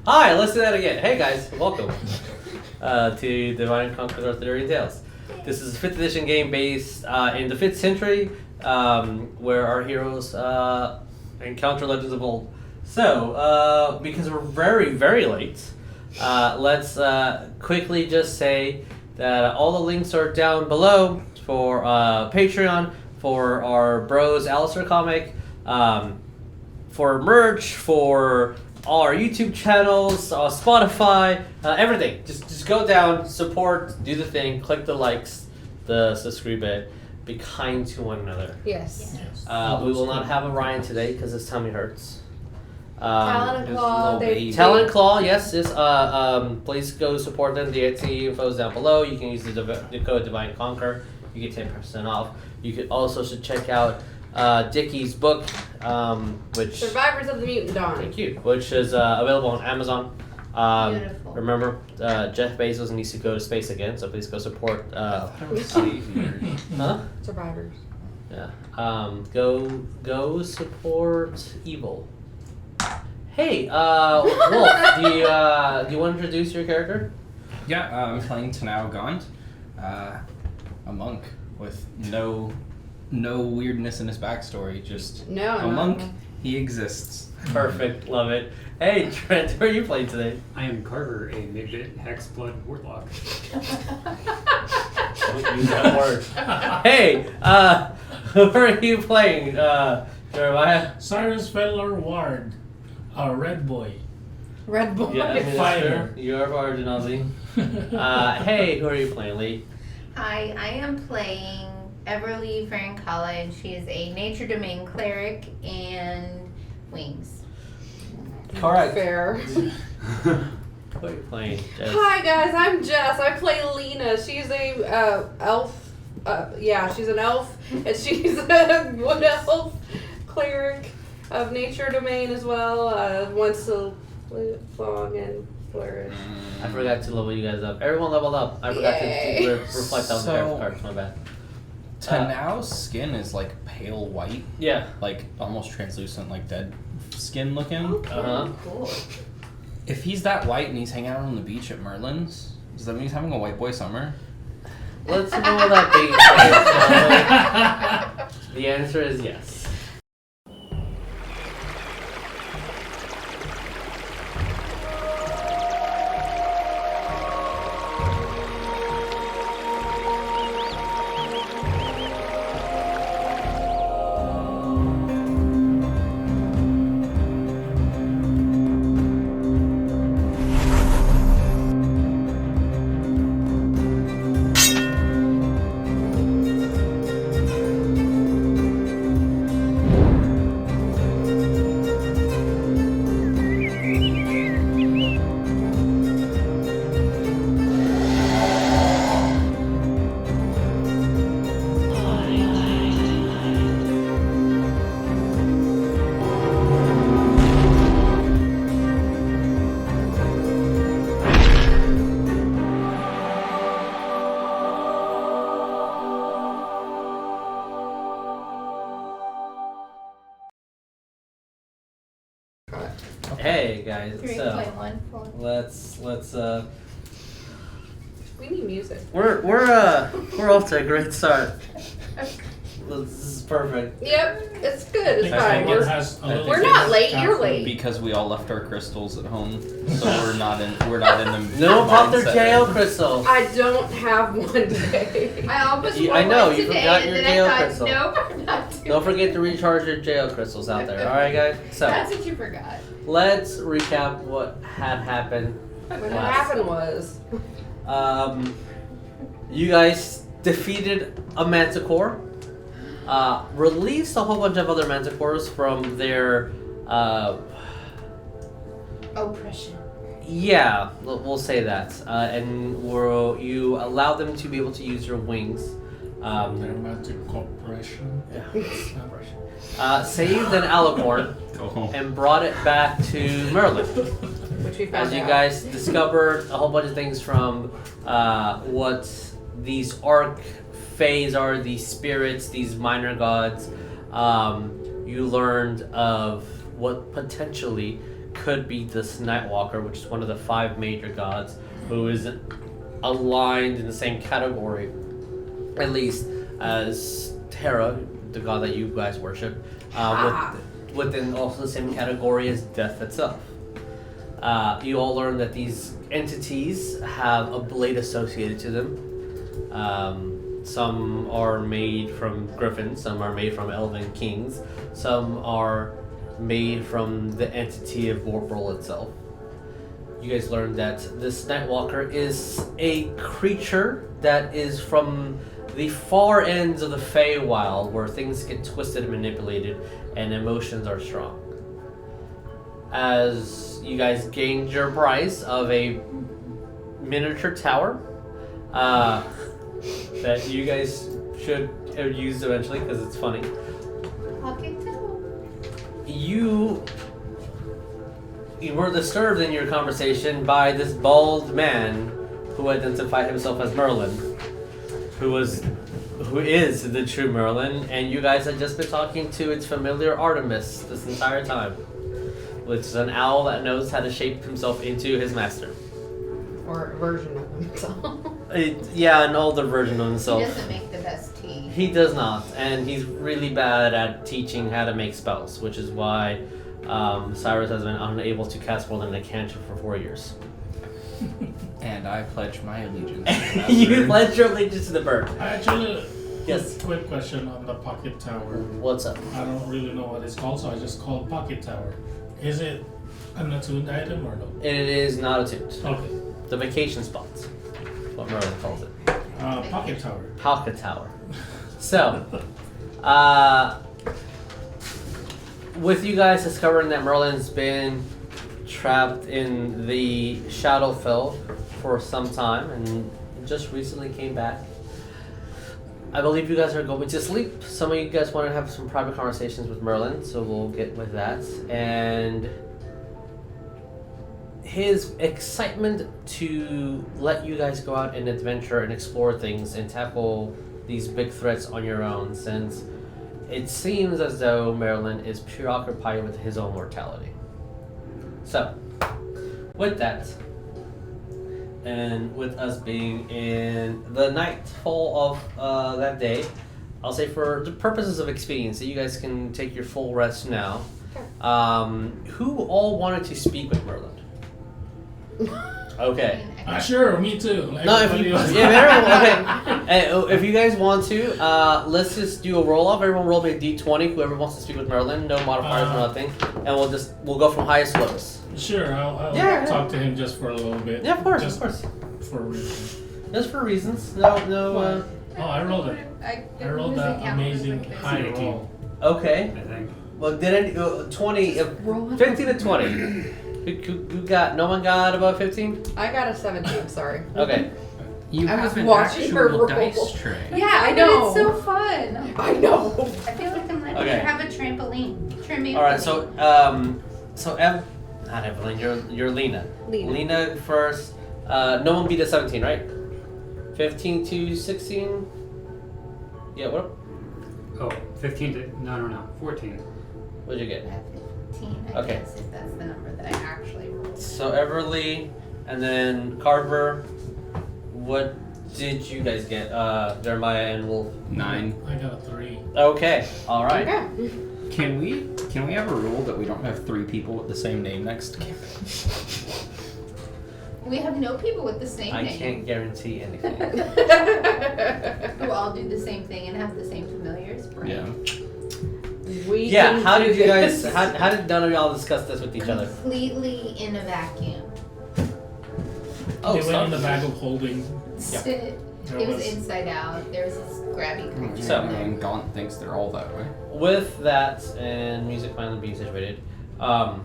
Hi, let's do that again. Hey guys, welcome to Divine Conqueror's Arthurian Tales. This is a 5th edition game based in the 5th century, where our heroes encounter legends of old. So, because we're very, very late, let's quickly just say that all the links are down below for Patreon, for our Bros Alistair comic, for merch, for all our YouTube channels, Spotify, everything. Just go down, support, do the thing, click the likes, the subscribe button, be kind to one another. Yes. We will not have a Ryan today because his tummy hurts. Talon and Claw, Talon and Claw, yes. Please go support them. The Etsy info is down below. You can use the code Divine Conquer. You get 10% off. You could also should check out Dickie's book, which Survivors of the Mutant Dawn. Thank you. Which is available on Amazon. Beautiful. Remember, Jeff Bezos needs to go to space again, so please go support. Huh? Survivors. Yeah. Go support evil. Hey, Wolf, do you want to introduce your character? Yeah, I'm playing Tenau Gaunt, a monk with no weirdness in his backstory, just a monk. He exists. Perfect, love it. Hey, Trent, who are you playing today? I am Carver, a midget Hexblood Warlock. Don't use that word. Hey, who are you playing, Jeremiah? Saerus Fettler Ward, a red boy. Red Boy. Yeah, I mean, Fire. Sure. You are for Genasi. Hey, who are you playing, Lee? Hi, I am playing Everlee Farincala, and she is a nature domain cleric and wings. Correct. Fair. Who are you playing, Jess? Hi guys, I'm Jess. I play Lena. She's a elf. She's an elf, and she's a wood elf cleric of nature domain as well. Wants to live long and flourish. I forgot to level you guys up. Everyone leveled up. I forgot Yay. to reflect on the character cards. My bad. Tenau's skin is like pale white, Yeah. like almost translucent, like dead skin looking. Uh-huh. Cool. If he's that white and he's hanging out on the beach at Merlin's, does that mean he's having a white boy summer? Let's know that beat. The answer is yes. Hey guys, 3.14. let's We need music. we're off to a great start. This is perfect. Yep, it's good. It's I fine. think it has a little We're bit not of late. You're caffeine. late. Because we all left our crystals at home, so we're not in the No pop their mindset. jail crystal. I don't have one today. I almost You- wore I know, one you today, forgot and your then jail I thought, crystal. nope, I'm not doing Don't forget to recharge your jail crystals out there. All right, guys. So That's what you forgot. let's recap what had happened. What last happened was, You guys defeated a manticore, released a whole bunch of other manticores from their, Oppression. yeah, we'll say that, and you allowed them to be able to use your wings. Dramatic corporation. Saved an alicorn Go home. and brought it back to Merlin. which we found As you out. guys discovered a whole bunch of things from what these arc fays are, these spirits, these minor gods, you learned of what potentially could be this Nightwalker, which is one of the 5 major gods, who is aligned in the same category, at least, as Terra, the god that you guys worship, within also the same category as death itself. You all learn that these entities have a blade associated to them. Some are made from griffins, some are made from elven kings, some are made from the entity of Warforged itself. You guys learned that this Nightwalker is a creature that is from the far ends of the Feywild, where things get twisted and manipulated and emotions are strong. As you guys gained your prize of a miniature tower that you guys should use eventually because it's funny. Pocket tower. You were disturbed in your conversation by this bald man who identified himself as Merlin, who is the true Merlin, and you guys had just been talking to its familiar Artemis this entire time, which is an owl that knows how to shape himself into his master. Or a version of himself. An older version of himself. He doesn't make the best tea. He does not, and he's really bad at teaching how to make spells, which is why Saerus has been unable to cast more than a cantrip for 4 years. And I pledge my allegiance. You pledge your allegiance to the bird. Actually, Yes. quick question on the pocket tower. What's up? I don't really know what it's called, so I just call it pocket tower. Is it an attuned item or no? It is not attuned. Okay. The vacation spot. What Merlin calls it. Pocket tower. Pocket tower. So, with you guys discovering that Merlin's been trapped in the Shadowfell for some time and just recently came back, I believe you guys are going to sleep. Some of you guys want to have some private conversations with Merlin, so we'll get with that. And his excitement to let you guys go out and adventure and explore things and tackle these big threats on your own, since it seems as though Merlin is preoccupied with his own mortality. So, with that, and with us being in the nightfall of that day, I'll say for the purposes of expedience, so you guys can take your full rest now. Who all wanted to speak with Merlin? Okay. Sure, me too. No, if you, if you guys want to, let's just do a roll off. Everyone roll me a d20. Whoever wants to speak with Merlin, no modifiers, no nothing, and we'll go from highest to lowest. Sure, I'll talk to him just for a little bit. Yeah, of course, just of course. For reasons. Just for reasons. No. I rolled it. I rolled that amazing high roll. Okay. I think. Well, did any 20? 15 to 20. Who got? No one got above 15. I got a 17. Sorry. Okay. You I was have an watching her actual roll. dice tray. Yeah, I know. But it's so fun. I know. I feel like I'm letting Okay. her have a trampoline. All right. So not Evelyn. You're Lena. Lena first. No one beat a 17, right? 15 to 16. Yeah. What? Oh, 15 to... No. 14. What'd you get? 15, I Okay. guess, if that's the number that I actually rolled. So Everlee, and then Carver. What did you guys get? Jeremiah and Wolf. 9. I got a 3. Okay. All right. Okay. Can we have a rule that we don't have 3 people with the same name next to him? We have no people with the same I name can't guarantee anything. who all do the same thing and have the same familiars. Right? Yeah. We Yeah. can How do did you guys? this. How did none of y'all discuss this with each other? Completely in a vacuum. Oh, They went in the bag of holding. Yeah. It There was inside out. There was this grabby creature. So- And Gaunt thinks they're all that way. With that and music finally being situated, a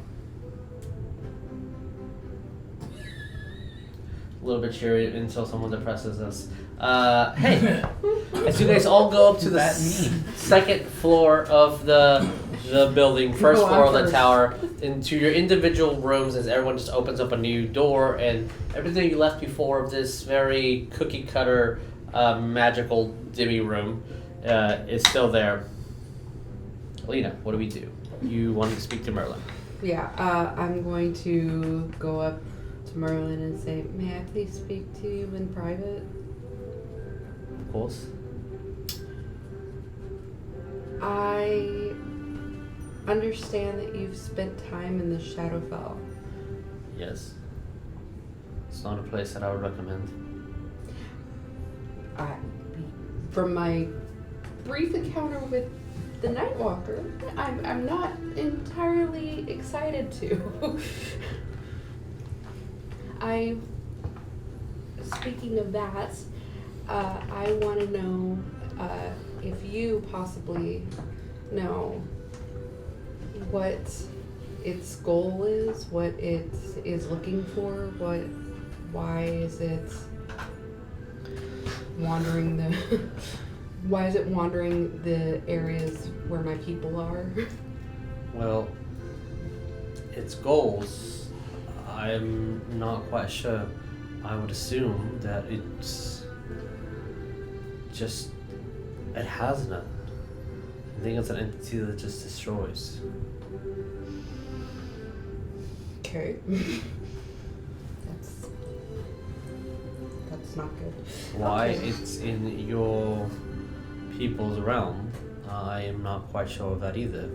little bit cheery until someone depresses us. Hey, as you guys all go up to the What does that mean? second floor of the building, first Go on floor of the first. tower, into your individual rooms as everyone just opens up a new door, and everything you left before of this very cookie cutter magical dimmy room is still there. Lena, what do we do? You wanted to speak to Merlin. Yeah, I'm going to go up to Merlin and say, may I please speak to you in private? Of course. I understand that you've spent time in the Shadowfell. Yes. It's not a place that I would recommend. From my brief encounter with the Nightwalker, I'm not entirely excited to. Speaking of that, I want to know if you possibly know what its goal is, what it is looking for, why is it wandering the areas where my people are? Well, its goals, I'm not quite sure. I would assume that it's just, it has none. I think it's an entity that just destroys. Okay. That's not good. Why Okay. it's in your people's realm, I am not quite sure of that either.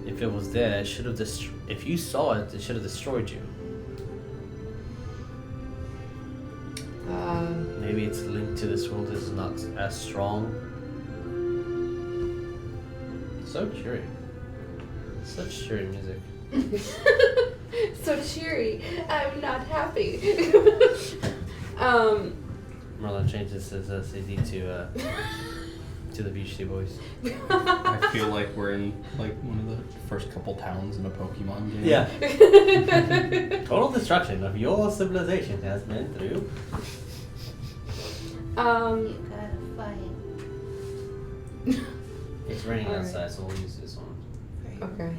If it was there, it should have if you saw it, it should have destroyed you. Maybe its link to this world is not as strong. So cheery. Such cheery music. So cheery. I'm not happy. Merlin changes his CD to the Beastie Boys. I feel like we're in like one of the first couple towns in a Pokemon game. Yeah. Total destruction of your civilization has been through. You gotta fight. It's raining Alright. outside, so we'll use this one. Okay.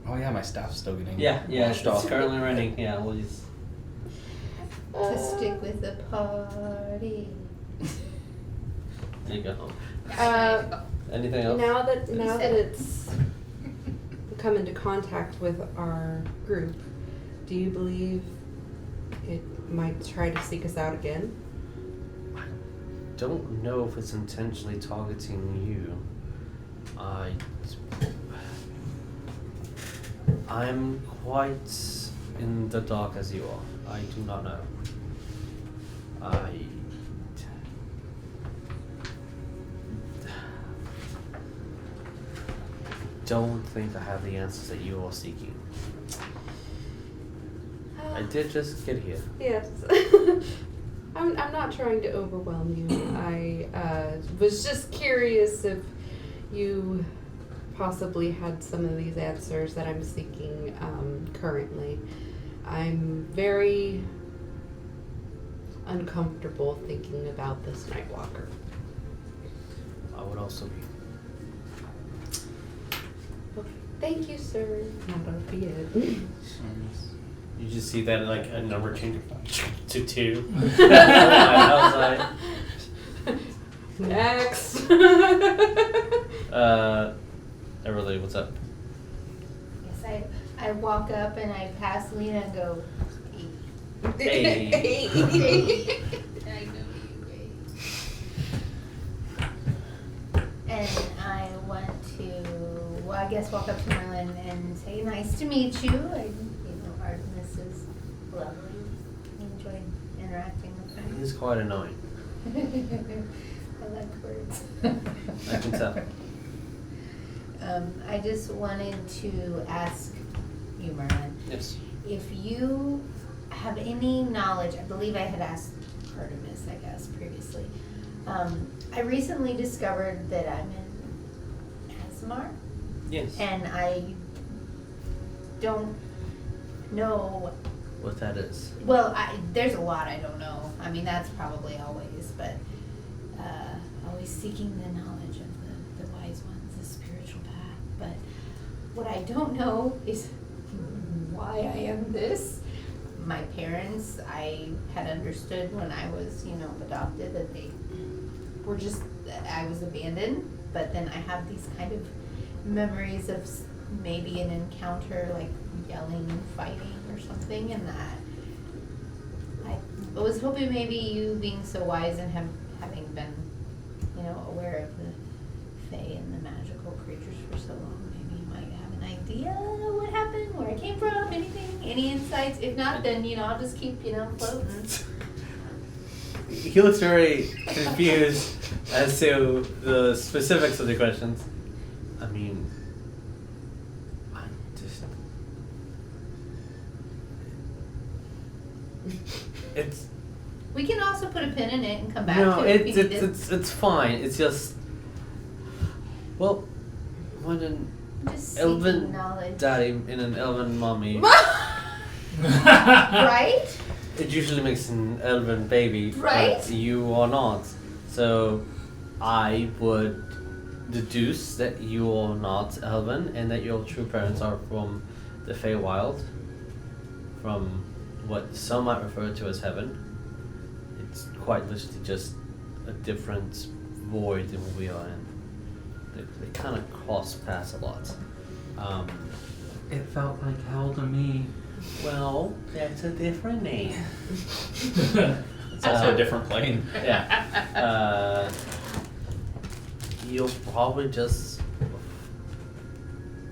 Oh yeah, my staff's still getting Yeah, washed off. it's currently raining. Yeah, we'll use. To stick with the party. There you go. Uh, Anything else? now that it's come into contact with our group, do you believe it might try to seek us out again? Don't know if it's intentionally targeting you. I'm quite in the dark as you are. I do not know. I don't think I have the answers that you are seeking. I did just get here. Yes. I'm not trying to overwhelm you. I was just curious if you possibly had some of these answers that I'm seeking currently. I'm very uncomfortable thinking about this Nightwalker. I would also be. Okay. Thank you, sir. That'll be it. You just see that like a number change to 2. Next. Everlee, what's up? Yes, I walk up and I pass Lena and go, Hey. I know you, and I want to, well, I guess walk up to Merlin and say, nice to meet you. Artemis is lovely. I enjoyed interacting with her. He's quite annoying. I like birds. I can tell. I just wanted to ask you, Merlin, Yes. if you have any knowledge. I believe I had asked Artemis, I guess, previously. I recently discovered that I'm in Aasimar, Yes. and I don't know. What that is. Well, there's a lot I don't know. I mean, that's probably always, but always seeking the knowledge of the wise ones, the spiritual path. But what I don't know is why I am this. My parents, I had understood when I was, adopted that they were I was abandoned. But then I have these kind of memories of maybe an encounter, like yelling and fighting or something, and that I was hoping maybe you being so wise and having been, aware of the Fae and the magical creatures for so long, maybe you might have an idea what happened, where it came from, anything, any insights. If not, then, I'll just keep, floating. He looks very confused as to the specifics of the questions. I mean, I'm just... It's... We can also put a pin in it and come back No, to it if you need it. it's fine. It's just... Well, when an Just seeking elven knowledge. daddy and an elven mommy... Right? It usually makes an elven baby, Right? but you are not. So I would deduce that you are not elven and that your true parents are from the Feywild, from what some might refer to as heaven. It's quite literally just a different void than what we are in. They kind of cross paths a lot. It felt like hell to me. Well, that's a different name. It's also a different plane. Yeah. You'll probably just,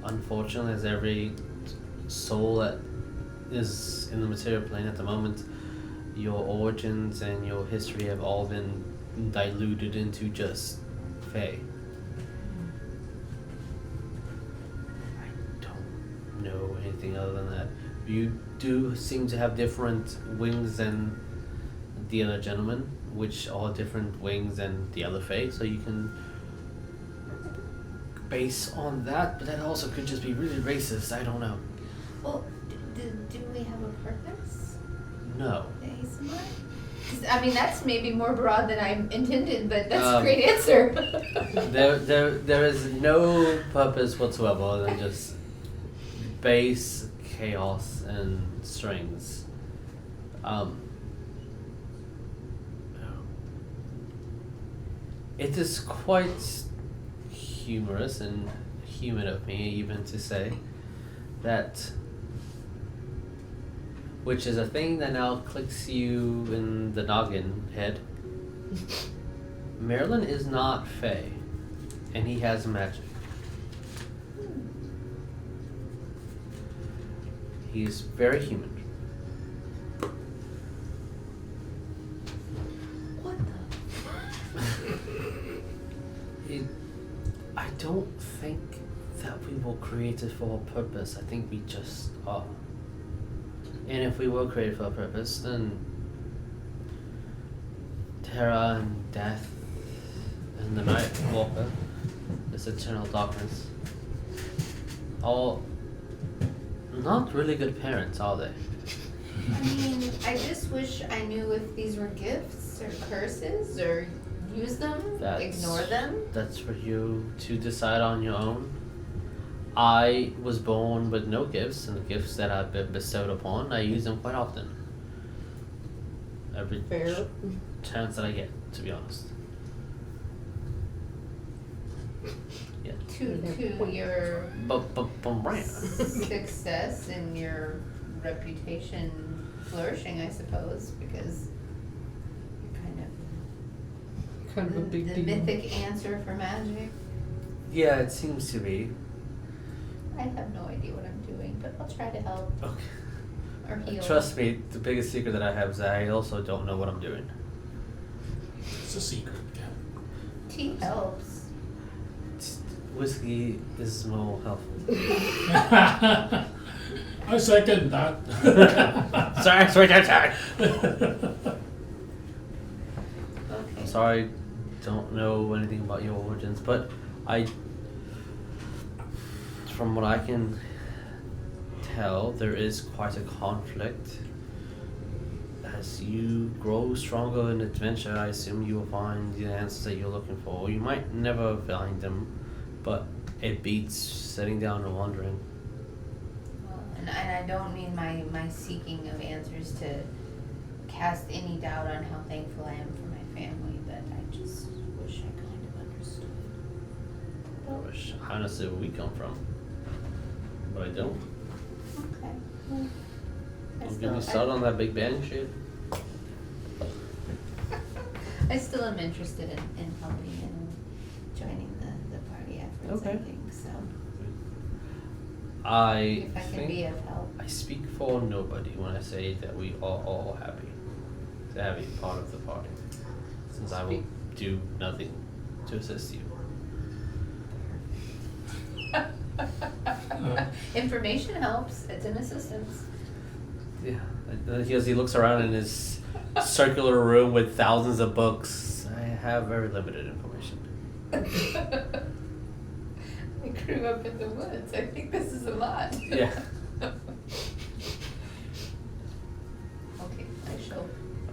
unfortunately, as every soul that is in the material plane at the moment, your origins and your history have all been diluted into just Fae. I don't know anything other than that. You do seem to have different wings than the other gentlemen, which are different wings than the other Fae, so you can base on that, but that also could just be really racist, I don't know. Well, do we have a purpose? No. Aasimar? 'Cause, I mean, that's maybe more broad than I intended, but that's a great answer. There is no purpose whatsoever other than just base chaos and strings. It is quite humorous and human of me even to say that, which is a thing that now clicks you in the noggin head. Merlin is not Fae, and he has magic. He's very human. What the? I don't think that we were created for a purpose. I think we just are. And if we were created for a purpose, then terror and death and the Night Walker, this eternal darkness, all not really good parents, are they? I mean, I just wish I knew if these were gifts or curses or use them, ignore them. That's for you to decide on your own. I was born with no gifts, and the gifts that I've been bestowed upon, I use them quite often. Every chance that I get, to be honest. Yeah. To your Right. success and your reputation flourishing, I suppose, because you're Kind of a big the deal. mythic answer for magic. Yeah, it seems to be. I have no idea what I'm doing, but I'll try to help Okay. or heal. Trust me, the biggest secret that I have is that I also don't know what I'm doing. It's a secret, yeah. Tea helps. Whiskey is more helpful. I second that. sorry. Okay. I'm sorry, don't know anything about your origins, but from what I can tell, there is quite a conflict. As you grow stronger in adventure, I assume you will find the answers that you're looking for. You might never find them, but it beats sitting down and wondering. Well, and I don't mean my seeking of answers to cast any doubt on how thankful I am for my family, but I just wish I kind of understood. Honestly, where we come from. but I don't. Okay. Well, Don't get me started on that Big Bang shit. I still am interested in helping and joining the party efforts, I Okay. think, so. I If I can think be of help. I speak for nobody when I say that we are all happy to have you part of the party, since I will do nothing to assist you. Information helps. It's an assistance. Yeah, as he looks around in his circular room with thousands of books, I have very limited information. I grew up in the woods. I think this is a lot. Yeah. Okay, I shall.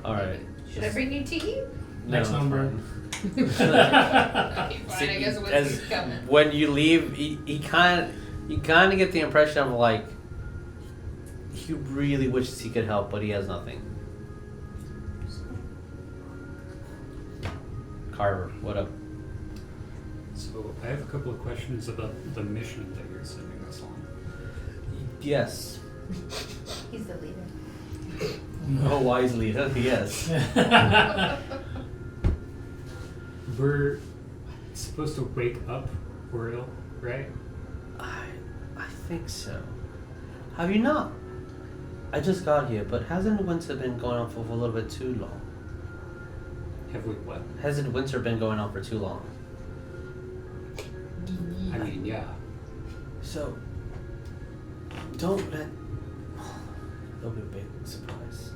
All right. Should I bring you tea? Next No, number. Okay, fine. I guess as whiskey's coming. when you leave, you kind of get the impression of like he really wishes he could help, but he has nothing. Carver, what up? So I have a couple of questions about the mission that you're sending us on. Yes. He's the leader. Oh, wisely, yes. We're supposed to wake up Oriel, right? I think so. Have you not? I just got here, but hasn't winter been going on for a little bit too long? Have we what? Hasn't winter been going on for too long? I mean, yeah. So, don't let... It'll be a big surprise.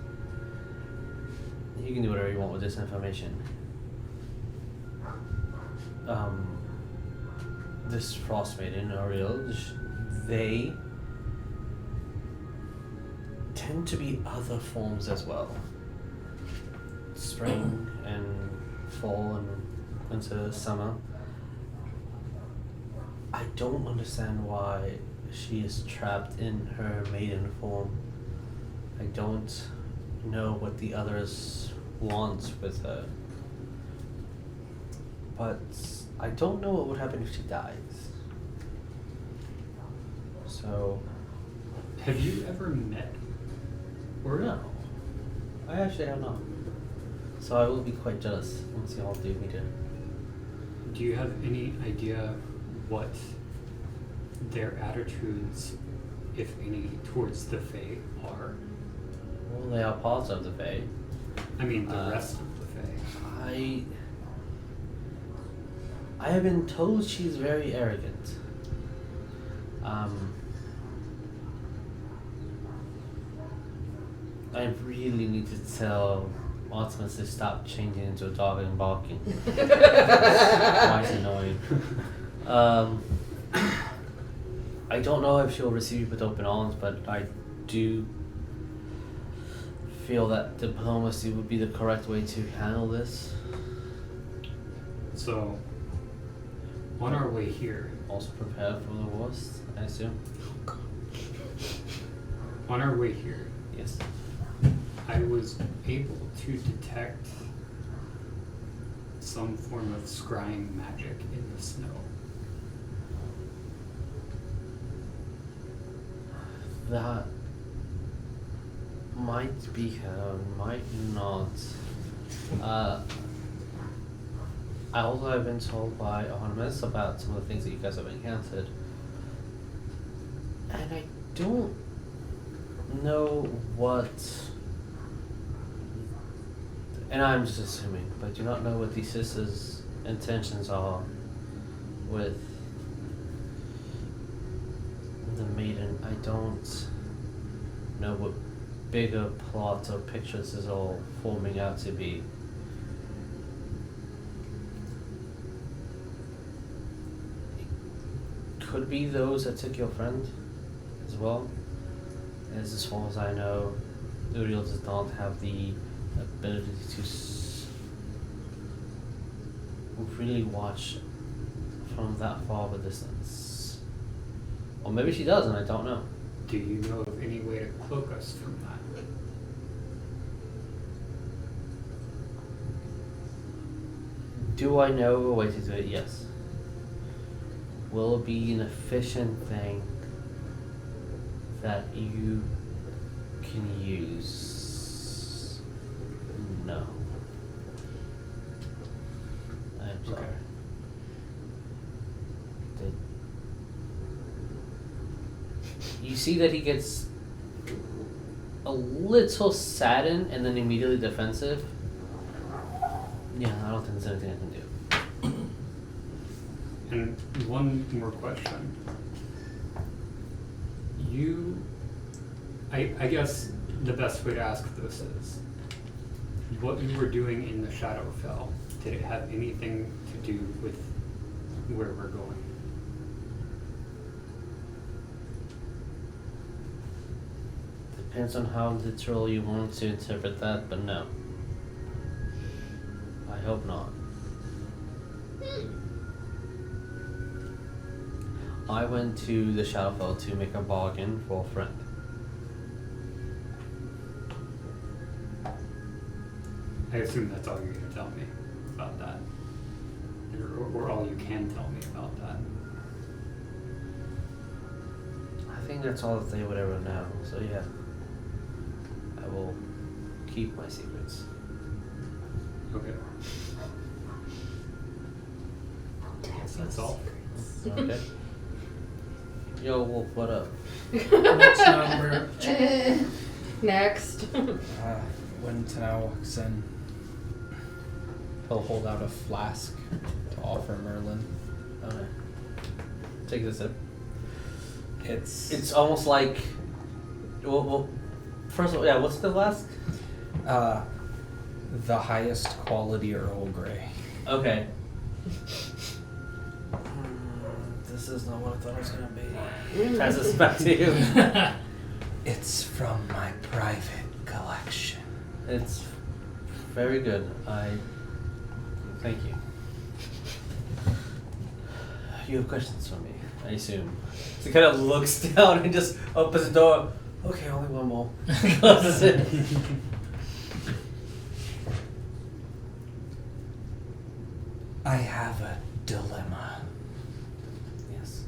You can do whatever you want with this information. This Frost Maiden, Ariel, they tend to be other forms as well. Spring and fall and winter, summer. I don't understand why she is trapped in her maiden form. I don't know what the others want with her. But I don't know what would happen if she dies. So... Have you ever met Oriel? No. I actually have not. So I will be quite jealous once you all do meet her. Do you have any idea what their attitudes, if any, towards the Fae are? Well, they are parts of the Fae. I mean, the rest of the Fae. I have been told she's very arrogant. I really need to tell Artemis to stop changing into a dog and barking. Quite annoying. I don't know if she'll receive you with open arms, but I do feel that diplomacy would be the correct way to handle this. So, on our way here, Also prepare for the worst, I assume. on our way here, Yes. I was able to detect some form of scrying magic in the snow. That might be her, might not. I also have been told by Artemis about some of the things that you guys have encountered. And I don't know what... And I'm just assuming, but do not know what the sisters' intentions are with the maiden. I don't know what bigger plot or picture this is all forming out to be. It could be those that took your friend as well. As far as I know, Uriel does not have the ability to really watch from that far of a distance. Or maybe she does and I don't know. Do you know of any way to cloak us from that? Do I know a way to do it? Yes. Will it be an efficient thing? that you can use? No. I'm sorry. Okay. You see that he gets a little saddened and then immediately defensive. Yeah, I don't think there's anything I can do. And one more question. I guess the best way to ask this is, what you were doing in the Shadowfell, did it have anything to do with where we're going? Depends on how literal you want to interpret that, but no. I hope not. I went to the Shadowfell to make a bargain for a friend. I assume that's all you're going to tell me about that. Or all you can tell me about that. I think that's all that they would ever know, so yeah. I will keep my secrets. Okay. Guess that's all. Okay. Yo, Wolf, what up? Next number. Next. When Tenau walks in, he'll hold out a flask to offer Merlin. Okay. Take this sip. It's almost like. Well, first of all, yeah. What's the flask? the highest quality Earl Grey. Okay. This is not what I thought it was gonna be. Pass this back to you. It's from my private collection. It's very good. Thank you. You have questions for me, I assume. So he kind of looks down and just opens the door. Okay, only one more. Closes it. I have a dilemma. Yes.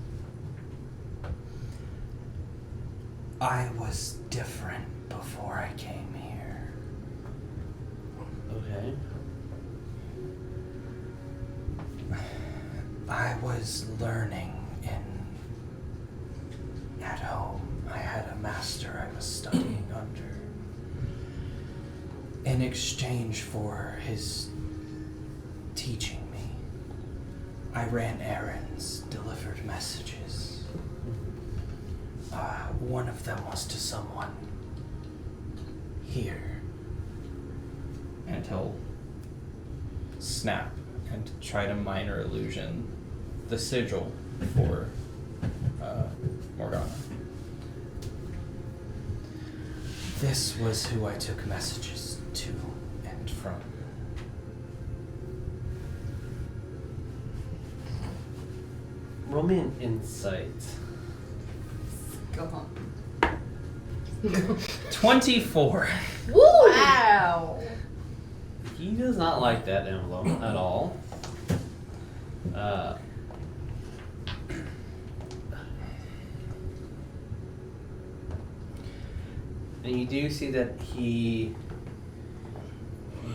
I was different before I came here. Okay. I was learning at home. I had a master I was studying under. In exchange for his teaching me, I ran errands, delivered messages. One of them was to someone here. And he'll snap and try to minor illusion the sigil for Morgana. This was who I took messages to and from. Roll me an insight. Go home. 24. Woo! Wow. He does not like that emblem at all. And you do see that he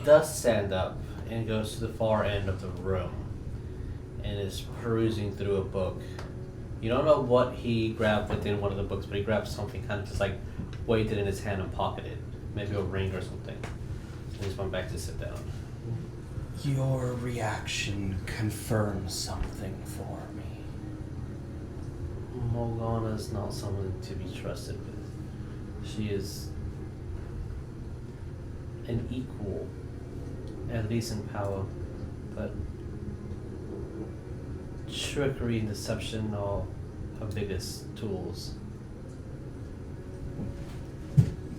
does stand up and goes to the far end of the room and is perusing through a book. You don't know what he grabbed within one of the books, but he grabbed something, kind of just like waved it in his hand and pocketed it. Maybe a ring or something. And he just went back to sit down. Your reaction confirms something for me. Morgana is not someone to be trusted with. She is an equal, at least in power, but trickery and deception are her biggest tools.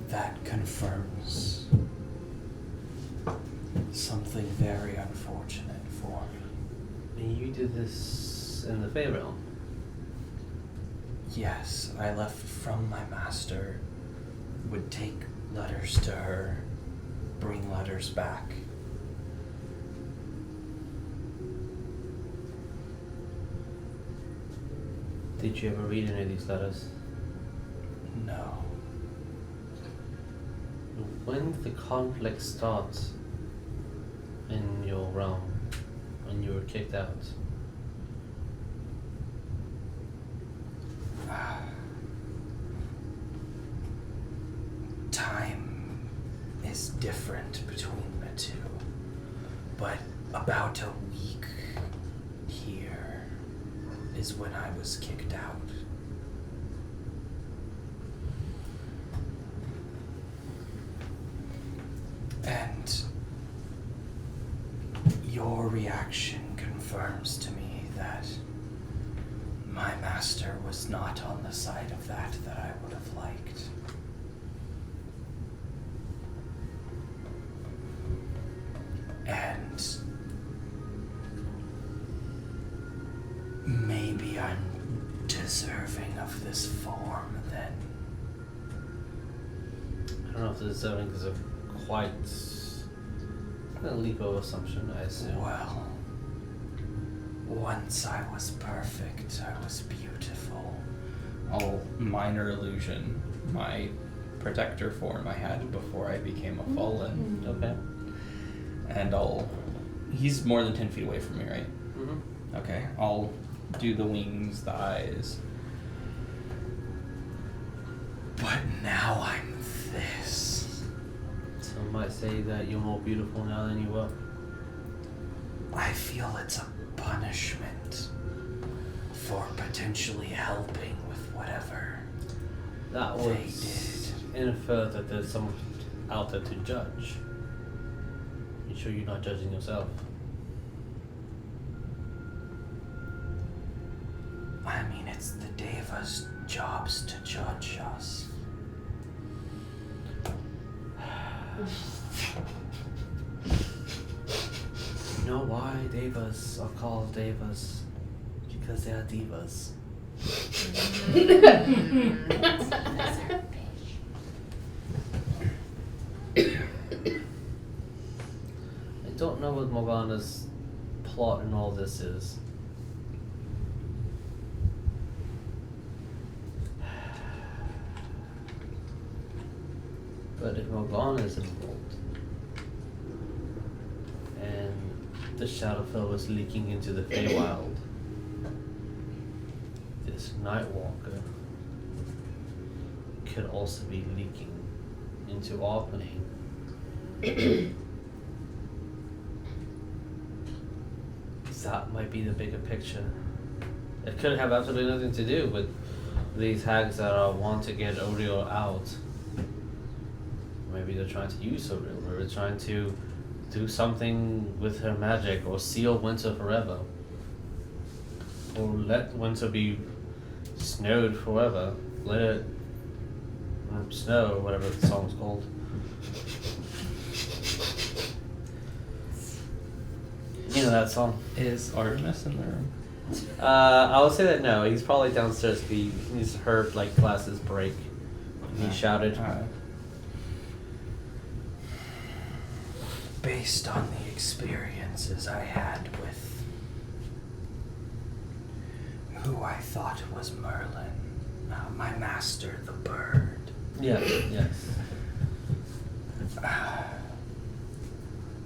That confirms something very unfortunate for me. And you did this in the Fey Realm. Yes, I left from my master, would take letters to her, bring letters back. Did you ever read any of these letters? No. When did the conflict start in your realm? When you were kicked out? Time is different between the two, but about a week here is when I was kicked out. And your reaction confirms to me that my master was not on the side of that I would have liked. And maybe I'm deserving of this form then. I don't know if deserving is a quite a leap of assumption, I assume. Well, once I was perfect, I was beautiful. All minor illusion, my protector form I had before I became a fallen. Okay. And he's more than 10 feet away from me, right? Mm-hmm. Okay, I'll do the wings, the eyes. But now I'm this. Some might say that you're more beautiful now than you were. I feel it's a punishment for potentially helping with whatever That they was did. infer that there's someone out there to judge. You sure you're not judging yourself? I mean, it's the Deva's jobs to judge us. You know why Devas are called Devas? Because they are divas. I don't know what Morgana's plot in all this is. But if Morgana is involved, and the Shadowfell was leaking into the Feywild, this Nightwalker could also be leaking into our plane. That might be the bigger picture. It could have absolutely nothing to do with these hags that want to get Oriel out. Maybe they're trying to use Oriel, or they're trying to do something with her magic, or seal winter forever. Or let winter be snowed forever. Let it snow, whatever the song's called. You know that song. Is Artemis in the room? I would say that no, he's probably downstairs. He's heard like glasses break. He shouted. Based on the experiences I had with who I thought was Merlin, my master, the bird. Yes.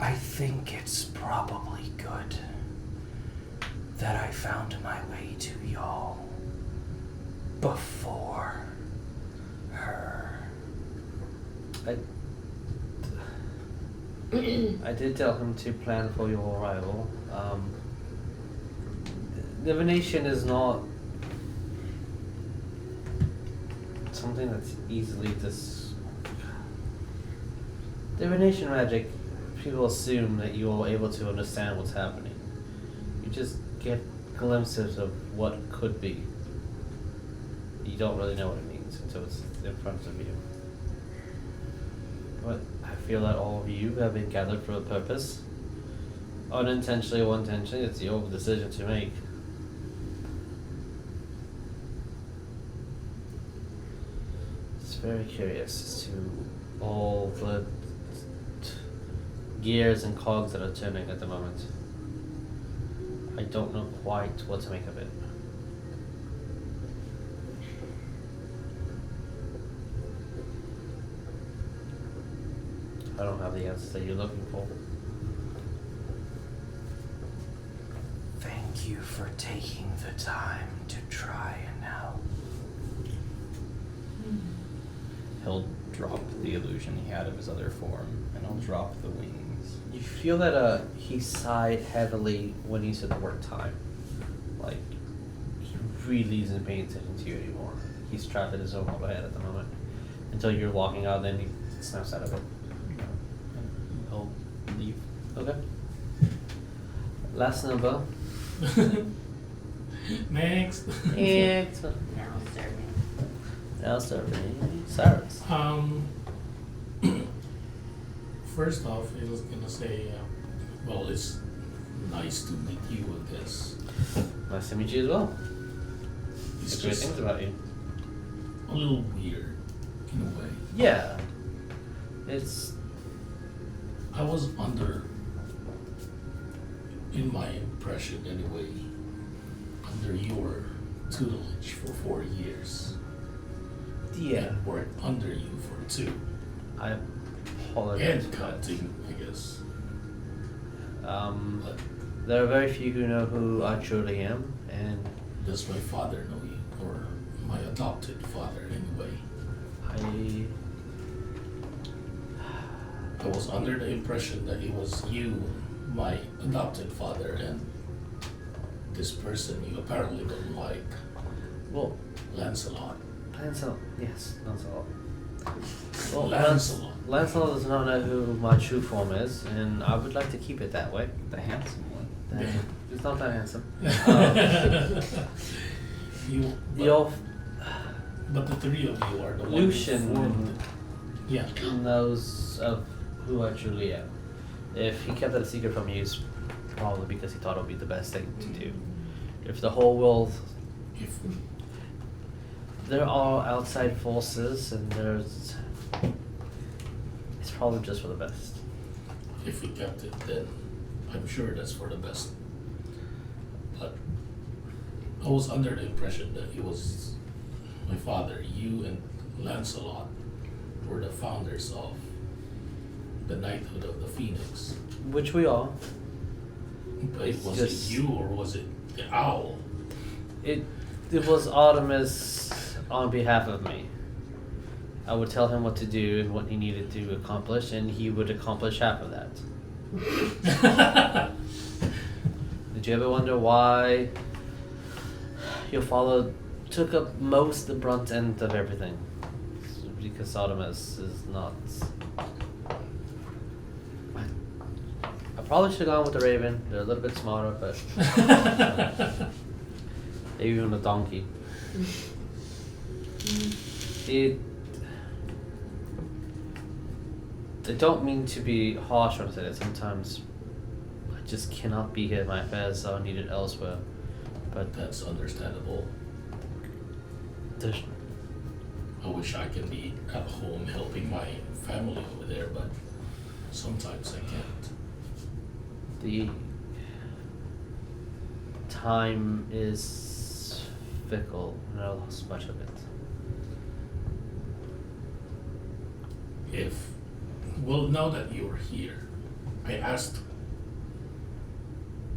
I think it's probably good that I found my way to y'all before her. I did tell him to plan for your arrival. Divination is not something that's easily Divination magic, people assume that you are able to understand what's happening. You just get glimpses of what could be. You don't really know what it means until it's in front of you. But I feel that all of you have been gathered for a purpose. Unintentionally or intentionally, it's your decision to make. It's very curious as to all the gears and cogs that are turning at the moment. I don't know quite what to make of it. I don't have the answers that you're looking for. Thank you for taking the time to try and help. He'll drop the illusion he had of his other form, and I'll drop the wings. You feel that he sighed heavily when he said the word time. Like, he really isn't paying attention to you anymore. He's trapped in his own little head at the moment. Until you're walking out, then he snaps out of it. I'll leave. Okay. Last number. Next. Next. Now serving. Now starting Saerus. First off, I was gonna say, well, it's nice to meet you, I guess. Nice to meet you as well. It's Great just things about you. a little weird, in a way. Yeah. It's I was under, in my impression anyway, under your tutelage for 4 years. yeah. And worked under you for 2. I apologize. And counting, I guess. But There are very few who know who I truly am, and does my father know you? Or my adopted father, anyway? I was under the impression that it was you, my adopted father, and this person you apparently don't like, well, Lancelot. Lancelot. Yes, Lancelot. Well, Lancelot. Lancelot does not know who my true form is, and I would like to keep it that way. The handsome one. It's not that handsome. You, but the 3 of you are the one who Lucian formed. Yeah. knows of who I truly am. If he kept that a secret from you, it's probably because he thought it would be the best thing to do. If the whole world, If there are outside forces, and it's probably just for the best. we kept it, then I'm sure that's for the best. But I was under the impression that it was my father, you and Lancelot were the founders of the Knighthood of the Phoenix. Which we are. But It's was just- it you or was it the owl? It was Artemis on behalf of me. I would tell him what to do and what he needed to accomplish, and he would accomplish half of that. Did you ever wonder why your father took up most the brunt end of everything? It's because Artemis is not. I probably should have gone with the Raven. They're a little bit smarter, but maybe even a donkey. I don't mean to be harsh when I say that. Sometimes I just cannot be here. My affairs are needed elsewhere. But That's understandable. there's, I wish I could be at home helping my family over there, but sometimes I can't. the time is fickle, and I lost much of it. Well, now that you're here, I asked,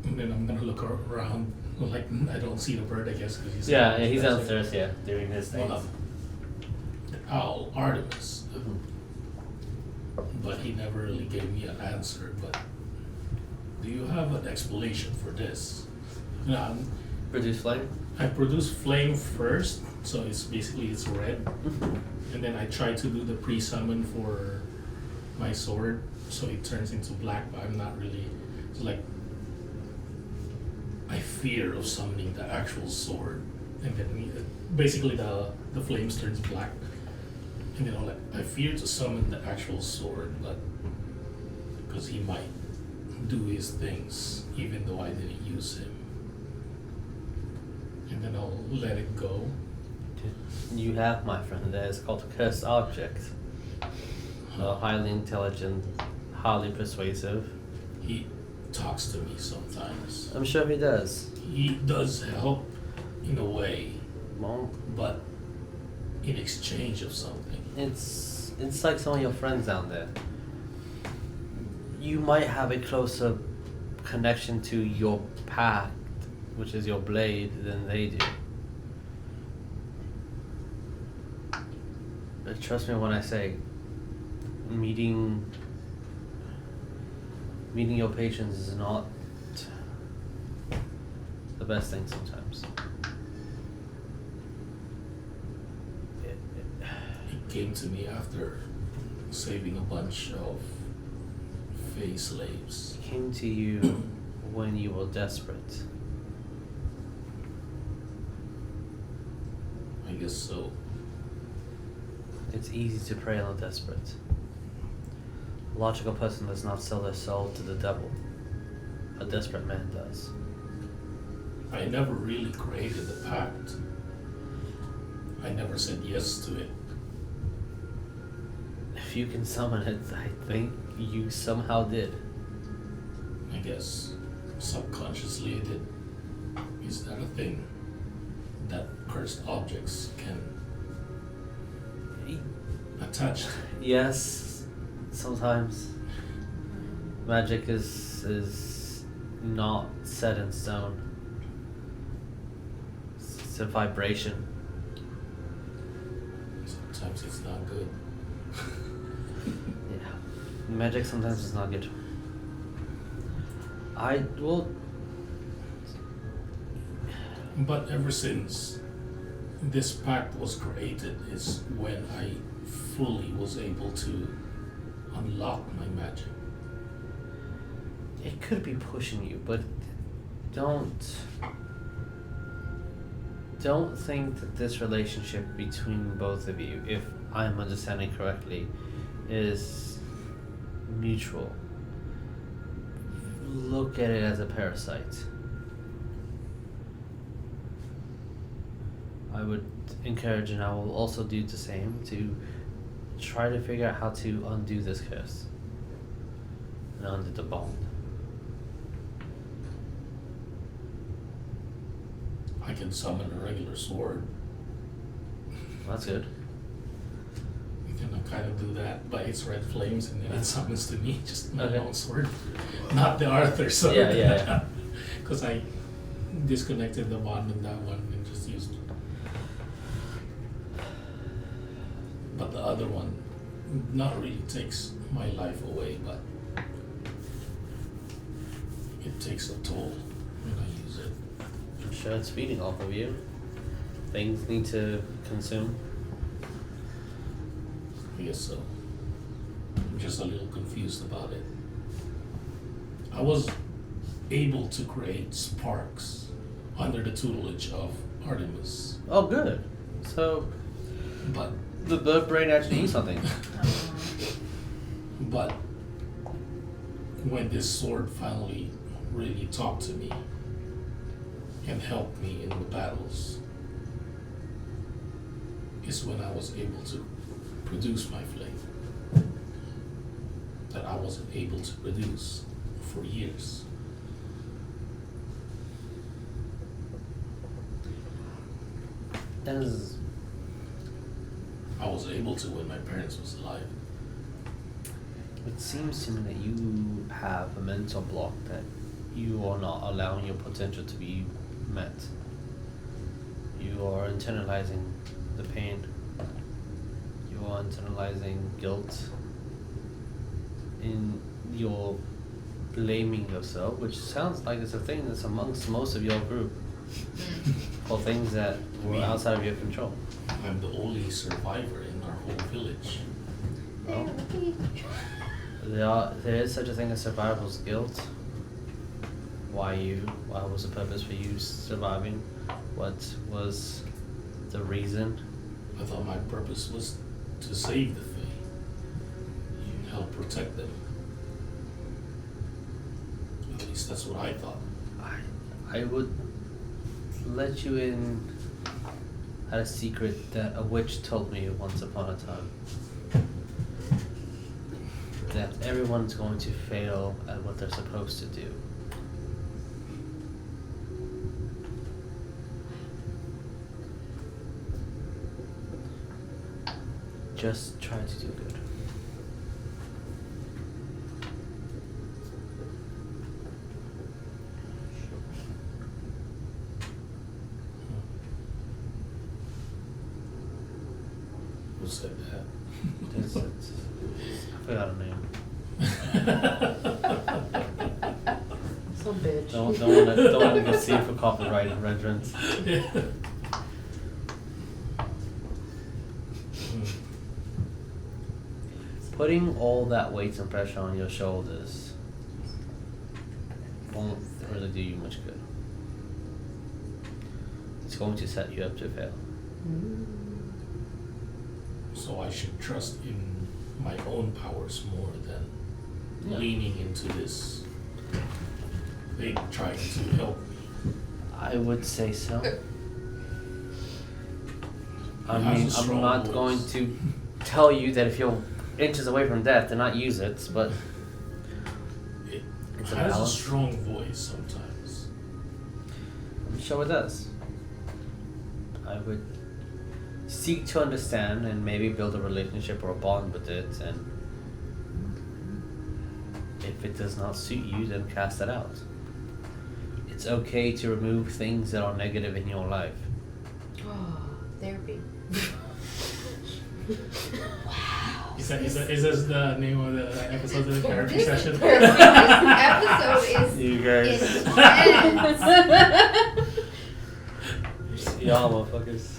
and then I'm gonna look around, like, I don't see the bird, I guess, because he's... Yeah, he's downstairs, doing his things. The owl, Artemis, but he never really gave me an answer, but do you have an explanation for this? Yeah, Produce flame? I produced flame first, so it's red, and then I tried to do the pre-summon for my sword, so it turns into black, but I'm not really, it's like, I fear of summoning the actual sword, and then basically the flames turns black, and then I'm like, I fear to summon the actual sword, but because he might do his things, even though I didn't use him. And then I'll let it go. You have, my friend, that is called a cursed object. Highly intelligent, highly persuasive. He talks to me sometimes. I'm sure he does. He does help in a way, Well, but in exchange of something. it's like some of your friends down there. you might have a closer connection to your pact, which is your blade, than they do. But trust me when I say, meeting your patients is not the best thing sometimes. It came to me after saving a bunch of Fey slaves. It came to you when you were desperate. I guess so. It's easy to prey on the desperate. A logical person does not sell their soul to the devil. A desperate man does. I never really created the pact. I never said yes to it. If you can summon it, I think you somehow did. I guess subconsciously I did. Is that a thing? That cursed objects can attach to? Yes, sometimes. Magic is not set in stone. It's a vibration. Sometimes it's not good. Yeah. Magic sometimes is not good. But ever since this pact was created is when I fully was able to unlock my magic. It could be pushing you, but don't think that this relationship between both of you, if I'm understanding correctly, is mutual. Look at it as a parasite. I would encourage, and I will also do the same, to try to figure out how to undo this curse and undo the bond. I can summon a regular sword. That's good. You can kind of do that by its red flames, and then it summons to me just my Okay. own sword, not the Arthur sword. Yeah. Because I disconnected the bond on that one and just used. But the other one, not really takes my life away, but it takes a toll when I use it. I'm sure it's feeding off of you. Things need to consume. I guess so. I'm just a little confused about it. I was able to create sparks under the tutelage of Artemis, Oh, good. So but the bird brain actually needs something. But when this sword finally really talked to me and helped me in the battles, is when I was able to produce my flame that I wasn't able to produce for years. As I was able to when my parents was alive. it seems to me that you have a mental block that you are not allowing your potential to be met. You are internalizing the pain. You are internalizing guilt. You're blaming yourself, which sounds like it's a thing that's amongst most of your group for things that were outside of your control. I'm the only survivor in our whole village. Well, there is such a thing as survival's guilt. Why you? What was the purpose for you surviving? What was the reason? I thought my purpose was to save the Fae and help protect them. At least that's what I thought. I would let you in at a secret that a witch told me once upon a time. That everyone's going to fail at what they're supposed to do. Just try to do good. Who said that? I forgot her name. Some bitch. Don't want to get sued for copyright infringements. Putting all that weight and pressure on your shoulders won't really do you much good. It's going to set you up to fail. So I should trust in my own powers more than leaning into this thing trying to help me. I would say so. I It has mean, a strong I'm not voice. going to tell you that if you're inches away from death, to not use it, but It it's a has a balance. strong voice sometimes. I'm sure it does. I would seek to understand and maybe build a relationship or a bond with it, and if it does not suit you, then cast it out. It's okay to remove things that are negative in your life. Oh, therapy. Is this the name of the episode of the therapy This session? episode is You guys, intense. y'all motherfuckers.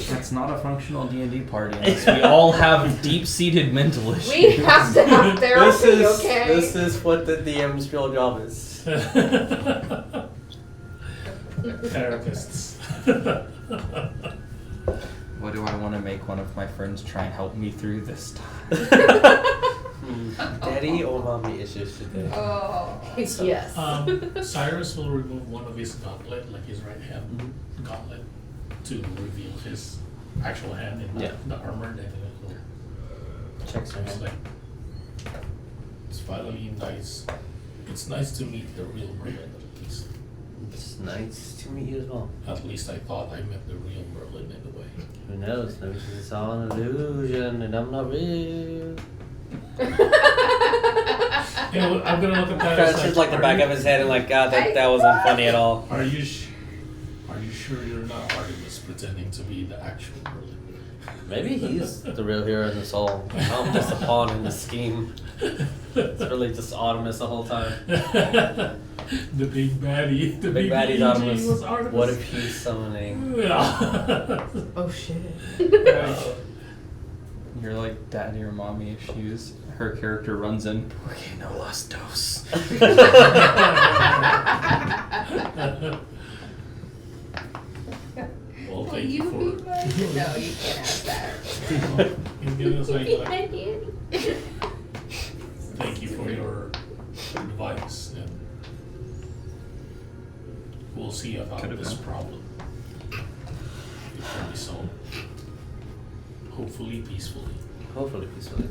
That's not a functional D&D party unless we all have deep-seated mental issues. We have to have therapy, okay? This is what the DM's real job is. Therapists. What do I want to make one of my friends try and help me through this time? Daddy or mommy issues today. Oh. Yes. Saerus will remove one of his gauntlet, like his right hand gauntlet, to reveal his actual hand in the armor. Then it will Checks her It's hand. like, it's finally nice. It's nice to meet the real Merlin at least. It's nice to meet you as well. At least I thought I met the real Merlin in a way. Who knows? Maybe it's all an illusion and I'm not real. You know, I'm gonna look at that. It's just like the back of his head and like, God, that wasn't funny at all. Are you sure you're not Artemis pretending to be the actual Merlin? Maybe he's the real hero in the soul. I'm just a pawn in the scheme. It's really just Artemis the whole time. The big baddie. The Big baddie's BBG Artemis. was Artemis. What if he's summoning? Yeah. Oh shit. You're like daddy or mommy issues. Her character runs in, porque no las dos. Well, thank you for. No, you can't ask that. He's giving us like, Thank you for your advice, and we'll see about Could've this been. problem. It can be solved. Hopefully peacefully. Hopefully peacefully.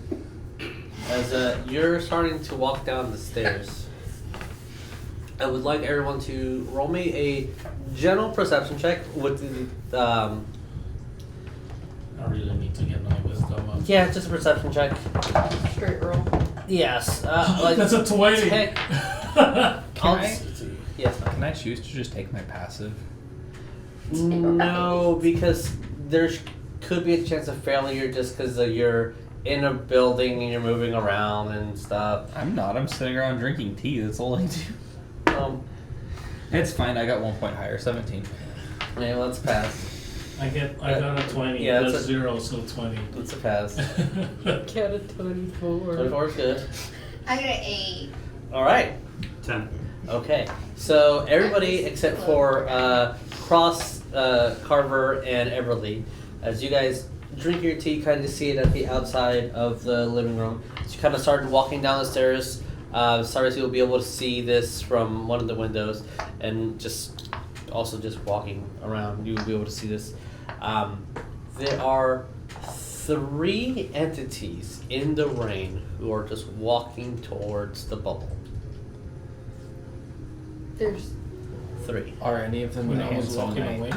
As you're starting to walk down the stairs, I would like everyone to roll me a general perception check with the I really need to get my wisdom up. yeah, just a perception check. Straight roll. Yes. Like that's a 20. tech- Can I? Yes. Can I choose to just take my passive? No, because there could be a chance of failure just because you're in a building and you're moving around and stuff. I'm not. I'm sitting around drinking tea. That's all I do. It's fine. I got 1 point higher. 17. Yeah, let's pass. I got a 20. Yeah, Plus that's a- 0, so 20. It's a pass. Get a 24. 24 is good. I got an 8. All right. 10. Okay. So everybody except for Carver, and Everlee, as you guys drink your tea, kind of see it at the outside of the living room. So you kind of start walking down the stairs. Saerus, you'll be able to see this from one of the windows, and just walking around, you'll be able to see this. There are 3 entities in the rain who are just walking towards the bubble. There's 3. Are any of them When the I was handsome walking knight?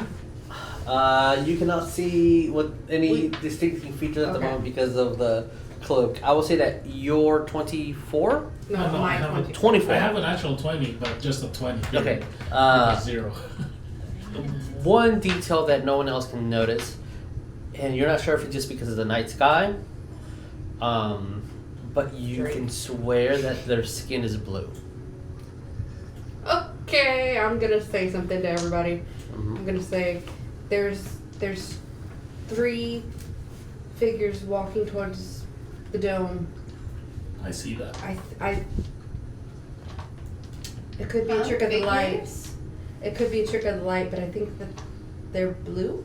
away. You cannot see what any distinctive features at the Okay. moment because of the cloak. I will say that you're 24? no, I my have 20. 24. I have an actual 20, but just a 20. Okay. Zero. One detail that no one else can notice and you're not sure if it's just because of the night sky, but you can swear that their skin is blue. Okay, I'm gonna say something to everybody. I'm gonna say there's 3 figures walking towards the dome. I see that. It could be a trick of the light. It could be a trick of the light, but I think that they're blue.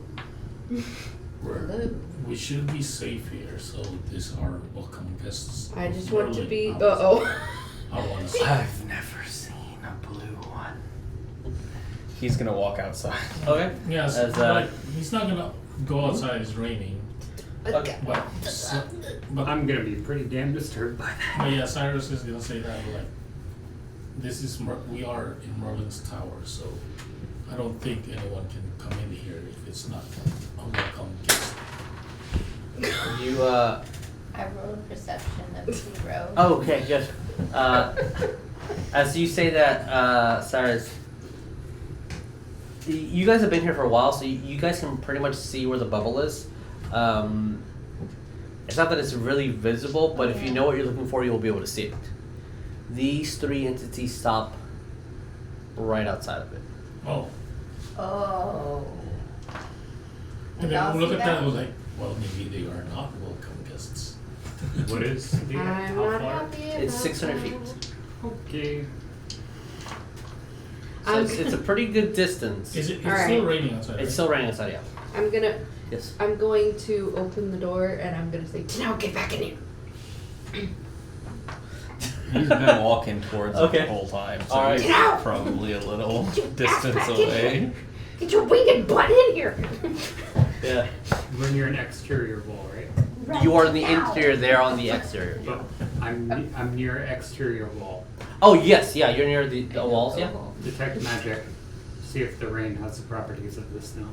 We should be safe here, so these are welcome guests. I just want to be. I want to say. I've never seen a blue one. He's gonna walk outside. Okay. Yes, but he's not gonna go outside. It's raining. Okay. But I'm gonna be pretty damn disturbed by that. But yeah, Saerus is gonna say that like, we are in Merlin's tower, so I don't think anyone can come in here if it's not a welcome guest. You I rolled a perception of 0. Oh, okay, good. As you say that, Cyrus, you guys have been here for a while, so you guys can pretty much see where the bubble is. It's not that it's really visible, but if you know what you're looking for, you'll be able to see it. These 3 entities stop right outside of it. Oh. Oh. And then we look at that and we're like, well, maybe they are not welcome guests. What is the I'm how not far? happy. It's 600 feet. Okay. So it's a pretty good distance. It's Alright. still raining outside. It's still raining outside, yeah. I'm Yes. going to open the door and I'm gonna say, Tenau, get back in here. He's been walking towards it Okay. the whole time, so All right. he's Get out! probably a little Get distance back in here. away. Get your winged butt in here. Yeah. We're near an exterior wall, right? Right You are in the now. interior, they're on the exterior. But I'm near exterior wall. Oh, yes, yeah, you're near the walls, yeah? Detect magic. See if the rain has the properties of the snow.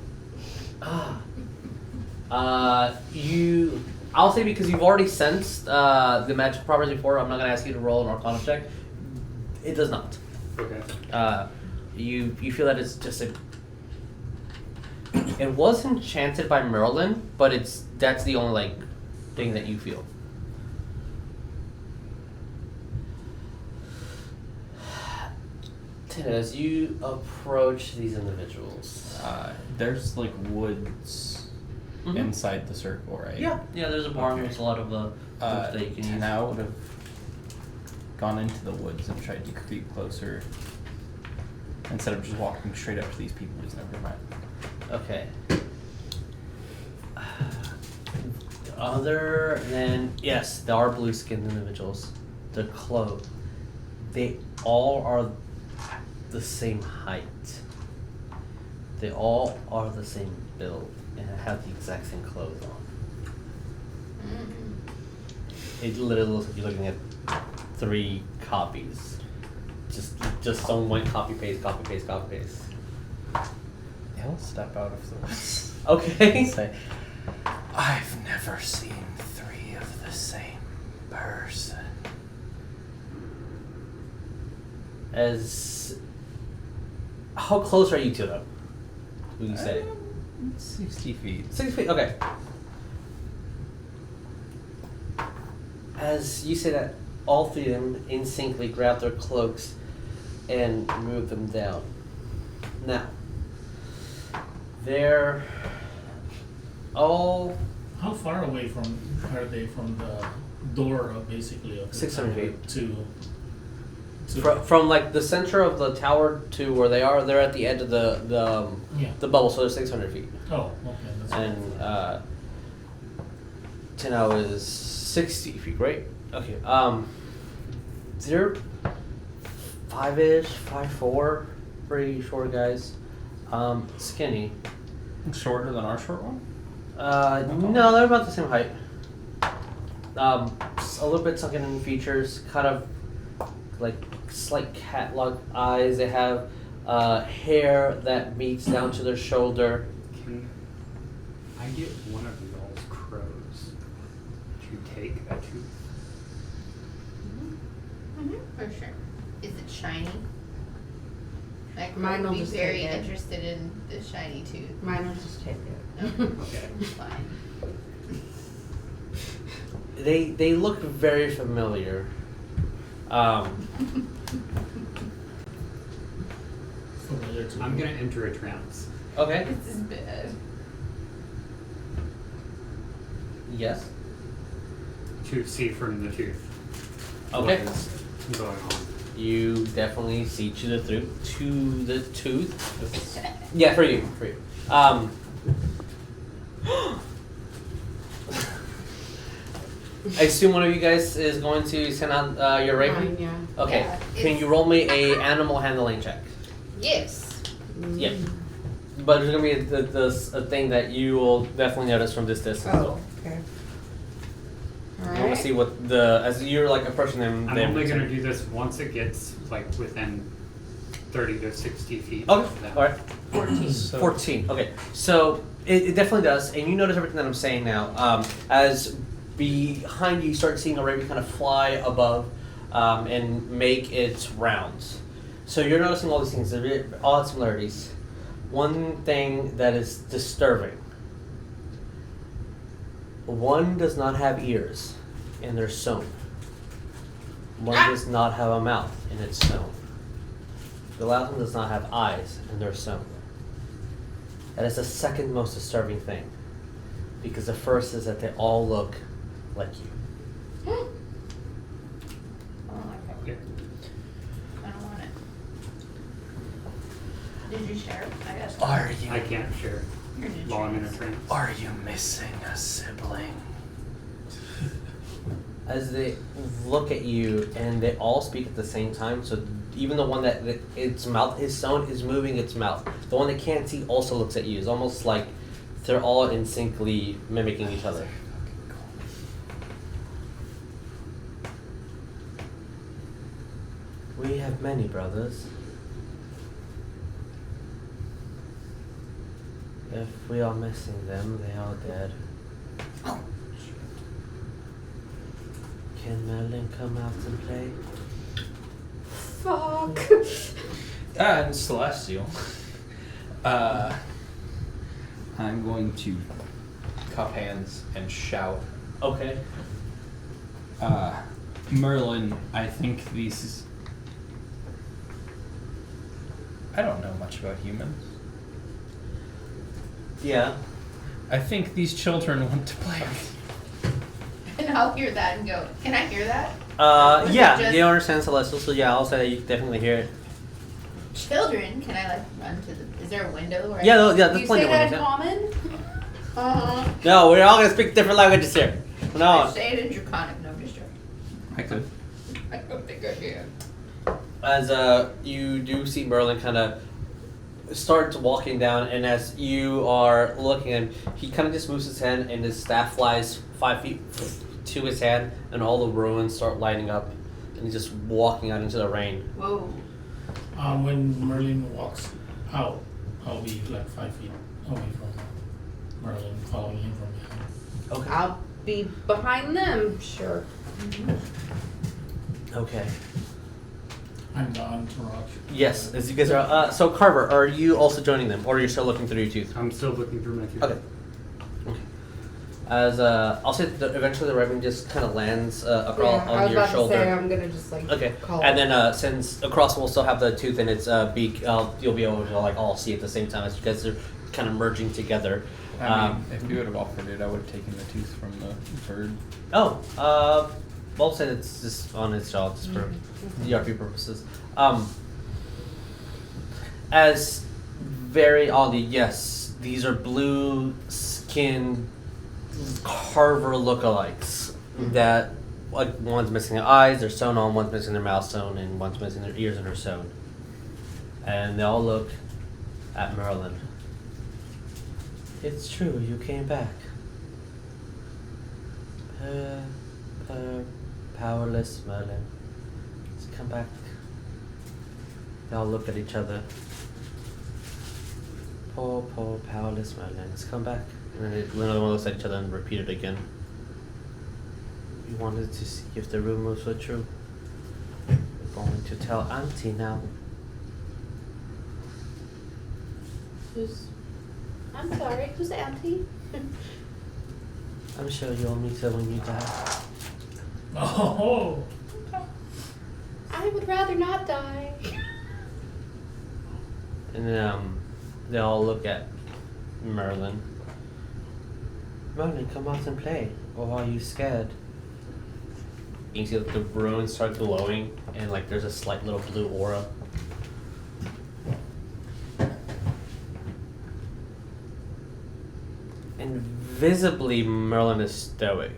I'll say because you've already sensed the magic properties before, I'm not going to ask you to roll an Arcana check. It does not. Okay. You feel that it's just a... It was enchanted by Merlin, but that's the only, like, thing that you feel. As you approach these individuals... There's like woods inside the circle, right? Yeah, there's a barn with a lot of woods that you can use. Tenau would have gone into the woods and tried to creep closer instead of just walking straight up to these people he's never met. Okay. Other than, yes, there are blue-skinned individuals. They're clothed. They all are the same height. They all are the same build and have the exact same clothes on. It literally looks like you're looking at 3 copies. Just someone copy paste. He'll step out of the woods. Okay. And say, I've never seen 3 of the same person. How close are you to them? Would you say? 60 feet. 6 feet, okay. As you say that, all 3 of them instinctively grab their cloaks and move them down. Now, they're all... How far away are they from the door of basically of the 600 tower feet. to From like the center of the tower to where they are, they're at the edge of the bubble, so they're 600 feet. Oh, okay. That's And Tenau is 60 feet, right? Okay. They're 5-ish, 5'4", pretty short guys. Skinny. Shorter than our short one? No, they're about the same height. A little bit sunken in features, kind of like slight cat-like eyes. They have hair that meets down to their shoulder. Can I get one of y'all's crows to take a tooth? For sure. Is it shiny? Like, Mine will would be just very take it. interested in the shiny tooth. Mine will just take it. Okay. Fine. They look very familiar. Familiar to I'm me. gonna enter a trance. Okay. This is bad. Yes. To see from the tooth. Okay. What is going on? You definitely see to the tooth. Yeah, for you. I assume one of you guys is going to send out your raven. Mine, yeah. Okay. Yeah, Can you roll me a animal handling check? Yes. Yeah. But there's gonna be a thing that you will definitely notice from this distance. Oh, okay. I want Alright. to see what as you're like approaching them. I'm only gonna do this once it gets like within 30 to 60 feet. Okay. of them. All right. 14. 14. Okay. So it definitely does, and you notice everything that I'm saying now. As behind you start seeing a raven kind of fly above and make its rounds. So you're noticing all these things, they're odd similarities. One thing that is disturbing. One does not have ears, and they're sewn. One does not have a mouth, and it's sewn. The last one does not have eyes, and they're sewn. That is the second most disturbing thing. Because the first is that they all look like you. Oh my god. Okay. I don't want it. Did you share it? I guess. I can't share You're in a while I'm in a trance. trance. Are you missing a sibling? As they look at you, and they all speak at the same time, so even the one that its mouth is sewn is moving its mouth. The one that can't see also looks at you. It's almost like they're all in syncly mimicking each other. We have many brothers. If we are missing them, they are dead. Can Merlin come out and play? Fuck. And Celestial. I'm going to cup hands and shout. Okay. Merlin, I think these. I don't know much about humans. Yeah. I think these children want to play. And I'll hear that and go, can I hear that? Was it Yeah, just- you understand Celestial, so yeah, I'll say that you definitely hear it. Children, can I like run to the, is there a window where Yeah, I, yeah, there's You plenty say of that ones. in Yeah. common? No, we're all gonna speak different languages here. I No. say it in Draconic, no, I'm just joking. I could. I don't think I can. As you do see Merlin kind of start walking down, and as you are looking at him, he kind of just moves his hand, and his staff flies 5 feet to his hand, and all the ruins start lighting up, and he's just walking out into the rain. Whoa. When Merlin walks out, I'll be like 5 feet away from Merlin, following him from behind. Okay. I'll be behind them, sure. Okay. I'm the entourage. Yes, as you guys are. So Carver, are you also joining them, or are you still looking through your tooth? I'm still looking through my tooth. Okay. As I'll say that eventually the Revan just kind of lands across I on was your about shoulder. to say I'm gonna just like Okay, call and it. then since across will still have the tooth in its beak, you'll be able to like all see at the same time as you guys are kind of merging together. I mean, if you would have offered it, I would have taken the tooth from the bird. Well said it's just on its jaw just for ERP purposes. As very oddly, yes, these are blue skin Carver lookalikes that like one's missing their eyes, they're sewn on, one's missing their mouth sewn, and one's missing their ears and they're sewn. And they all look at Merlin. It's true, you came back. Powerless Merlin. Let's come back. They all look at each other. Poor, powerless Merlin. Let's come back. And then another one looks at each other and repeat it again. We wanted to see if the rumors were true. We're going to tell Auntie now. I'm sorry, who's Auntie? I'm sure you'll meet her when you die. Oh. I would rather not die. And they all look at Merlin. Merlin, come out and play. Or are you scared? You can see that the ruins start glowing and like there's a slight little blue aura. And visibly Merlin is stoic.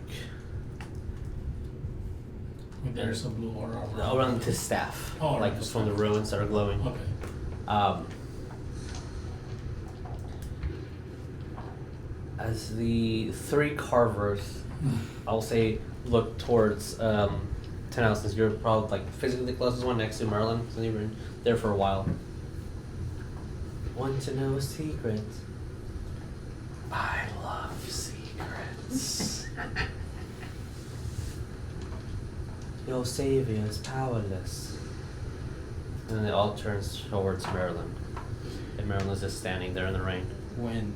There's a blue aura Around his staff. Oh, like around from the his ruins that are glowing. Okay. As the three carvers, I'll say, look towards Tenau, since you're probably like physically the closest one next to Merlin, since you've been there for a while. Want to know a secret? I love secrets. Your savior is powerless. And then it all turns towards Merlin. And Merlin is just standing there in the rain. When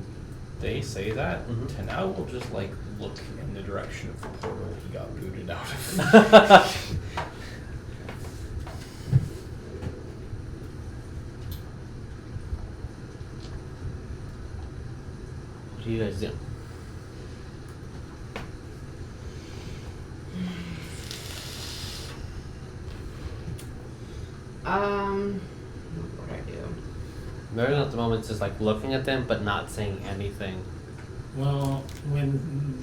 they say that, Mhm. Tenau will just like look in the direction of the portal he got booted out of. What do you guys do? What do I do? Merlin at the moment is just like looking at them but not saying anything. Well, when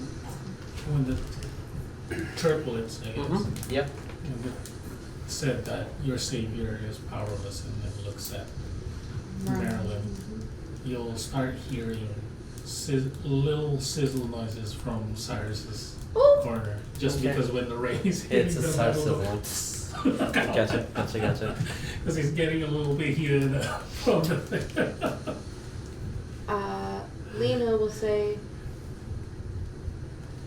the triplets, I guess, Yep. when it said that your savior is powerless and then looks at Marilyn, you'll start hearing little sizzle noises from Saerus's Ooh. corner. Just Okay. because when the rain is hitting It's a them, sizzle. Gotcha. Because he's getting a little bit heated from the thing. Lena will say,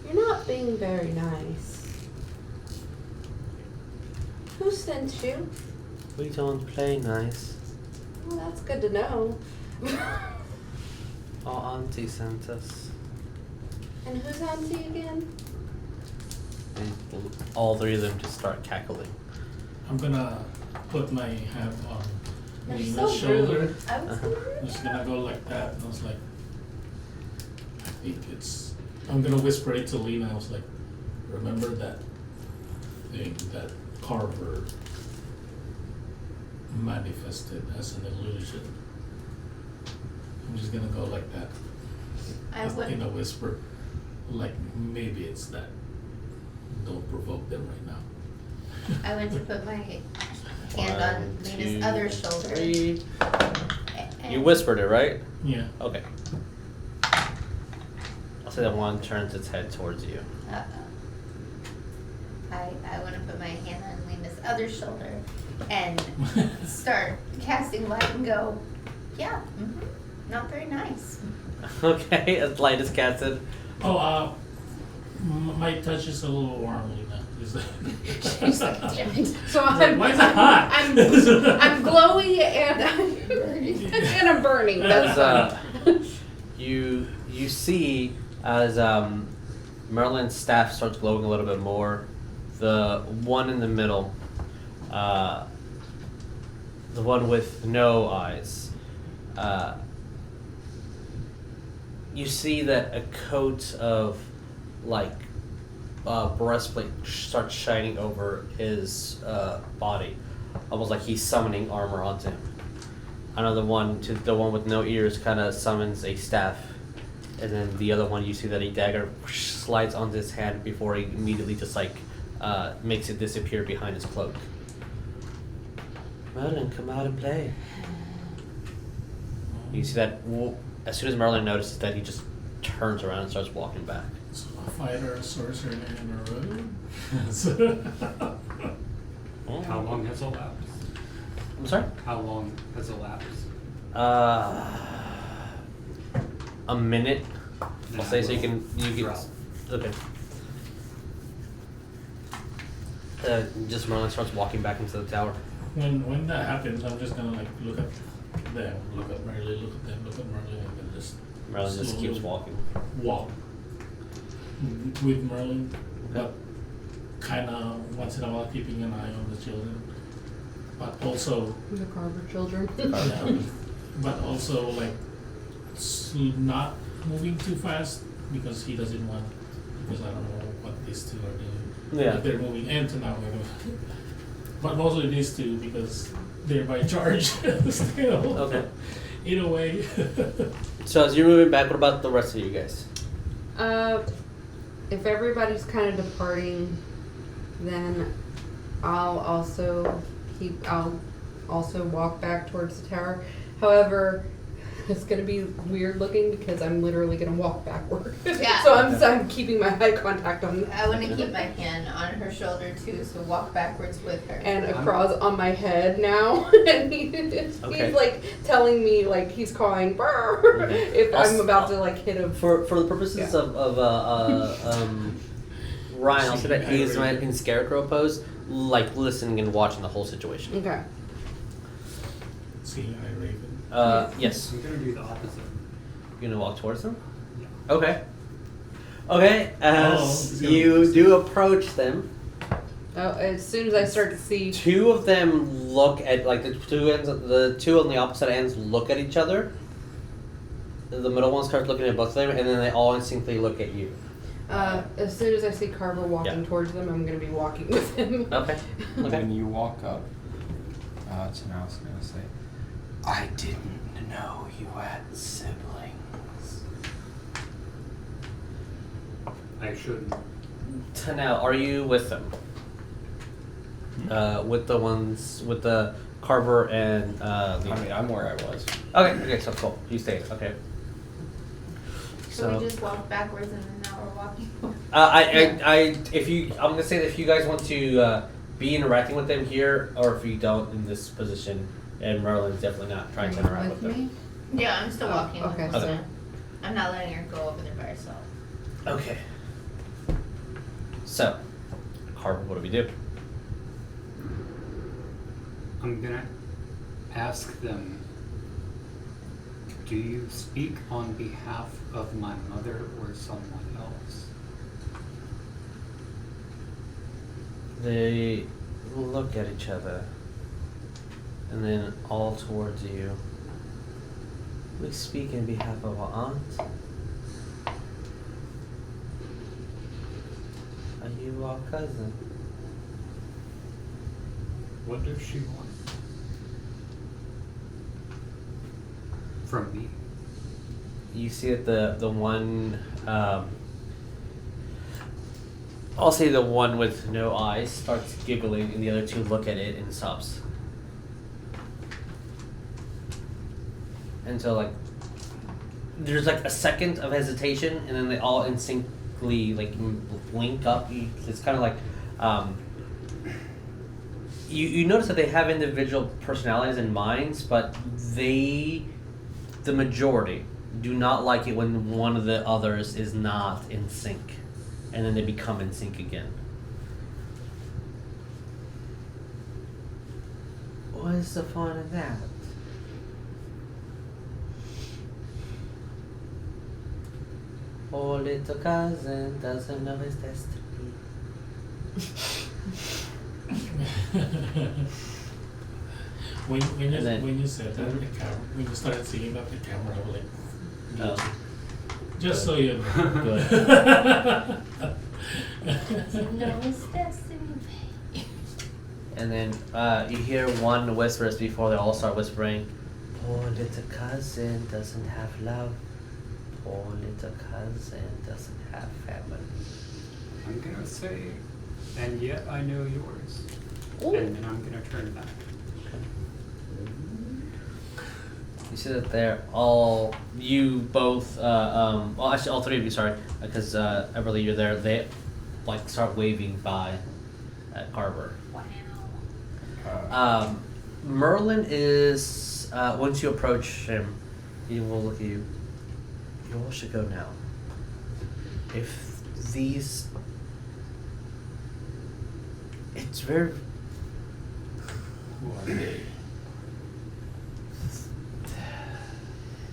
"You're not being very nice. Who sent you?" We don't play nice. Well, that's good to know. Our auntie sent us. And who's Auntie again? And all three of them just start cackling. I'm gonna put my hand on You're Lena's so shoulder. rude. I was I'm just gonna go like that, and I was like, I think it's. I'm gonna whisper it to Lena. I was like, remember that thing that Carver manifested as an illusion? I'm just gonna go like that, in a whisper, like maybe it's that. Don't provoke them right now. I went to put my hand on One, Lena's two, other shoulder. three. and- You whispered it, right? Yeah. Okay. I'll say that one turns its head towards you. I want to put my hand on Lena's other shoulder and start casting light and go, yeah, not very nice. Okay, as light is casted. Oh, my touch is a little warm, Lena. Is She's like, damn it. So why is it hot? I'm glowy and I'm burning. And I'm burning. That's As you see as Merlin's staff starts glowing a little bit more, the one in the middle, the one with no eyes, you see that a coat of like breastplate starts shining over his body, almost like he's summoning armor onto him. Another one, to the one with no ears, kind of summons a staff, and then the other one, you see that a dagger slides onto his hand before he immediately just like makes it disappear behind his cloak. Merlin, come out and play. You see that as soon as Merlin notices that, he just turns around and starts walking back. So a fighter, a sorcerer, and a rogue. How long has elapsed? I'm sorry? How long has elapsed? A minute. I'll say so you can Drop. okay. Just Merlin starts walking back into the tower. When that happens, I'm just gonna like look at them, look at Merlin, look at them, look at Merlin, and then just Merlin just slowly keeps walking. walk with Merlin, Okay. but kind of once in a while keeping an eye on the children, but also The Carver children. yeah, but also like not moving too fast because he doesn't want, because I don't know what these two are doing. Yeah. If they're moving and to now, but mostly these two because they're by charge still. Okay. In a way. So as you're moving back, what about the rest of you guys? If everybody's kind of departing, then I'll also walk back towards the tower. However, it's gonna be weird looking because I'm literally gonna walk backward. Yeah. So I'm keeping my eye contact on I want to keep my hand on her shoulder too, so walk backwards with her. and across on my head now, and he's Okay. like telling me like he's calling "Brr," if I'm about to like hit him. For the purposes Yeah. of Ryan, I'll say that he's in scarecrow pose, like listening and watching the whole situation. Okay. Seeing eye Raven. Yes. I'm gonna do the opposite. You're gonna walk towards them? Yeah. Okay. Okay, as it's gonna you be- do approach them, Oh, as soon as I start to see, two of them look at, like, the two on the opposite ends look at each other. The middle one starts looking at both of them, and then they all instinctively look at you. as soon as I see Carver walking Yeah. towards them, I'm gonna be walking with him. Okay. Okay. When you walk up, Tenau's gonna say, I didn't know you had siblings. I shouldn't. Tenau, are you with them? With the ones, with the Carver and I Lena? mean, I'm where I was. Okay, so cool. You stayed. Okay. So we just walk backwards and then now we're walking. I'm gonna say that if you guys want to be interacting with them here, or if you don't in this position, and Merlin's definitely not trying to interact with them. Yeah, I'm still walking okay, with so- her. I'm not letting her go over there by herself. Okay. So, Carver, what do we do? I'm gonna ask them, do you speak on behalf of my mother or someone else? They look at each other, and then all towards you. We speak in behalf of our aunt. Are you our cousin? What does she want? From me? You see that the one, I'll say the one with no eyes starts giggling, and the other two look at it and stops. And so, like, there's like a second of hesitation, and then they all instinctively like blink up. It's kind of like, you notice that they have individual personalities and minds, but the majority do not like it when one of the others is not in sync, and then they become in sync again. What is the fun in that? Oh, little cousin doesn't know his destiny. When And then- you said that the camera, when you started singing about the camera, I was like, Oh. just so you know. Good. Doesn't know his destiny. And then you hear one whispers before they all start whispering. Poor little cousin doesn't have love. Poor little cousin doesn't have family. I'm gonna say, and yet I know yours. Ooh. And then I'm gonna turn back. You see that they're all, you both, well actually all three of you, sorry, because Everlee, you're there, they like start waving by at Carver. Wow. Merlin is, once you approach him, he will look at you. You all should go now. If these, it's very, Who are they?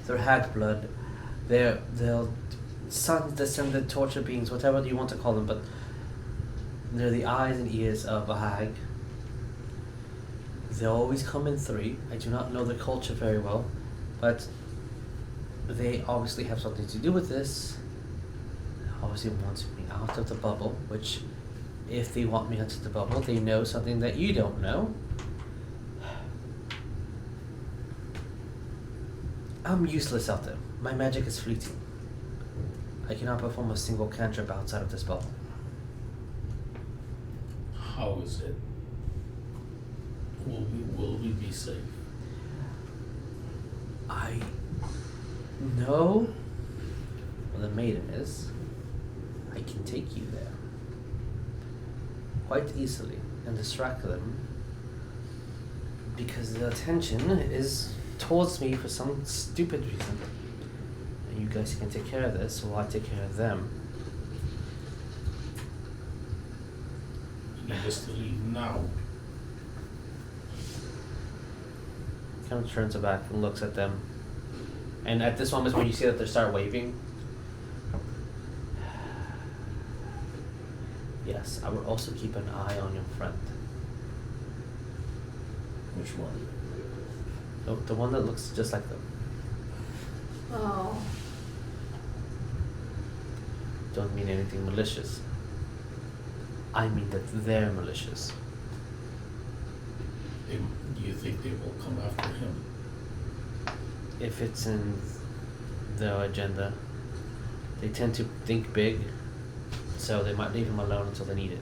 They're Hexblood. They're sun descended torture beings, whatever you want to call them, but they're the eyes and ears of a hag. They always come in 3. I do not know the culture very well, but they obviously have something to do with this. They obviously want me out of the bubble, which, if they want me out of the bubble, they know something that you don't know. I'm useless out there. My magic is fleeting. I cannot perform a single cantrip outside of this bubble. How is it? Will we be safe? I know where the maiden is. I can take you there quite easily and distract them, because the attention is towards me for some stupid reason. And you guys can take care of this while I take care of them. You need us to leave now. Kind of turns it back and looks at them. And at this moment when you see that they start waving. Yes, I would also keep an eye on your friend. Which one? The one that looks just like them. Oh. Don't mean anything malicious. I mean that they're malicious. Do you think they will come after him? If it's in their agenda, they tend to think big, so they might leave him alone until they need it.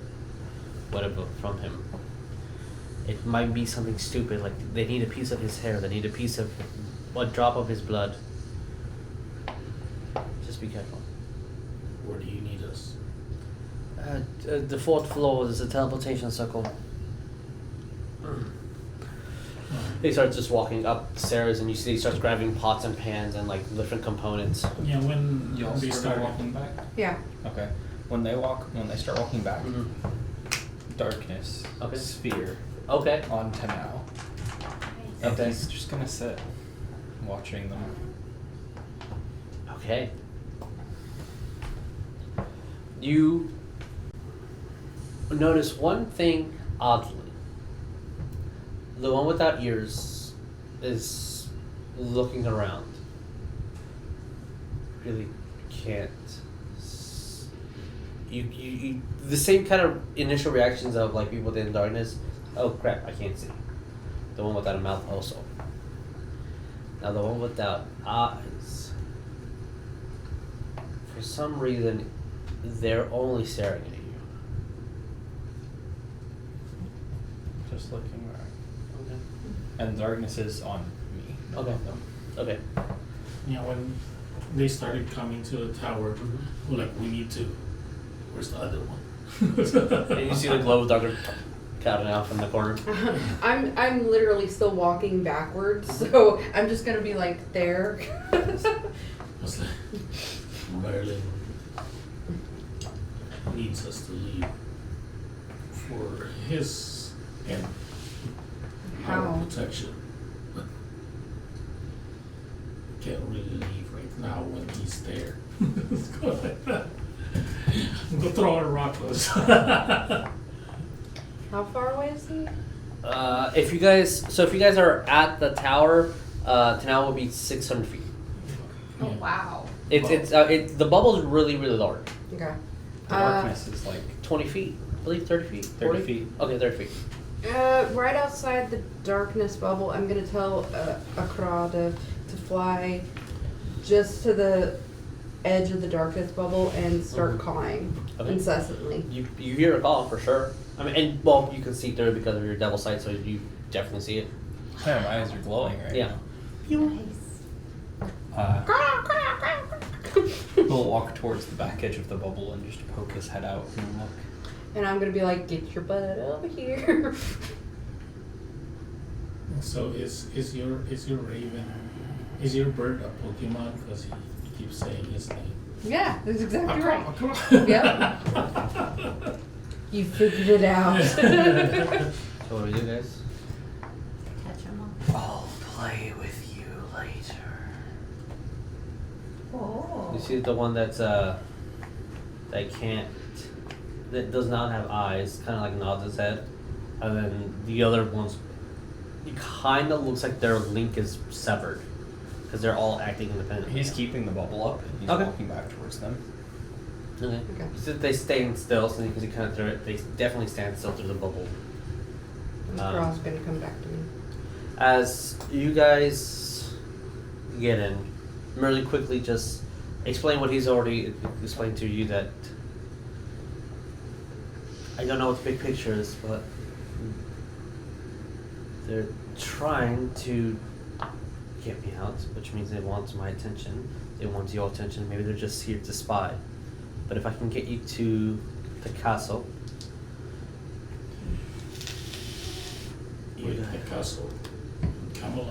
Whatever from him. It might be something stupid, like they need a piece of his hair, they need a drop of his blood. Just be careful. Where do you need us? The 4th floor, there's a teleportation circle. He starts just walking up the stairs, and you see he starts grabbing pots and pans and like different components. Yeah, when You all they start start walking back? Yeah. Okay. When they start walking back, Mm-hmm. darkness, Okay. sphere Okay. on Tenau. And Okay. he's just gonna sit, watching them. Okay. You notice one thing oddly. The one without ears is looking around. Really can't. You the same kind of initial reactions of like people in darkness. Oh crap! I can't see. The one without a mouth also. Now the one without eyes. For some reason, they're only staring at you. Just looking back. Okay. And darkness is on me. not Okay. on them. Okay. Yeah, when they started coming to the tower, we're like, we need to. Where's the other one? And you see the glow of darker clouding out from the corner. I'm literally still walking backwards, so I'm just gonna be like there. What's that? Merlin needs us to leave for his and our How? protection. But we can't really leave right now when he's there. Let's go like that. Go throw a rock close. How far away is he? If you guys are at the tower, Tenau will be 600 feet. Oh, wow. The bubble's really large. Okay. The darkness is like 20 feet, I believe 30 feet. 30 40? feet. Okay, 30 feet. Right outside the darkness bubble, I'm gonna tell Akra to fly just to the edge of the darkness bubble and start calling incessantly. You hear a call for sure. I mean, and well, you can see through it because of your devil sight, so you definitely see it. yeah, my eyes are glowing right Yeah. Nice. He'll walk towards the back edge of the bubble and just poke his head out and look. And I'm gonna be like, get your butt over here. So is your raven, is your bird a Pokemon? Because he keeps saying his name. Yeah, that's exactly right. Akra. Yep. You figured it out. So what do we do, guys? Catch him all. I'll play with you later. see the one that does not have eyes, kind of like nods his head, and then the other ones, it kind of looks like their link is severed because they're all acting independently. He's keeping the bubble up. He's Okay. walking back towards them. Okay. Okay. So they stay still, so you can see kind of they definitely stand still through the bubble. This girl's gonna come back to me. As you guys get in, Merle quickly just explain what he's already explained to you, that I don't know what the big picture is, but they're trying to get me out, which means they want my attention. They want your attention. Maybe they're just here to spy. But if I can get you to the castle, Wait, the castle in Camelot.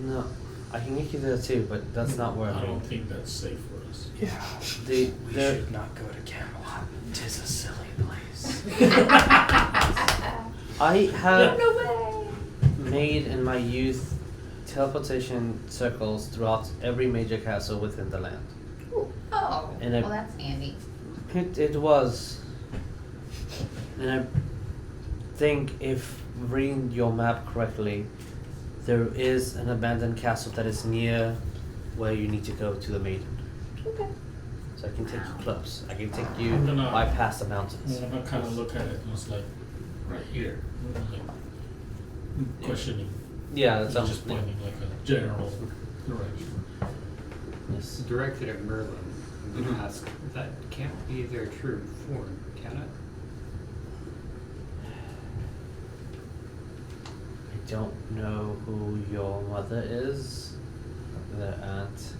no, I can get you there too, but that's not where I I'm. don't think that's safe for us. Yeah. We should not go to Camelot. 'Tis a silly place. I have No way. made in my youth teleportation circles throughout every major castle within the land. Oh, And well, that's handy. It was, and I think if reading your map correctly, there is an abandoned castle that is near where you need to go to the maiden. Okay. So I can take you close. I can take you I'm gonna- bypass the mountains. When I kind of look at it, it was like right here, like questioning. Yeah, It's that's just pointing like a general direction. Yes. Directed at Merlin, I'm going to ask, that can't be their true form, can it? I don't know who your mother is, the aunt.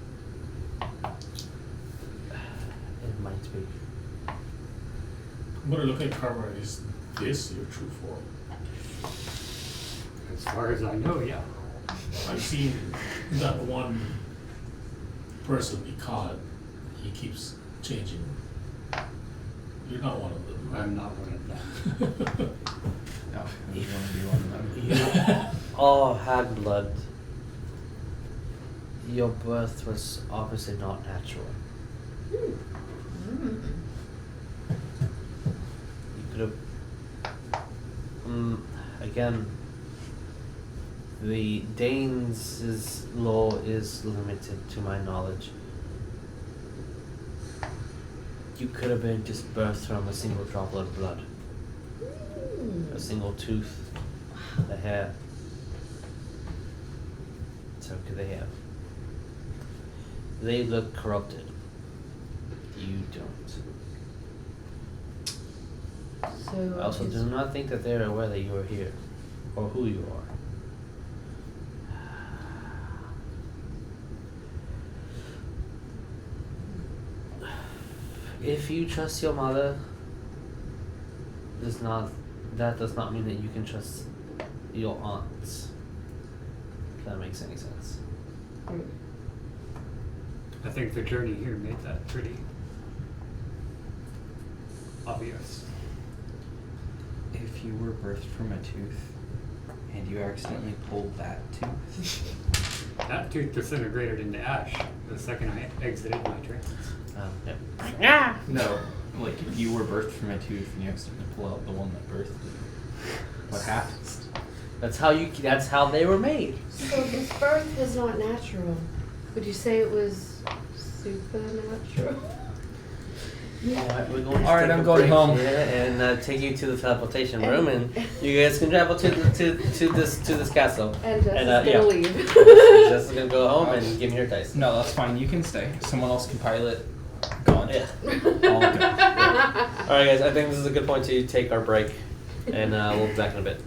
It might be. I'm gonna look at Carver. Is this your true form? As far as I know, yeah. I've seen that one person he caught. He keeps changing. You're not one of them. I'm not one of them. No, you want to be one of them. You all had blood. Your birth was obviously not natural. Mm. You could have. Again, the Danes' law is limited to my knowledge. You could have been just birthed from a single droplet of blood, a single tooth, a hair. So could they have. They look corrupted. You don't. So I also do not think that they're aware that you are here, or who you are. If you trust your mother, that does not mean that you can trust your aunts. If that makes any sense. I think the journey here made that pretty obvious. If you were birthed from a tooth and you accidentally pulled that tooth, That tooth disintegrated into ash the second I exited my trance. Yep. no, like if you were birthed from a tooth and you accidentally pull out the one that birthed you, what happens? That's how they were made. So this birth is not natural. Would you say it was supernatural? Alright, we're going to Alright, take I'm a going break home. here and take you to the teleportation room, and you guys can travel to this castle. And Jess is yeah. gonna leave. Jess is gonna go home and give me her dice. No, that's fine. You can stay. Someone else can pilot. Gaunt. Yeah. All good. Alright, guys. I think this is a good point to take our break, and we'll be back in a bit.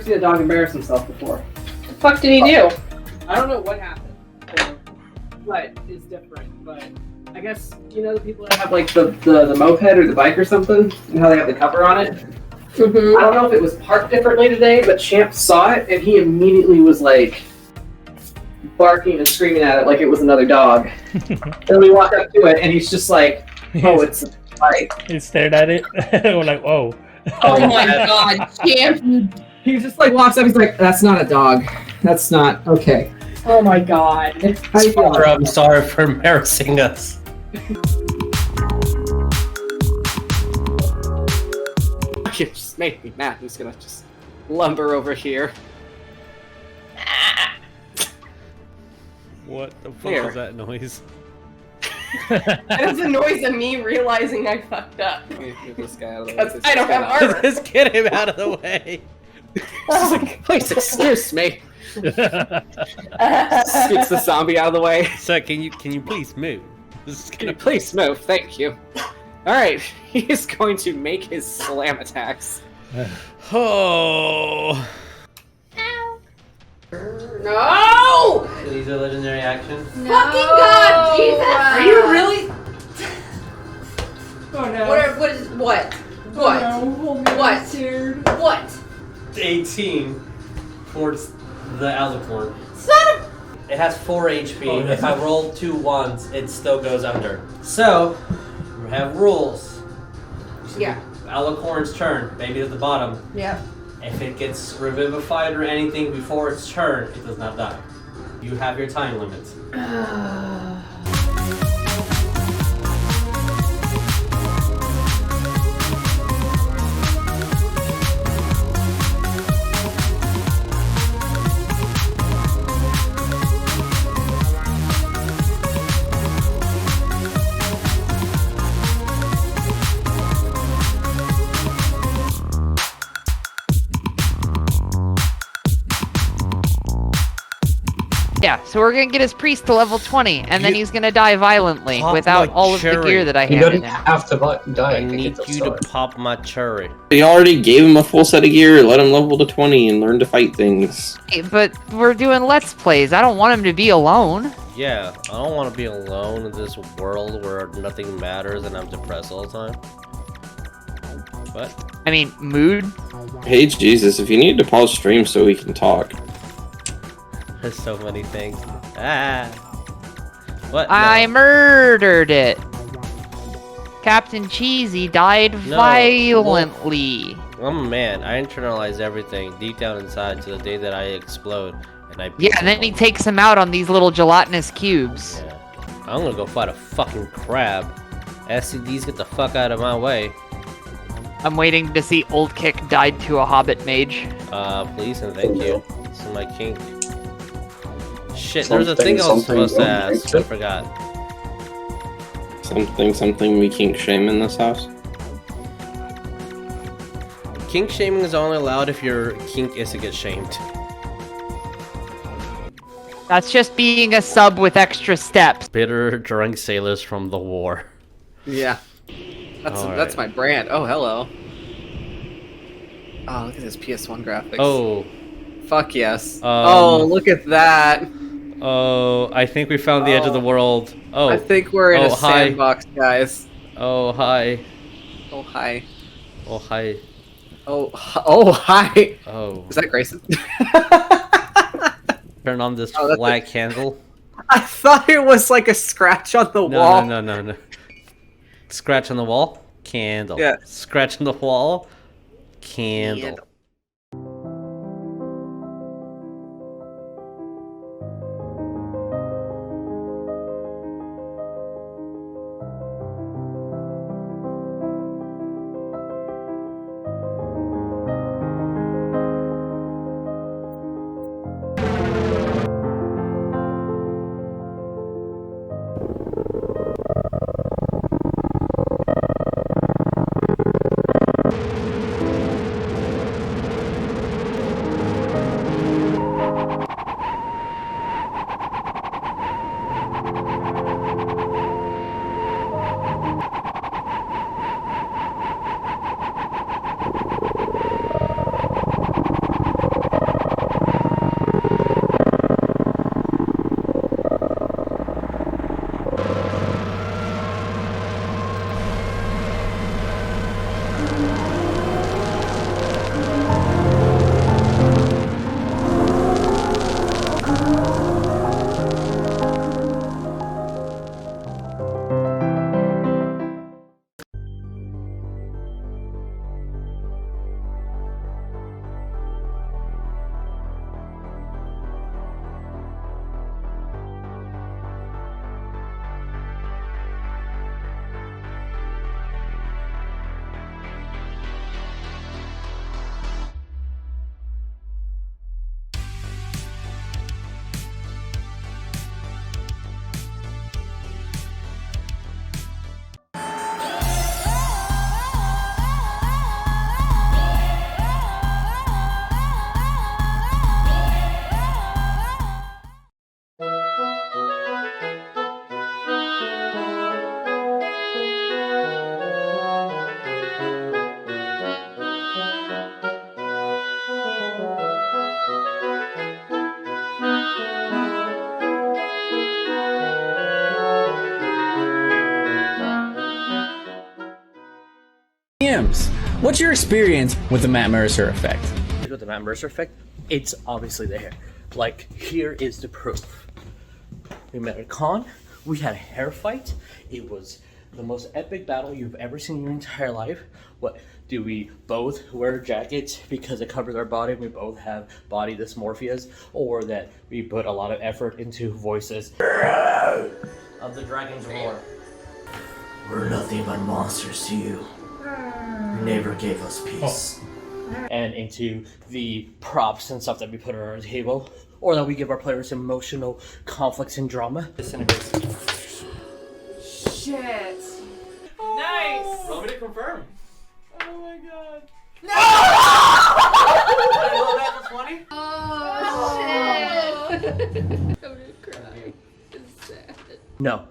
seen a dog embarrass himself before. What the fuck did he do? I don't know what happened, but it's different. But I guess you know the people that have like the moped or the bike or something, and how they have the cover on it. Mm-hmm. I don't know if it was parked differently today, but Champ saw it and he immediately was like barking and screaming at it like it was another dog. And we walk up to it and he's just like, "Oh, it's a bike." He stared at it. We're like, whoa. Oh my god, Champ! He just like walks up. He's like, "That's not a dog. That's not okay." Oh my god. How you feeling? I'm sorry for embarrassing us. You just made me mad. He's gonna just lumber over here. What the fuck Here. is that noise? That's the noise of me realizing I fucked up. Get this guy out of the way. Because I don't have armor. Just get him out of the way. Please excuse me. Gets the zombie out of the way. Sir, can you please move? This is Can you gonna... please move? Thank you. Alright, he's going to make his slam attacks. Oh. No! These are legendary actions. Fucking god, Jesus! Are you really? Oh no. What? What? 18 towards the Alicorn. Son of... It has 4 HP. Oh, If I roll 2 ones, it still goes under. So, we have rules. Yeah. Alicorn's turn, maybe at the bottom. Yeah. If it gets revivified or anything before its turn, it does not die. You have your time limit. Yeah, so we're gonna get his priest to level 20, and then he's gonna die violently Pop without my all of the cherry. gear that I You handed don't him. have to die. I need you to pop my cherry. You already gave him a full set of gear, let him level to 20 and learn to fight things. Hey, but we're doing Let's Plays. I don't want him to be alone. Yeah, I don't want to be alone in this world where nothing matters and I'm depressed all the time. What? I mean, mood? Hey Jesus, if you need to pause stream so we can talk. There's so many things. Ah. What? I No. murdered it. Captain Cheesy died No. violently. I'm a man. I internalize everything deep down inside to the day that I explode and I. Yeah, and then he takes him out on these little gelatinous cubes. Yeah. I'm gonna go fight a fucking crab. SCDs, get the fuck out of my way. I'm waiting to see Old Kick died to a hobbit mage. Please and thank you. This is my kink. Shit, there was a thing I was supposed to ask. I forgot. Something we kink shame in this house. Kink shaming is only allowed if your kink is to get shamed. That's just being a sub with extra steps. Bitter drunk sailors from the war. Yeah. That's my brand. Oh, hello. Oh, look at this PS1 graphics. Oh. Fuck yes. Oh, look at that. Oh, I think we found the edge of the world. Oh. I think we're in a hi. sandbox, guys. Oh, hi. Oh, hi. Oh, hi. Oh, hi. Oh. Is that Grayson? Turn on this Oh, that's black candle. I thought it was like a scratch on the wall. No. Scratch on the wall. Candle. Yeah. Scratch on the wall. Candle. What's your experience with the Matt Mercer effect? With the Matt Mercer effect, it's obviously there. Like, here is the proof. We met at con, we had a hair fight. It was the most epic battle you've ever seen in your entire life. What, do we both wear jackets because it covers our body and we both have body dysmorphias? Or that we put a lot of effort into voices of the dragon's roar? We're nothing but monsters to you. You never gave us peace. And into the props and stuff that we put on our table, or that we give our players emotional conflicts and drama. Shit. Nice. Roll me to confirm. Oh my god. No! I rolled that for 20. Oh, shit. I'm gonna cry. It's sad. No,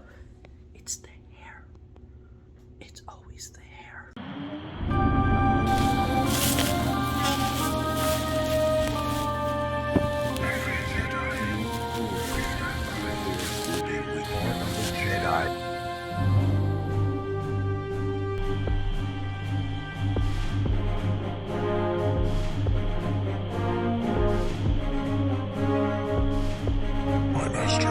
it's the hair. It's always the hair. My master.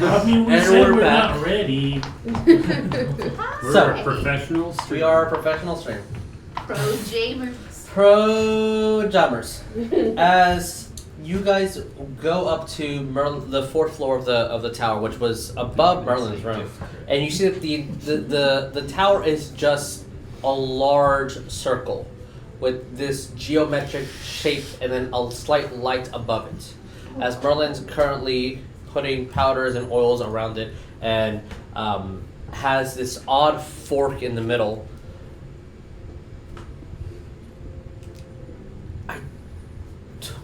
I mean, we And said we're we're back. not ready. We're So, professionals. we are a professional stream. Pro-jamers. Pro jammers. As you guys go up to the fourth floor of the tower, which was above Merlin's room, and you see that the tower is just a large circle with this geometric shape and then a slight light above it. As Merlin's currently putting powders and oils around it and has this odd fork in the middle. I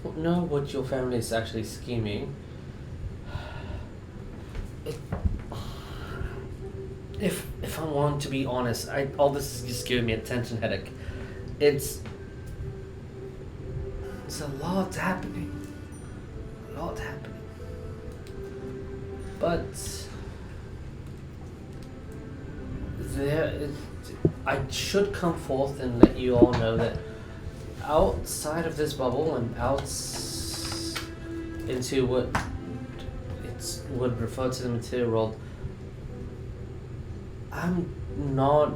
don't know what your family is actually scheming. If I want to be honest, all this is just giving me a tension headache. It's a lot happening. A lot happening. But I should come forth and let you all know that outside of this bubble and out into what would refer to the material world, I'm not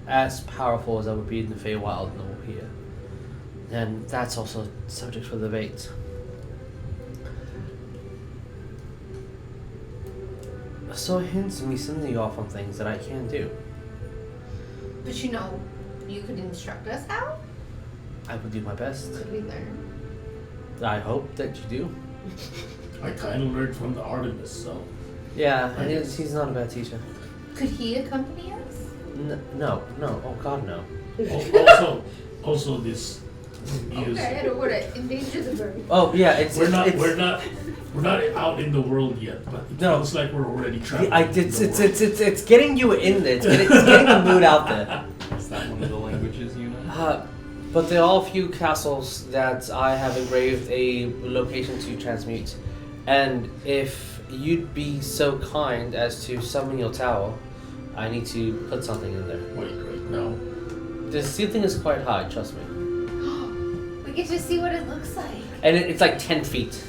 as powerful as I would be in the Feywild nor here. And that's also subject for debate. So it hints me sending you off on things that I can't do. But you know, you could instruct us how? I would do my best. Could we learn? I hope that you do. I kind of learned from the Artemis, so. Yeah, and he's not a bad teacher. Could he accompany us? No. Oh God, no. Also this. Okay, I don't want to endanger the bird. Oh yeah, We're not out in the world yet, but it feels like we're already traveling. It's getting you in there. It's getting the mood out there. Is that one of the languages you know? But there are a few castles that I have engraved a location to transmute, and if you'd be so kind as to summon your tower, I need to put something in there. Wait, no. The ceiling is quite high, trust me. We get to see what it looks like. And it's like 10 feet.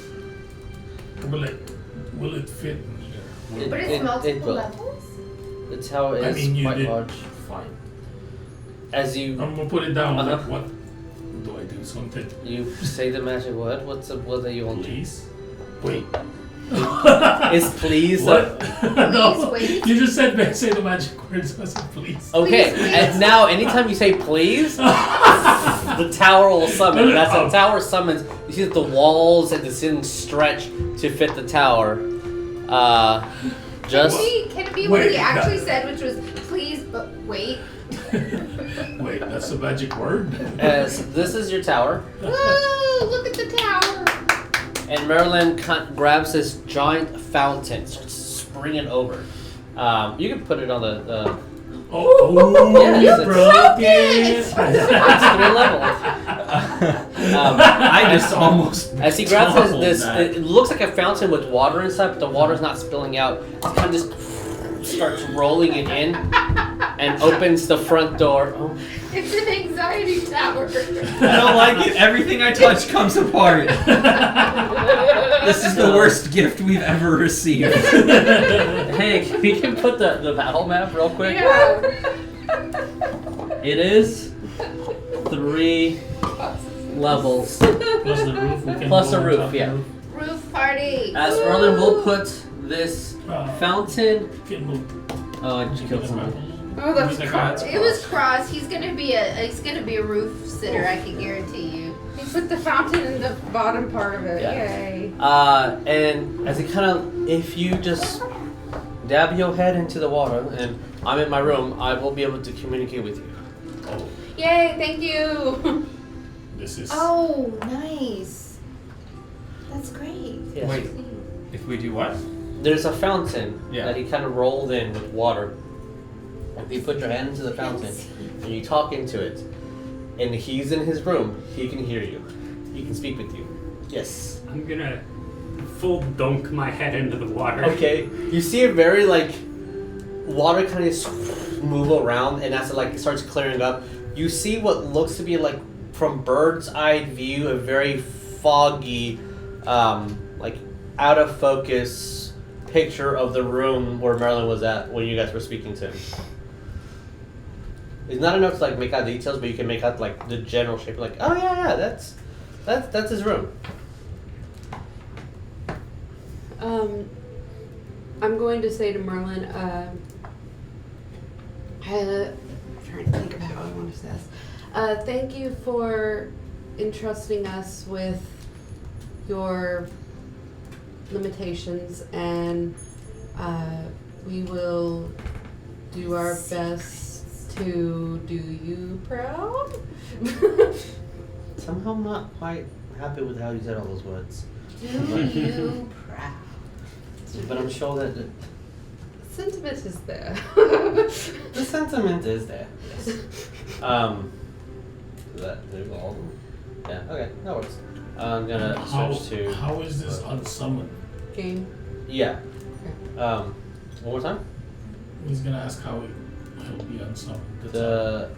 Will it fit in here? But it's multiple will. levels? The tower is quite large. Fine. As you... I'm gonna put it down. Like, what? Do I do something? You say the magic word. What's the word that you want? Please? Wait. Is please? What? No. Wait. You just said say the magic words. I said please. Okay, Please. and now anytime you say please, the tower will summon. And as the tower summons, you see that the walls and the ceiling stretch to fit the tower. Can it be what he actually said, which was please, but wait? Wait, that's the magic word? As this is your tower. Woo! Look at the tower! And Marilyn grabs this giant fountain, starts springing over. You can put it on Oh, yes, you it's broke it! It's 3 levels. I just almost. As he grabs his, toppled this, that. it looks like a fountain with water inside, but the water's not spilling out. It kind of just starts rolling it in and opens the front door. Oh. It's an anxiety tower. I don't like it. Everything I touch comes apart. This is the worst gift we've ever received. Hey, we can put the battle map real quick. Yeah. It is 3 levels. Plus the roof. We can Plus go the on roof, top yeah. of Roof party. As Erlen will put this fountain. Can move. Oh, I just killed someone. Oh, that's cross. It was Cross. He's gonna be a roof sitter. I can guarantee you. He put the fountain in the bottom part of it. Yeah. Yay. And as it kind of, if you just dab your head into the water, and I'm in my room, I will be able to communicate with you. Oh, Yay! Thank you. this is. Oh, nice. That's great. Yes. Wait, if we do what? There's a fountain Yeah. that he kind of rolled in with water. If you put your hand into the fountain and you talk into it, and he's in his room, he can hear you. He can speak with you. Yes. I'm gonna full dunk my head into the water. Okay. You see a very water kind of move around, and as it starts clearing up, you see what looks to be from bird's eye view a very foggy, out of focus picture of the room where Merlin was at when you guys were speaking to him. It's not enough to make out details, but you can make out the general shape. Oh yeah, that's his room. I'm going to say to Merlin, I'm trying to think of how I want to say this. Thank you for entrusting us with your limitations, and we will do our best to do you proud. Somehow I'm not quite happy with how you said all those words. Do you proud? But I'm sure that the Sentiment is there. sentiment is there. Yes. Is that do all of them? Yeah. Okay. That works. I'm gonna switch to. How is this unsummoned? Game. Yeah. One more time. He's gonna ask how he'll be unsummoned. The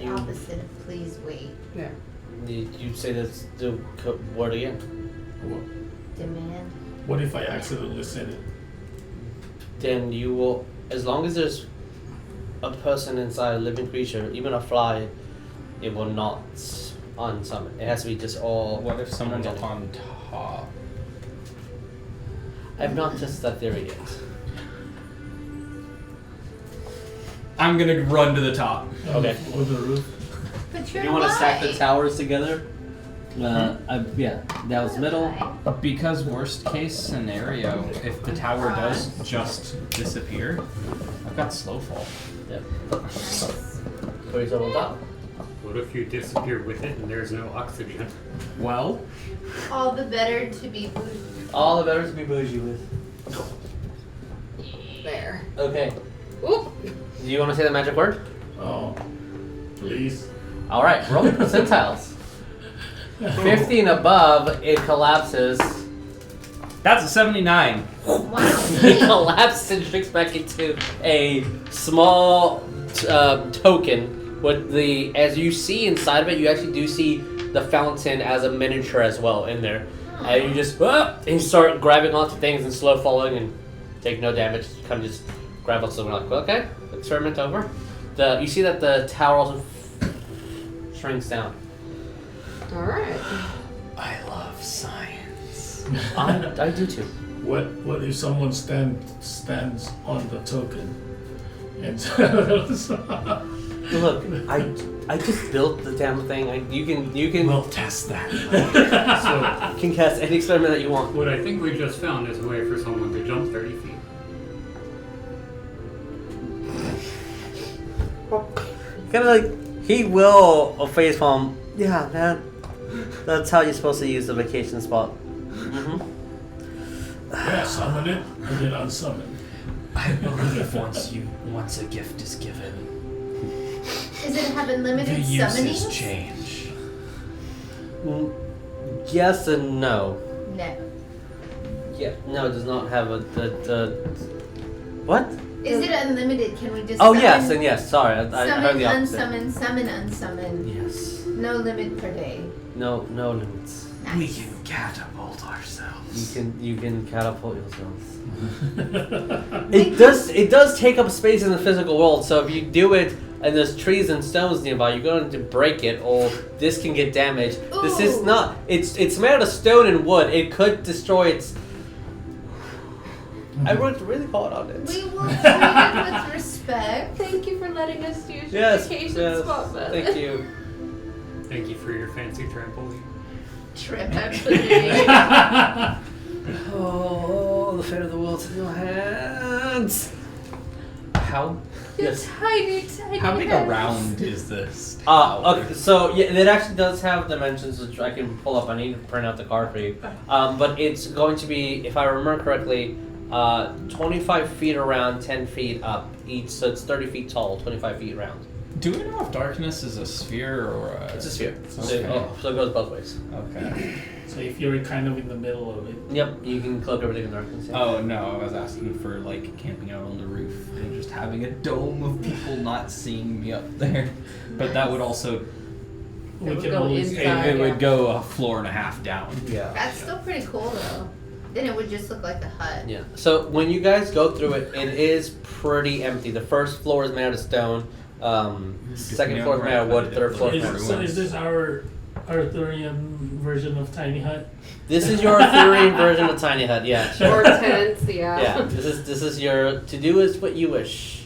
opposite of please wait. Yeah. You say that's the word again. Demand. What if I accidentally said it? Then you will, as long as there's a person inside, a living creature, even a fly, it will not unsummon. It has to be just all. What if someone's up on top? I've not tested that theory yet. I'm gonna run to the top. Okay. Over the roof. But you're You want to stack the alive. towers together? Yeah, that was middle. Because worst case scenario, if the tower does just disappear, I've got slow fall. Yeah. Put yourself on top. What if you disappear with it and there's no oxygen? Well, All the better to be bougie. All the better to be bougie with. There. Okay. Oop. Do you want to say the magic word? Oh, please. All right. Roll the percentiles. 50 and above, it collapses. that's a 79. It collapses and shrinks back into a small token. With as you see inside of it, you actually do see the fountain as a miniature as well in there. And you just and you start grabbing onto things and slow falling and take no damage. You kind of just grab onto something okay, experiment over. You see that the tower also shrinks down. All right. I love science. I do too. What if someone stands on the token and Look, I just built the damn thing. You can. We'll test that. So you can cast any experiment that you want. What I think we just found is a way for someone to jump 30 feet. Kind of he will facepalm. Yeah, that's how you're supposed to use the vacation spot. Mm-hmm. Yeah, summon it and then unsummon. I believe once a gift is given, Does it have unlimited the uses summonings? change. Yes and no. No. Yeah, no, it does not have the what? Is it unlimited? Can we just Oh summon, yes and yes. Sorry, I heard the opposite. unsummon, summon, unsummon? Yes. No limit per day. No limits. Nice. We can catapult ourselves. You can catapult yourselves. It does take up space in the physical world. So if you do it and there's trees and stones nearby, you're going to break it, or this can get damaged. Ooh. This is not. It's made out of stone and wood. It could destroy its. I worked really hard on it. We will treat it with respect. Thank you for letting us use your Yes, vacation spot, man. thank you. Thank you for your fancy trampoline. Trampoline. Oh, the fate of the world's in your hands. How Your tiny how big hands. a round is this? Okay, so yeah, it actually does have dimensions, which I can pull up. I need to print out the card for you. But it's going to be, if I remember correctly, 25 feet around, 10 feet up each. So it's 30 feet tall, 25 feet round. Do we know if darkness is a sphere or a... It's a sphere. Okay. So it goes both ways. Okay. So if you're kind of in the middle of it. Yep, you can cloak everything in darkness. Yeah. Oh no, I was asking for like camping out on the roof and just having a dome of people not seeing me up there. But that would also... We would can go always inside. It would go a floor and a half down. Yeah. That's still pretty cool though. Then it would just look like the hut. Yeah. So when you guys go through it, it is pretty empty. The first floor is made out of stone. Second floor is made out of wood. Third floor is made out of So wood. is this our Arthurian version of Tiny Hut? This is your Arthurian version of Tiny Hut. Yeah. Or tents, yeah. Yeah. This is your to do is what you wish.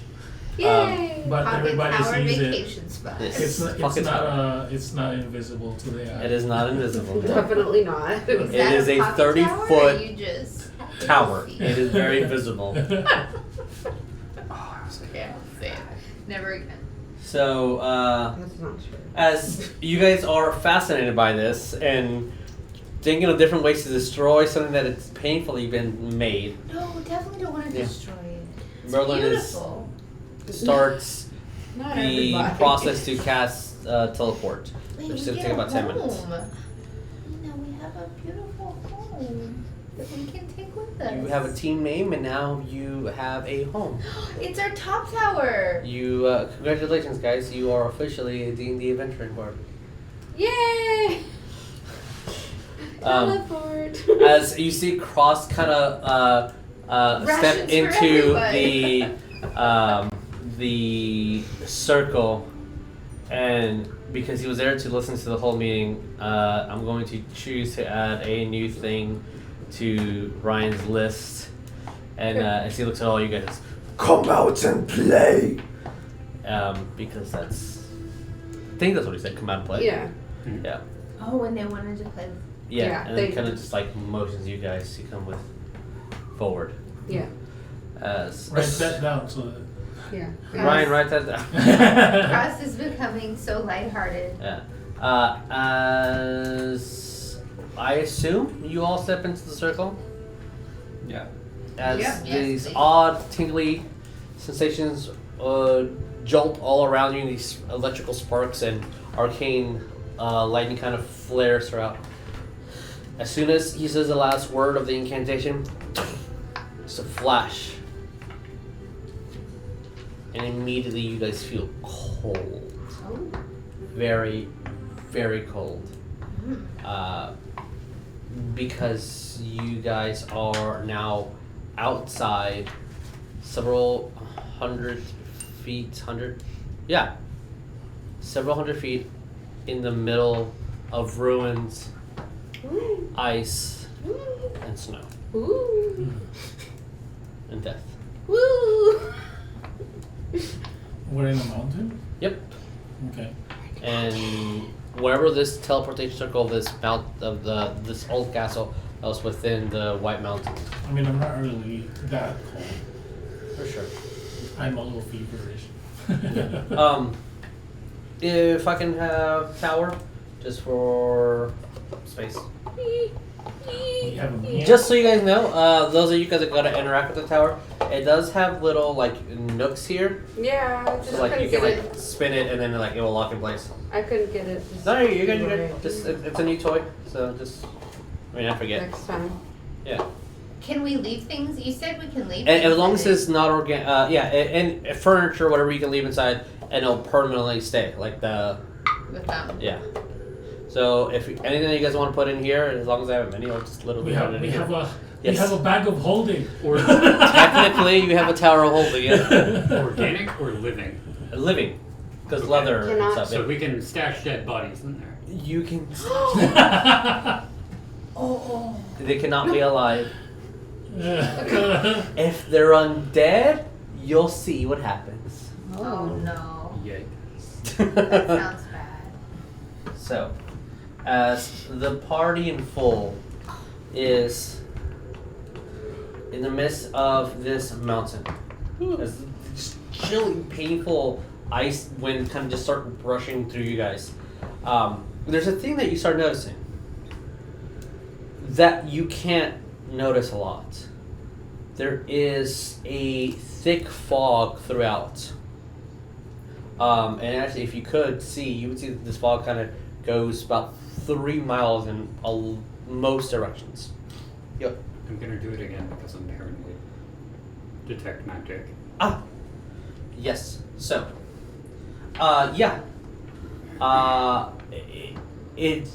Yay! But Pocket everybody tower sees it. vacation spot. This. It's not invisible to the eye. It is not invisible. Definitely not. Is It that is a pocket 30 tower, or foot you just tower. It is very visible. Yeah, same. Never again. So That's not true. as you guys are fascinated by this and thinking of different ways to destroy something that it's painfully been made, No, we definitely don't want to Yeah. destroy it. It's Merlin beautiful. starts Not the everybody. process to cast teleport, Wait, which we will get take a about 10 minutes. home. You know, we have a beautiful home that we can take with us. You have a team name, and now you have a home. It's our top tower. You congratulations, guys! You are officially a D&D adventuring party. Yay! Teleport. As you see Cross kind of step Rations for into everybody. the circle, and because he was there to listen to the whole meeting, I'm going to choose to add a new thing to Ryan's list. And as he looks at all you guys, come out and play. Because that's, I think that's what he said. Come out and play. Yeah. Yeah. Oh, when they wanted to play. Yeah, Yeah, and they- it kind of just like motions you guys to come with forward. Yeah. As Write that down so that... Yeah. Ryan, write that down. Cross is becoming so lighthearted. Yeah. As I assume you all step into the circle. Yeah. As Yep. Yes, these please. odd tingly sensations jolt all around you, and these electrical sparks and arcane lightning kind of flares throughout. As soon as he says the last word of the incantation, it's a flash. And immediately you guys feel cold. Oh. Very, very cold. Because you guys are now outside several hundred feet, several hundred feet in the middle of ruins, ice, and snow, Ooh. and death. Woo! We're in a mountain? Yep. Okay. And wherever this teleportation circle, this mount of this old castle, that was within the White Mountain. I mean, I'm not really that cold. For sure. I'm a little feverish. If I can have tower, just for space. We have a meal. Just so you guys know, those of you guys that gotta interact with the tower, It does have little like nooks here. Yeah, I just So like you couldn't can get like it. spin it and then like it will lock in place. I couldn't get it. Just No, you're good. You're right. good. Just it's a new toy, so just I forget. Next time. Yeah. Can we leave things? You said we can leave And things as long in as it. it's not and furniture, whatever you can leave inside, and it'll permanently stay. Like the With them. yeah. So if anything that you guys want to put in here, as long as I have many, I'll just literally We put have it in we here. have a Yes. we have a bag of holding. Or Technically, you have a tower of holding. Yeah. organic or living. Living, because leather and Cannot- stuff. So we can stash dead bodies in there. You can. Oh. They cannot be alive. If they're undead, you'll see what happens. Oh no. Yikes. That sounds bad. So, as the party in full is in the midst of this mountain, as this chilling, painful ice wind kind of just start brushing through you guys, there's a thing that you start noticing that you can't notice a lot. There is a thick fog throughout. And actually, if you could see, you would see that this fog kind of goes about 3 miles in most directions. Yep. I'm gonna do it again because I'm paranoid. Detect magic. Ah, yes. So, yeah. It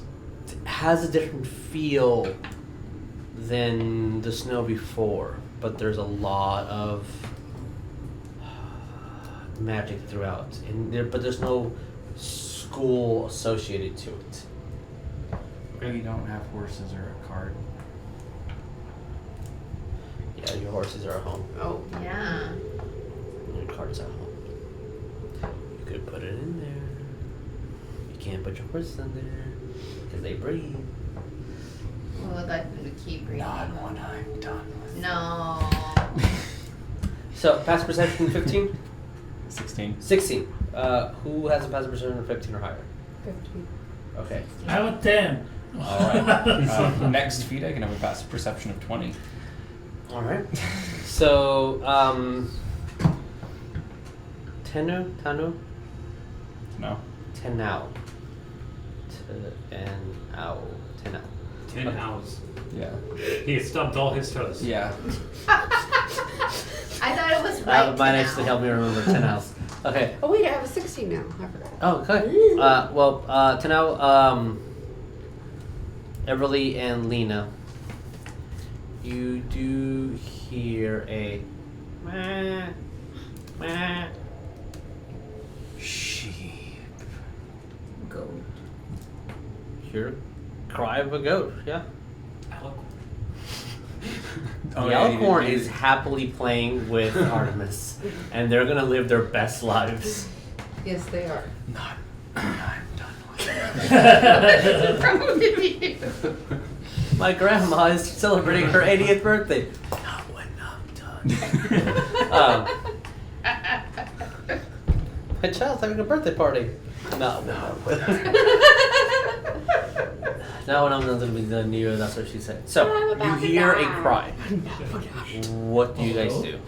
has a different feel than the snow before, but there's a lot of magic throughout, but there's no school associated to it. We don't have horses or a cart. Yeah, your horses are at home. Oh. Yeah. And your cart's at home. You could put it in there. You can't put your horses in there because they breathe. We would like them to keep breathing. Not when I'm done with No. So, passive perception 15? 16. 16. Who has a passive perception of 15 or higher? 15. Okay. I have a 10. Alright. Next feat, I can have a passive perception of 20. Alright. So, Tenau? No. Tenau. Tenau. 10 hours. Yeah. He has stubbed all his toes. Yeah. I thought it was right. That might now. actually help me remember Tenau's. Okay. Oh wait, I have a 16 now. I forgot. Oh, okay. Tenau, Everlee and Lena, you do hear a sheep. Goat. Hear a cry of a goat, yeah. Oh, The yeah, Alicorn you- is happily playing with Artemis, and they're gonna live their best lives. Yes, they are. Not when I'm done with it. My grandma is celebrating her 80th birthday. Not when I'm done. My child's having a birthday party. Not when I'm done. Not when I'm done to be done, you. That's what she said. So you hear a cry. What do you guys do?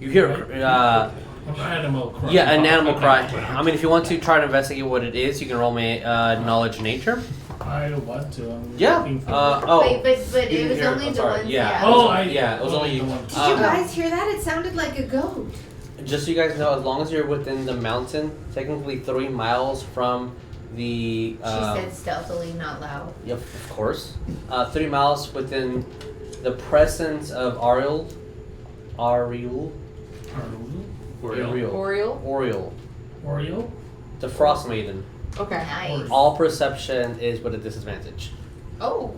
You hear An animal cry. yeah, an animal cry. I mean, if you want to try to investigate what it is, you can roll me knowledge nature. I want to. I'm Yeah. looking for Wait, but You it was hear- only I'm the sorry. ones. Yeah. Oh, yeah, it was only you. Did you guys hear that? It sounded like a goat. Just so you guys know, as long as you're within the mountain, technically 3 miles from the. She said stealthily, not loud. Yep, of course. 3 miles within the presence of Ariel. Oriole. Oriole? Oreo? The Frost Maiden. Okay. Nice. All perception is with a disadvantage. Oh.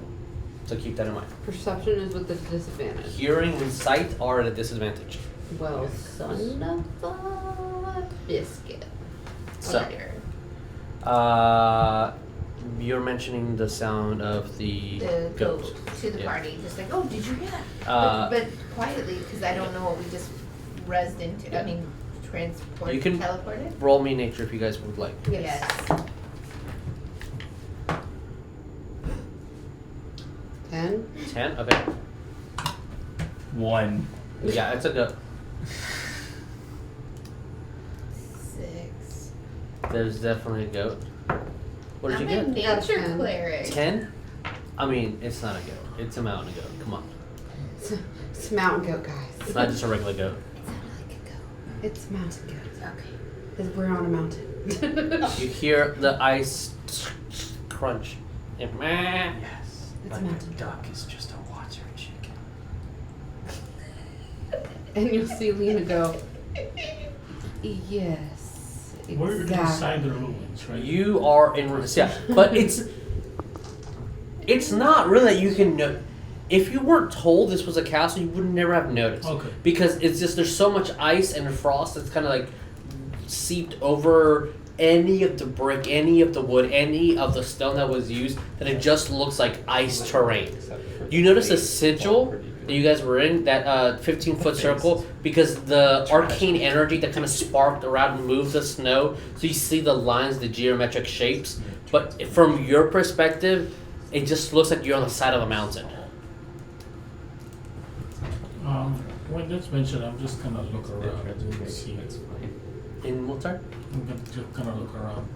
So keep that in mind. Perception is with the disadvantage. Hearing and sight are at a disadvantage. Well, son of a biscuit. So, you're mentioning the sound of the goat. To the Yeah. party, just like, oh, did you hear that? Uh, but quietly, because I don't know what we just rezzed into. I mean, transport, You can teleported. roll me nature if you guys would like. Yes. 10? 10? Okay. 1. Yeah, it's a goat. There's definitely a goat. What did I'm you a get? nature cleric. 10? I mean, it's not a goat. It's a mountain goat. Come on. It's a mountain goat, guys. It's not just a regular goat. It's mountain goats. Okay. Because we're on a mountain. You hear the ice crunch. And Yes. It's But a mountain the duck is just a water chicken. And you'll see Lena go, yes. We're Exactly. inside the ruins, right? You are in ruins, yeah. But it's not really that you can know. If you weren't told this was a castle, you would never have noticed. Okay. Because it's just there's so much ice and frost that's kind of like seeped over any of the brick, any of the wood, any of the stone that was used, that it just looks like ice terrain. You notice the sigil that you guys were in, that 15-foot circle, because the arcane energy that kind of sparked around and moved the snow, so you see the lines, the geometric shapes. But from your perspective, it just looks like you're on the side of a mountain. When that's mentioned, I'm just gonna look around and see. In what time? I'm gonna just kind of look around.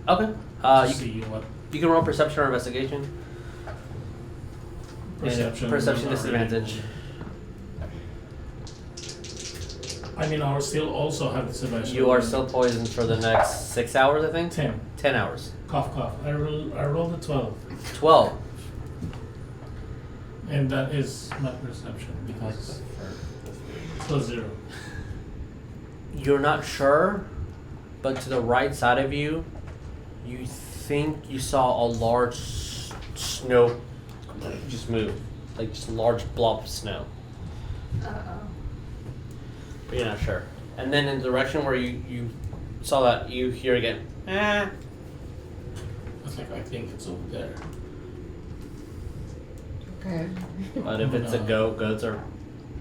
Okay. To You see what You can roll perception or investigation. perception. Perception not disadvantage. really- I mean, I still also have disadvantage. You are still poisoned for the next 6 hours, I think? 10. 10 hours. Cough, cough. I rolled a 12. 12. And that is my perception because plus 0. You're not sure, but to the right side of you, you think you saw a large snow just move. Like just a large blob of snow. Uh-oh. But you're not sure. And then in the direction where you saw that, you hear again, I was like, I think it's over there. Okay. But if it's a goat, goats are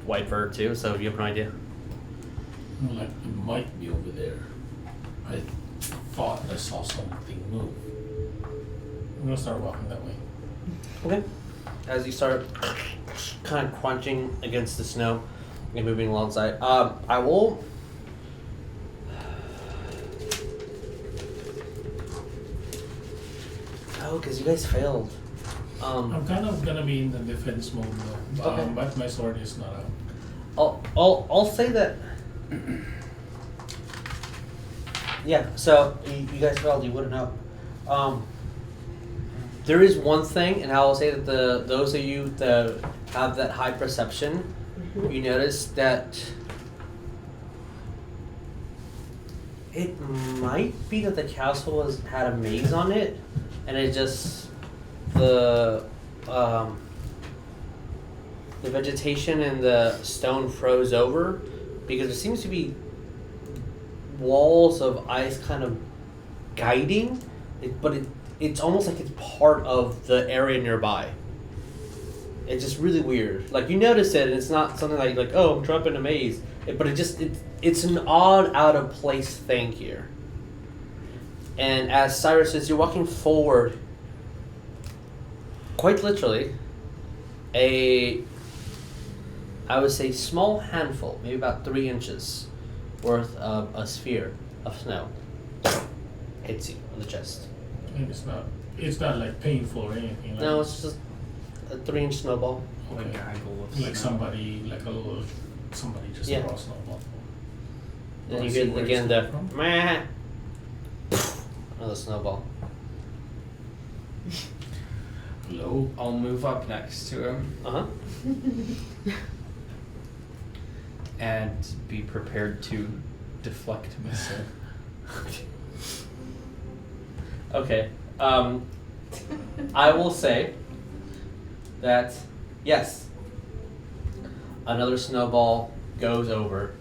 white fur too, so you have no idea. Like, it might be over there. I thought I saw something move. I'm gonna start walking that way. Okay. As you start kind of crunching against the snow and moving alongside, I will. Oh, because you guys failed. I'm kind of gonna be in the defense mode though. Okay. But my sword is not out. I'll say that. Yeah. So you guys failed. You wouldn't know. There is one thing, and I will say that those of you that have that high perception, you notice that it might be that the castle had a maze on it, and it just the vegetation and the stone froze over because there seems to be walls of ice kind of guiding it, but it's almost like it's part of the area nearby. It's just really weird. Like you notice it, and it's not something like oh, I'm trapped in a maze. But it's an odd, out of place thing here. And as Saerus says, you're walking forward, quite literally, I would say small handful, maybe about 3 inches worth of a sphere of snow hits you on the chest. And it's not like painful or anything. Like, No, it's just a 3-inch snowball. okay. Like somebody just Yeah. throw a snowball. Then Oh, you I see get where again it's the come from. meh. Another snowball. Hello. I'll move up next to him. Uh-huh. And be prepared to deflect missile. Okay. I will say that yes, another snowball goes over.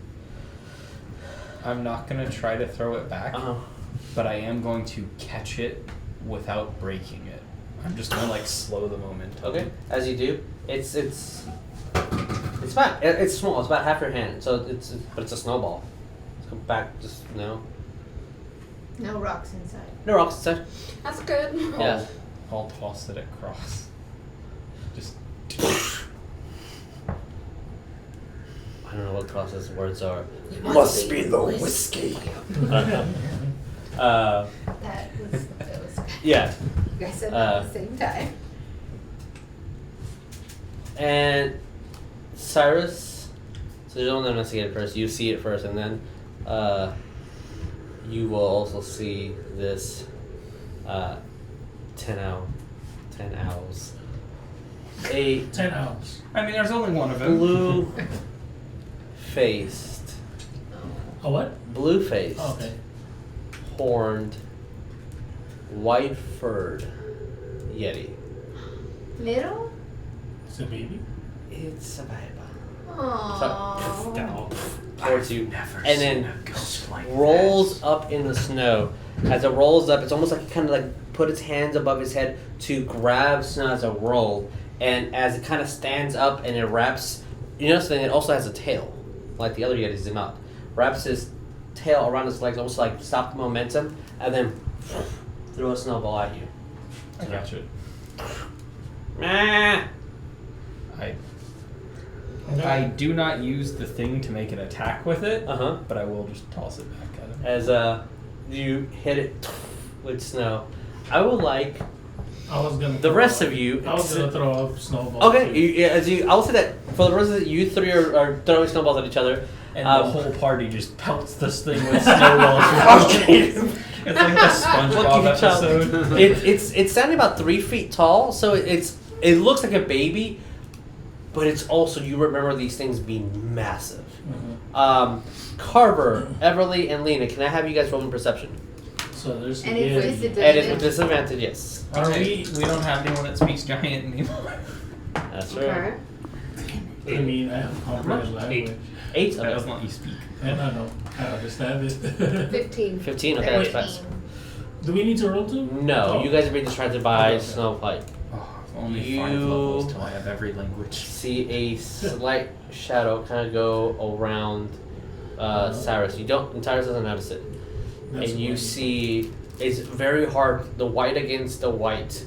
I'm not gonna try to throw it back, Uh-huh. but I am going to catch it without breaking it. I'm just gonna slow the momentum. Okay. As you do, it's about it's small. It's about half your hand. So but it's a snowball. Let's go back. Just no No rocks inside. no rocks inside. That's good. Yeah. I'll toss it across. Just. I don't know what Cross's words are. Must be the whiskey. That was Yeah. You guys said that at the same time. And Saerus, so you don't investigate it first. You see it first, and then you will also see this Tenau. 10 owls. A 10 owls. I mean, there's only one of them. Blue-faced. A what? Blue-faced. Oh, okay. Horned. White-furred Yeti. Little? It's a baby? It's a baby. Aww. Down towards you, and then rolls up in the snow. As it rolls up, it's almost like it kind of like put its hands above his head to grab snow as a roll. And as it kind of stands up and it wraps, you notice that it also has a tail, like the other Yetis did not. Wraps his tail around his legs, almost like stop the momentum, and then throw a snowball at you. I got you. I do not use the thing to make an attack with it, but I will just toss it back at him. As you hit it with snow, I would like the rest of you. I was gonna throw a snowball. Okay, I will say that for the rest of you three are throwing snowballs at each other, and the whole party just pelts this thing with snowballs. It's like the SpongeBob episode. It's standing about 3 feet tall, so it looks like a baby. But it's also, you remember these things being massive. Carver, Everlee, and Lena, can I have you guys roll in perception? So there's and it's with and it's with disadvantage, yes. We don't have anyone that speaks giant anymore. That's right. I mean, I have comprehend language. 8? That does not you speak. And I know. I understand it. 15. 15, okay, that's fast. Do we need to roll too? No, you guys are being distracted by Snowflake. Only 5 levels till I have every language. See a slight shadow kind of go around Saerus. Saerus doesn't notice it. That's and you funny. see, it's very hard, the white against the white.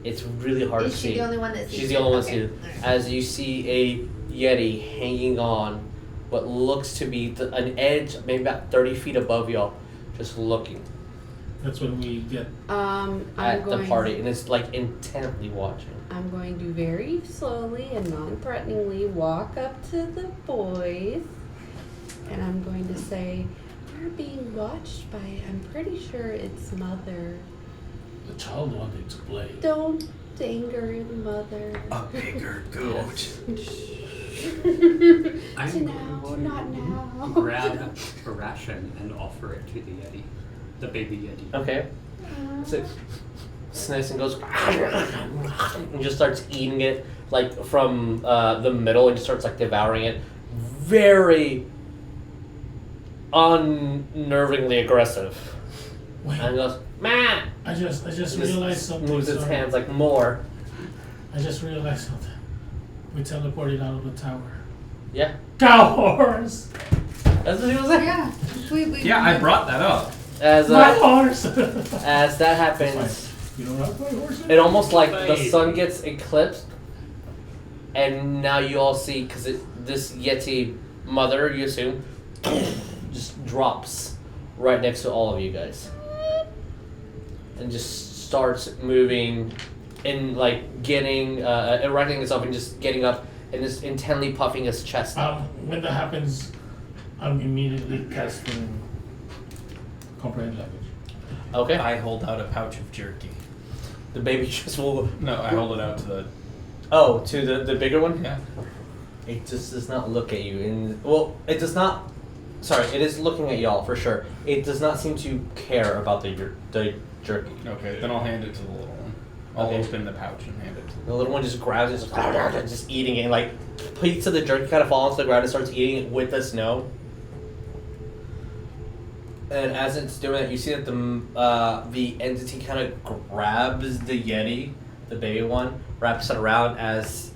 It's really hard to see. Is she the only one that sees She's the it? only one Okay. that sees it. As you see a Yeti hanging on what looks to be an edge, maybe about 30 feet above y'all, just looking. That's when we get at the party, and it's like intently watching. I'm going to very slowly and non-threateningly walk up to the boys, and I'm going to say, "We're being watched by, I'm pretty sure it's Mother. the child wanting to play. Don't anger Mother." A bigger goat. Now, not now. Grab a ration and offer it to the Yeti. The baby Yeti. Okay. So sniffs and goes and just starts eating it like from the middle and just starts like devouring it. Very unnervingly aggressive. Wait. And goes, "Man!" I just realized something. Moves its sorry. hands like more. I just realized something. We teleported out of the tower. Yeah. Cow horse! That's what he was saying. Yeah. Yeah, I brought that up. As My horse! as that happens, You don't ride my horse? it almost like the sun gets eclipsed, and now you all see because this Yeti mother, you assume, just drops right next to all of you guys, and just starts moving, and like getting erecting itself and just getting up and just intently puffing his chest. When that happens, I'm immediately casting comprehend language. Okay. I hold out a pouch of jerky. The baby just will. No, I hold it out to the. Oh, to the bigger one. Yeah. It just does not look at you, and well, it does not. Sorry, it is looking at y'all for sure. It does not seem to care about the jerky. Okay, then I'll hand it to the little one. I'll Okay. open the pouch and hand it to The little one just grabs it, just eating it, and like piece of the jerky kind of falls to the ground and starts eating it with the snow. And as it's doing that, you see that the entity kind of grabs the Yeti, the baby one, wraps it around as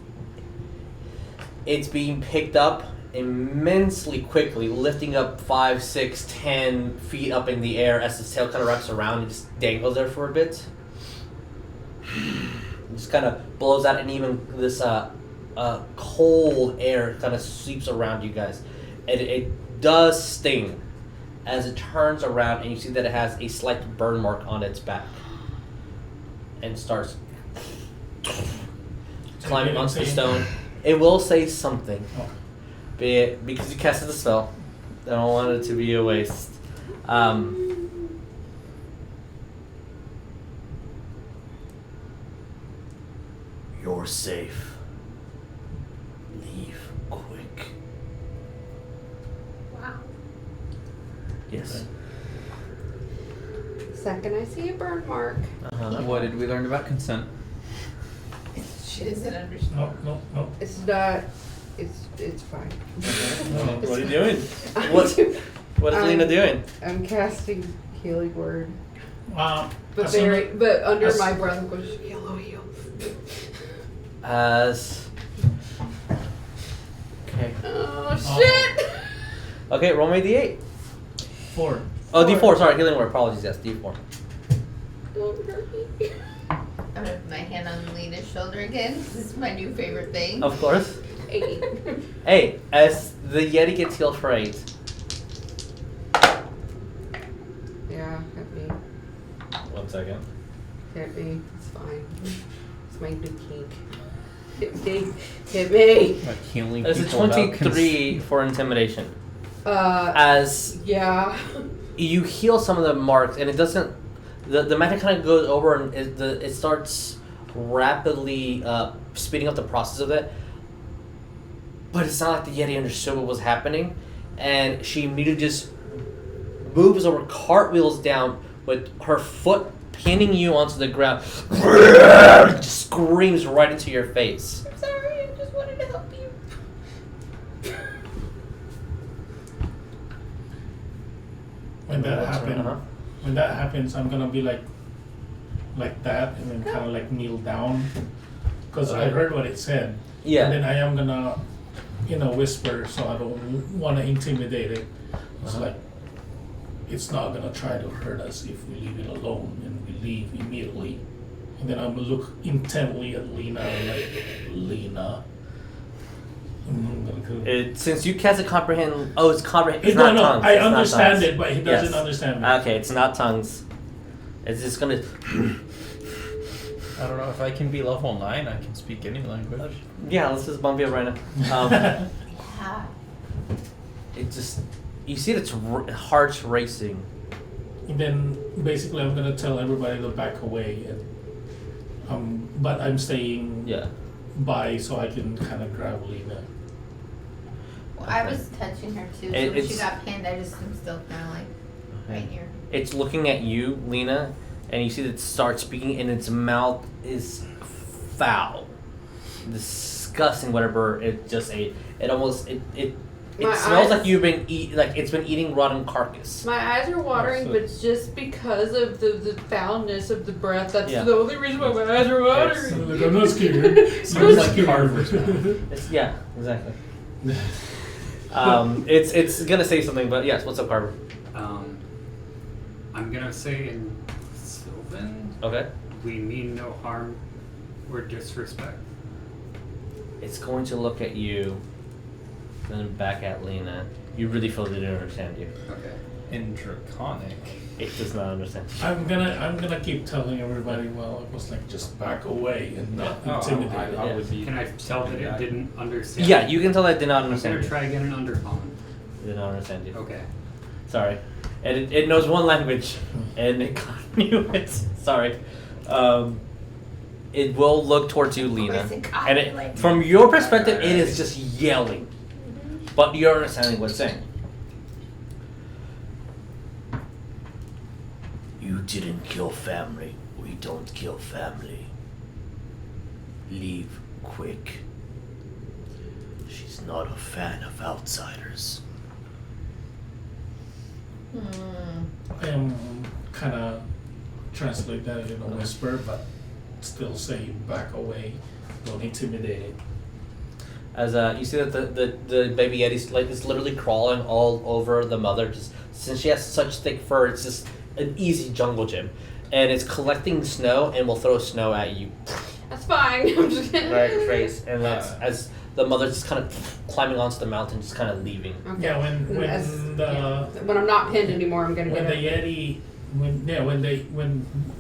it's being picked up immensely quickly, lifting up 5, 6, 10 feet up in the air as its tail kind of wraps around and just dangles there for a bit. It just kind of blows out, and even this cold air kind of sweeps around you guys. And it does sting as it turns around and you see that it has a slight burn mark on its back. And starts climbing onto the stone. It will say something. Because you casted the spell. I don't want it to be a waste. You're safe. Leave quick. Wow. Yes. Second, I see a burn mark. What did we learn about consent? She doesn't understand. No. It's not. It's fine. What are you doing? What is Lena doing? I'm casting healing word. But under my breath, I'm going yellow heal. Okay. Oh shit! Okay, roll me d8. 4. Oh, d4. Sorry, healing word. Apologies. Yes, d4. Don't hurt me. I'm gonna put my hand on Lena's shoulder again. This is my new favorite thing. Of course. 8. 8. As the Yeti gets healed for 8. Yeah, hit me. 1 second. Hit me. It's fine. It's my new kink. Hit me. Hit me. Like healing It's a people about 23 for intimidation. As yeah. You heal some of the marks, and it doesn't. The magic kind of goes over, and it starts rapidly speeding up the process of it. But it's not like the Yeti understood what was happening, and she immediately just moves over, cartwheels down with her foot pinning you onto the ground. Just screams right into your face. I'm sorry, I just wanted to help you. When that happens, I'm gonna be like that, and then kind of like kneel down, because I heard what it said. Yeah. And then I am gonna, whisper, so I don't want to intimidate it. It's like, it's not gonna try to hurt us if we leave it alone, and we leave immediately. And then I'm gonna look intently at Lena, like, Lena. Since you cast a comprehend, it's comprehend. It's not tongues. I It's not understand tongues. it, but he doesn't understand me. Okay, it's not tongues. It's just gonna. I don't know if I can be level 9. I can speak any language. Yeah, let's just bump you up right now. Yeah. It just, you see its heart's racing. And then basically I'm gonna tell everybody to back away, and but I'm staying by so I can kind of grab Lena. Well, I was touching her too, so when she got pinned, I just am still kind of like right here. It's looking at you, Lena, and you see that it starts speaking, and its mouth is foul, disgusting. Whatever it just ate, it almost it smells like you've been it's been eating rotten carcass. My eyes are watering, but just because of the foulness of the breath. That's Yeah. the only reason why my eyes are watering. I'm not scared. Sounds like Carver's mouth. Yeah, exactly. It's gonna say something, but yes. What's up, Carver? I'm gonna say in Sylvan. Okay. We mean no harm or disrespect. It's going to look at you, then back at Lena. You really feel they didn't understand you. Okay. In Draconic. It does not understand you. I'm gonna keep telling everybody. Well, it was like just back away and not intimidate. I would be. Can I tell that it didn't understand? Yeah, you can tell that it did not understand I'm you. gonna try again in Undercommon. It did not understand you. Okay. Sorry. And it knows one language, and it knew it. Sorry. It will look towards you, Lena. And from your perspective, it is just yelling. But you're understanding what it's saying. You didn't kill family. We don't kill family. Leave quick. She's not a fan of outsiders. I am kind of translate that in a whisper, but still say back away. Don't intimidate it. As you see that the baby Yeti's is literally crawling all over the mother. Just since she has such thick fur, it's just an easy jungle gym, and it's collecting snow and will throw snow at you. That's fine. I'm just kidding. Right, face, and that's as the mother's just kind of climbing onto the mountain, just kind of leaving. Okay. Yeah, when I'm not pinned anymore, I'm gonna when get the Yeti,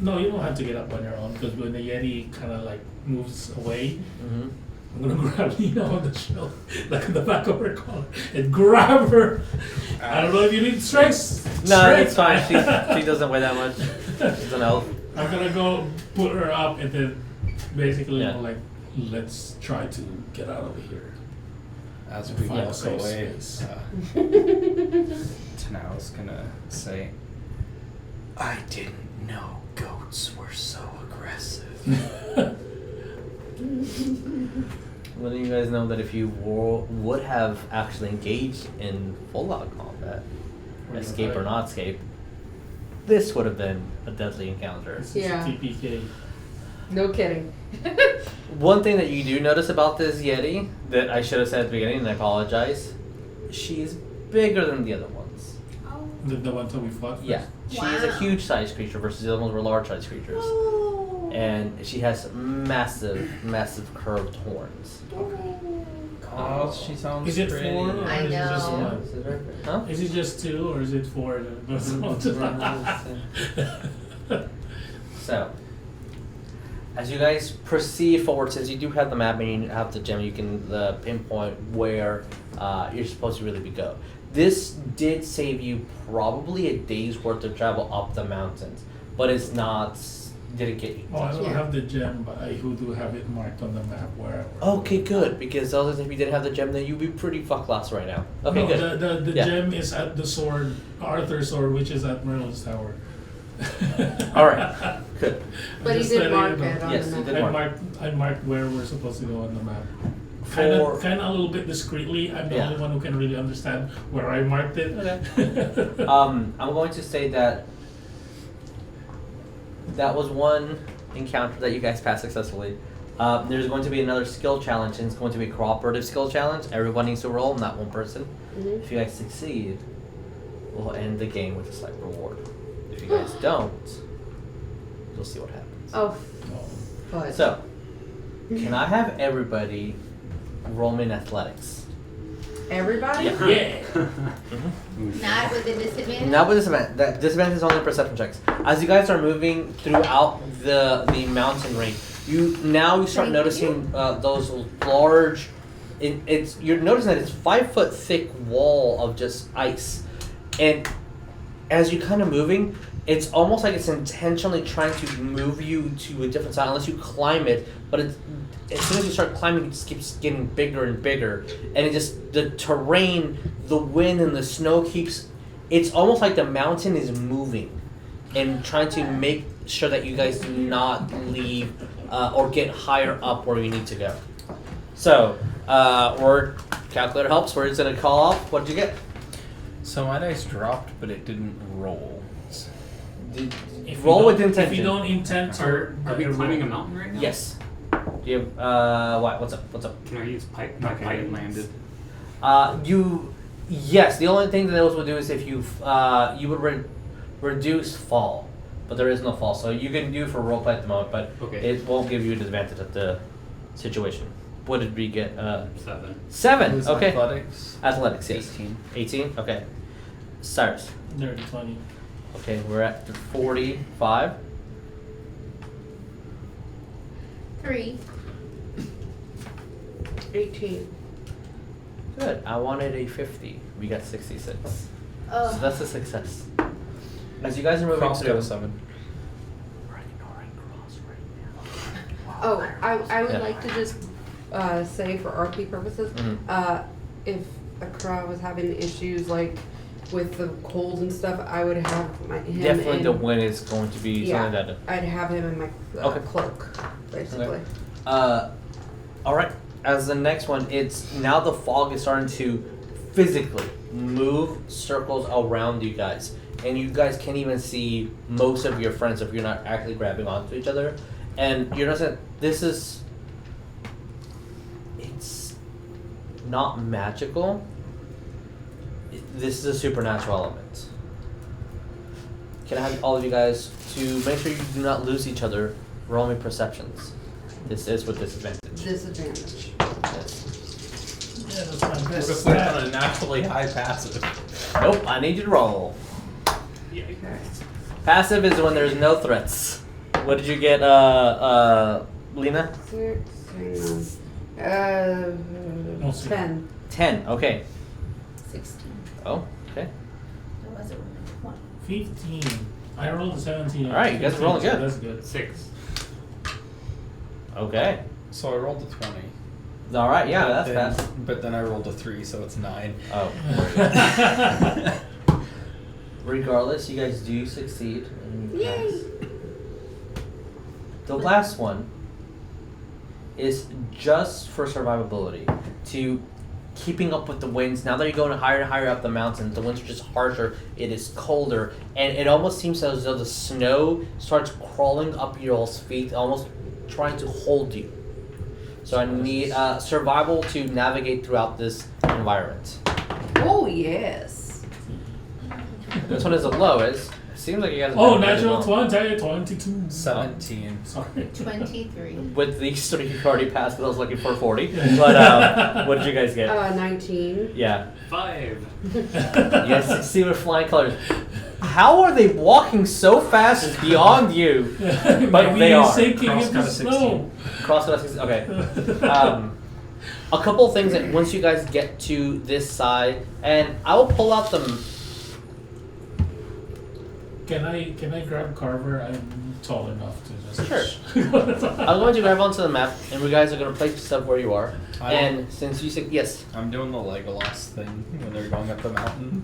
no, you don't have to get up on your own, because when the Yeti kind of like moves away, I'm gonna grab Lena on the shelf, like in the back of her collar, and grab her. I don't know if you need strength. No, it's fine. She doesn't weigh that much. She's an elf. I'm gonna go put her up and then basically like, let's try to get out of here. As we Find a walk safe away, space. Tenau's gonna say, I didn't know goats were so aggressive. Well, you guys know that if you would have actually engaged in full-out combat, escape or not escape, this would have been a deadly encounter. Yeah. TPK. No kidding. One thing that you do notice about this Yeti that I should have said at the beginning, and I apologize, she's bigger than the other ones. The ones that we fought first? Yeah. She is a huge sized creature versus the other ones were large sized creatures. And she has massive, massive curved horns. Oh, she sounds Is it pretty. 4 or I is it just know. 1? Huh? Is it just 2 or is it 4? So, as you guys proceed forward, since you do have the map and you have the gem, you can pinpoint where you're supposed to really go. This did save you probably a day's worth of travel up the mountains, but it's not. Didn't get you. Oh, I don't have the gem, but I do have it marked on the map where. Okay, good. Because otherwise, if you didn't have the gem, then you'd be pretty fucked lost right now. Okay, no, good. The gem is at the sword, Arthur's sword, which is at Merlin's tower. All right, good. But he did mark it on Yes, the he map. did mark. I marked where we're supposed to go on the map. For- Kind of a little bit discreetly. I'm the only one who can really understand where I marked it. Okay. I'm going to say that was one encounter that you guys passed successfully. There's going to be another skill challenge, and it's going to be a cooperative skill challenge. Everyone needs to roll, not one person. If you guys succeed, we'll end the game with a slight reward. If you guys don't, you'll see what happens. Oh, fudge. So, can I have everybody roll me in athletics? Everybody? Yeah. Not with the disadvantage? Not with disadvantage. That disadvantage is only perception checks. As you guys are moving throughout the mountain range, you start noticing those large. You're noticing that it's 5 foot thick wall of just ice, and as you're kind of moving, it's almost like it's intentionally trying to move you to a different side unless you climb it. But as soon as you start climbing, it just keeps getting bigger and bigger, and the terrain, the wind, and the snow keeps. It's almost like the mountain is moving, and trying to make sure that you guys do not leave or get higher up where you need to go. So, word calculator helps. We're just gonna call off. What did you get? So my dice dropped, but it didn't roll. Roll with intention. If you don't intend to, Are we climbing a mountain right now? Yes. Do you have, what's up? Can I use pipe? My pipe landed. Yes, the only thing that those would do is if you would reduce fall, but there is no fall, so you can do for roleplay at the moment, but it won't give you an advantage at the situation. What did we get? 7. 7. It was Okay. athletics. Athletics. Yes. 18. 18. Okay. Saerus. Dirty 20. Okay, we're at 45. 3. 18. Good. I wanted a 50. We got 66. Oh. So that's a success. As you guys are moving Cross got through. a 7. Oh, I would Yeah. like to just say for RP purposes, if a crow was having issues like with the cold and stuff, I would have him Definitely in, the wind is going to be something that. I'd have him in my cloak, basically. Okay. All right. As the next one, it's now the fog is starting to physically move circles around you guys, and you guys can't even see most of your friends if you're not actually grabbing onto each other. And you're noticing it's not magical. This is a supernatural element. Can I have all of you guys to make sure you do not lose each other? Roll me perceptions. This is with disadvantage. Disadvantage. Yes. Yeah, that's my What best if we have stat. a naturally high passive? Nope, I need you to roll. Passive is when there's no threats. What did you get, Lena? 10. 10, okay. 16. Oh, okay. That was a 20. 15. I rolled a 17. Alright, you guys are rolling good. That's good. 6. Okay. So I rolled a 20. Alright, yeah, But that's then, fast. But then I rolled a 3, so it's 9. Oh. Regardless, you guys do succeed. And you pass. The last one is just for survivability. To keeping up with the winds. Now that you're going higher and higher up the mountains, the winds are just harsher, it is colder, and it almost seems as though the snow starts crawling up your all's feet, almost trying to hold you. So I need survival to navigate throughout this environment. Oh, yes. This one is the lowest. Seems like you guys. Oh, natural 20, 22. 17. Sorry. 23. With these three, you already passed, but I was looking for 40. But what did you guys get? 19. Yeah. 5. You guys succeed with flying colors. How are they walking so fast is beyond you, but Maybe they are. sinking Cross in cut the a snow. Cross cut 16. Okay. A couple of things that once you guys get to this side, and I will pull out them. Can I grab Carver? I'm tall enough to just. Sure. I'm going to grab onto the map, and we guys are going to place yourself where you are. And since you said yes, I'm doing the Legolas thing when they're going up the mountain.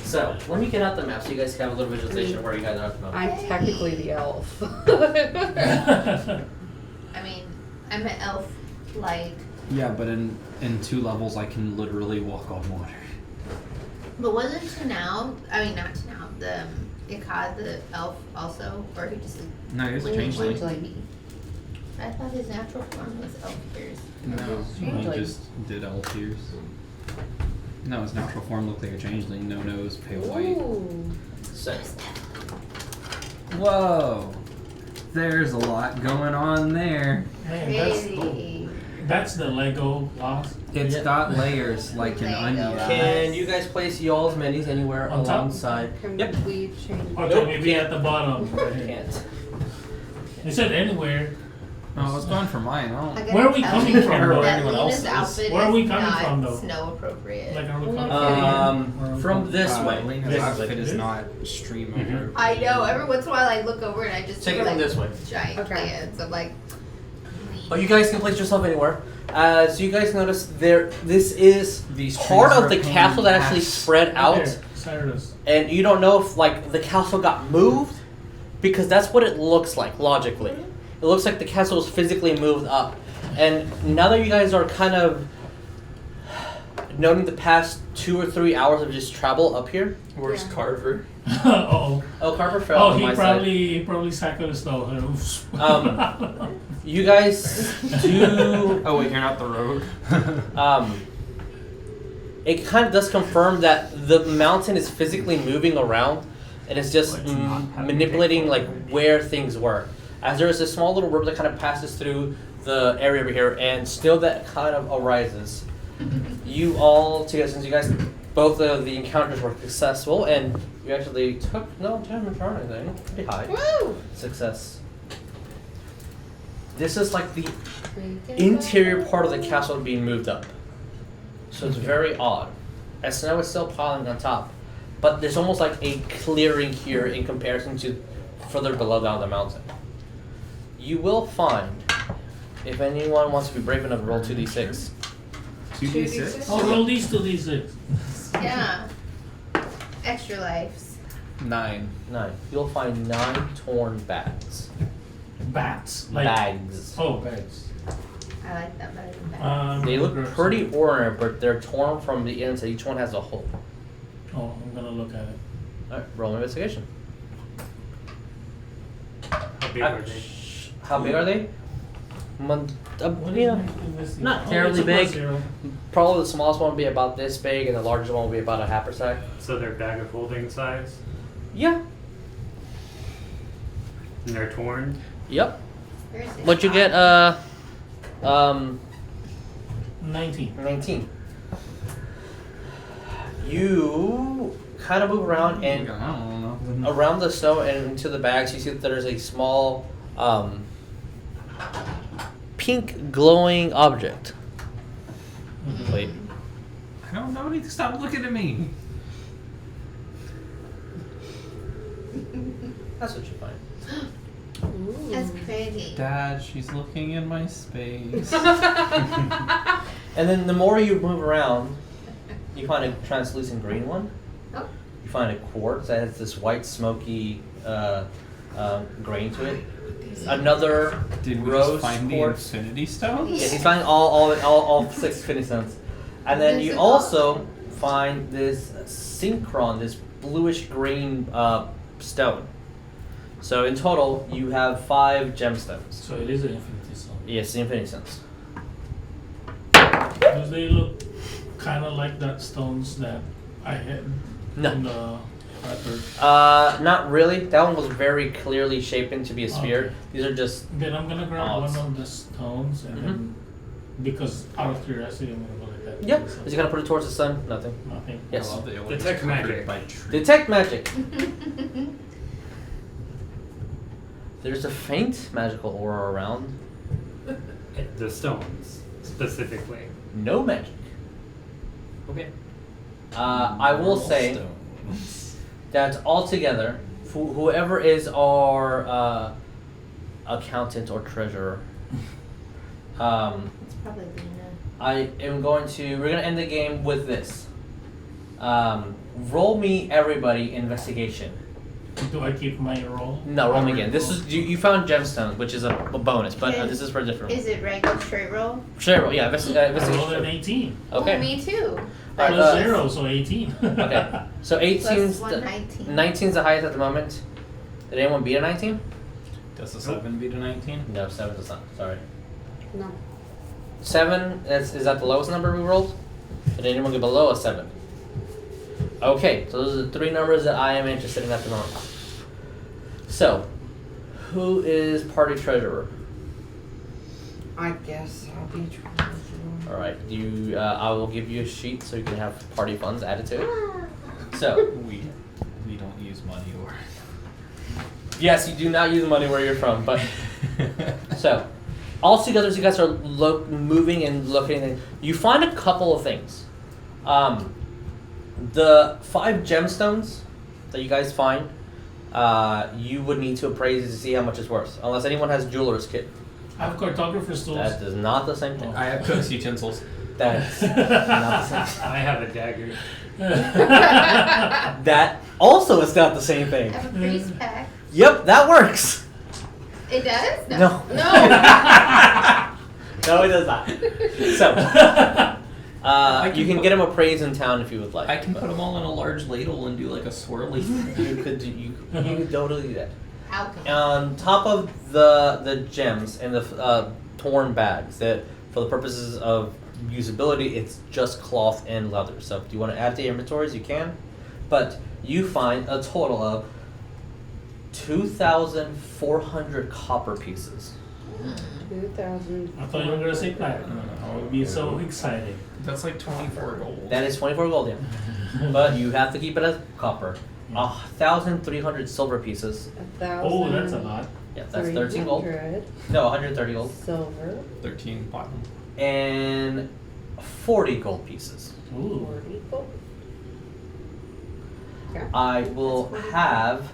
So when you get out the map, so you guys have a little visualization of where you guys are at the moment. I'm technically the elf. I mean, I'm an elf, like. Yeah, but in 2 levels I can literally walk on water. But wasn't Tenau? I mean, not Tenau. The Ikad, the elf, also, or he just. No, he was a changeling. I thought his natural form was elf ears. No, he Changeling. just did elf ears. No, his natural form looked like a changeling. No nose, pale white. Ooh. So, Whoa! There's a lot going on there. Man, Crazy. that's the Lego loss. It's got layers like an onion. can you guys place y'all's minis anywhere On top? alongside? Can Yep. we change? Or Nope, maybe can't. at the bottom. Can't. They said anywhere. Oh, I was going for mine. I I don't. gotta Where are we tell coming you from, that though? Anyone Lena's else's? outfit Where are we is coming not from, though? snow appropriate. Like, are we coming From this way. Lena's This outfit way. is not stream appropriate. I know. Every once in a while, I look over and I just Take see it from like this way. giant Okay. cans. I'm like, But you guys can place yourself anywhere. So you guys notice there. This is These part trees of are the a pain castle that in the actually ass. spread out, There, Saerus. and you don't know if like the castle got moved, because that's what it looks like logically. It looks like the castle was physically moved up, and now that you guys are kind of noting the past 2 or 3 hours of just travel up here. Where's Carver? Uh-oh. Oh, Carver fell Oh, on he my probably sat in the snow. You guys do. Oh wait, you're not the road. It kind of does confirm that the mountain is physically moving around, and it's just manipulating like where things were. As there is a small little river that kind of passes through the area over here, and still that kind of arises. You all together, since you guys, both of the encounters were successful, and you actually took no damage or anything. Pretty high. woo! Success. This is like the interior part of the castle being moved up. So it's very odd. As snow is still piling on top. But there's almost like a clearing here in comparison to further below down the mountain. You will find, if anyone wants to be brave enough to roll 2d6. 2d6? Oh, roll these 2d6. Yeah. Extra lives. 9. 9. You'll find 9 torn bags. Bats. Bags. Oh, bags. I like that better than bad. They look pretty ornate, but they're torn from the inside. Each one has a hole. Oh, I'm gonna look at it. Alright, roll an investigation. How big are they? How big are they? Not Oh, terribly it's a big. +0. Probably the smallest one will be about this big, and the largest one will be about a half size. So they're bag of holding size? Yeah. And they're torn? Yep. Where's this What you shop? get? 19. You kind of move around and around the snow and into the bags. You see that there's a small pink glowing object. Wait. I don't know. You stop looking at me. That's what you find. That's pretty. Dad, she's looking in my space. And then the more you move around, you find a translucent green one. Oh. You find a quartz that has this white smoky grain to it. Another Did we rose just find quartz. the Infinity Stones? Yeah, he's finding all 6 Infinity Stones. And then you also find this synchron, this bluish green stone. So in total, you have 5 gemstones. So it is an Infinity Stone. Yes, the Infinity Stones. Do they look kind of like that stones that I had No. in the record? Not really. That one was very clearly shapen to be a sphere. Okay. These are just. Then I'm gonna grab odds. one of the stones and then, because out of curiosity, I'm gonna go like that. Yeah. Is he gonna put it towards the sun? Nothing. Nothing. Yes. I love that it was Detect covered magic. by trees. Detect magic. There's a faint magical aura around. The stones, specifically. No magic. Okay. I will say that altogether, whoever is our accountant or treasurer, It's probably Lena. I am going to. We're gonna end the game with this. Roll me everybody investigation. Do I keep my roll? No, roll me again. This is you found gemstones, which is a bonus, but this is for a different. Is it regular straight roll? Straight roll, yeah. I rolled an 18. Okay. Oh, me too. All right, Plus 0, so 18. Okay. So 18's Plus 19. 19's the highest at the moment. Did anyone beat a 19? Does a 7 beat a 19? No, 7 does not. Sorry. No. 7 is that the lowest number we rolled? Did anyone get below a 7? Okay, so those are the 3 numbers that I am interested in at the moment. So, who is party treasurer? I guess I'll be trying. All right, you. I will give you a sheet so you can have party funds added to it. So we don't use money or. Yes, you do not use money where you're from, but so all together, as you guys are moving and looking, and you find a couple of things. The 5 gemstones that you guys find, you would need to appraise to see how much it's worth, unless anyone has jeweler's kit. I have cartographer's tools. That is not the same thing. I have cook's utensils. That's not the same. I have a dagger. That also is not the same thing. I have a priest pack. Yep, that works. It does? No. No. No, it does not. So, you can get them appraised in town if you would like. I can put them all in a large ladle and do like a swirly. You could totally do that. Alchemy. On top of the gems and the torn bags, that for the purposes of usability, it's just cloth and leather. So if you want to add to your inventories, you can. But you find a total of 2,400 copper pieces. 2,000. I thought you were going to say platinum. I would be so excited. That's like 24 gold. That is 24 gold, yeah. But you have to keep it as copper. 1,300 silver pieces. 1,000. Oh, that's a lot. Yeah, that's 13 gold. 300 No, 130 gold. Silver. 13 platinum. And 40 gold pieces. Ooh. 40 gold. Okay. I will have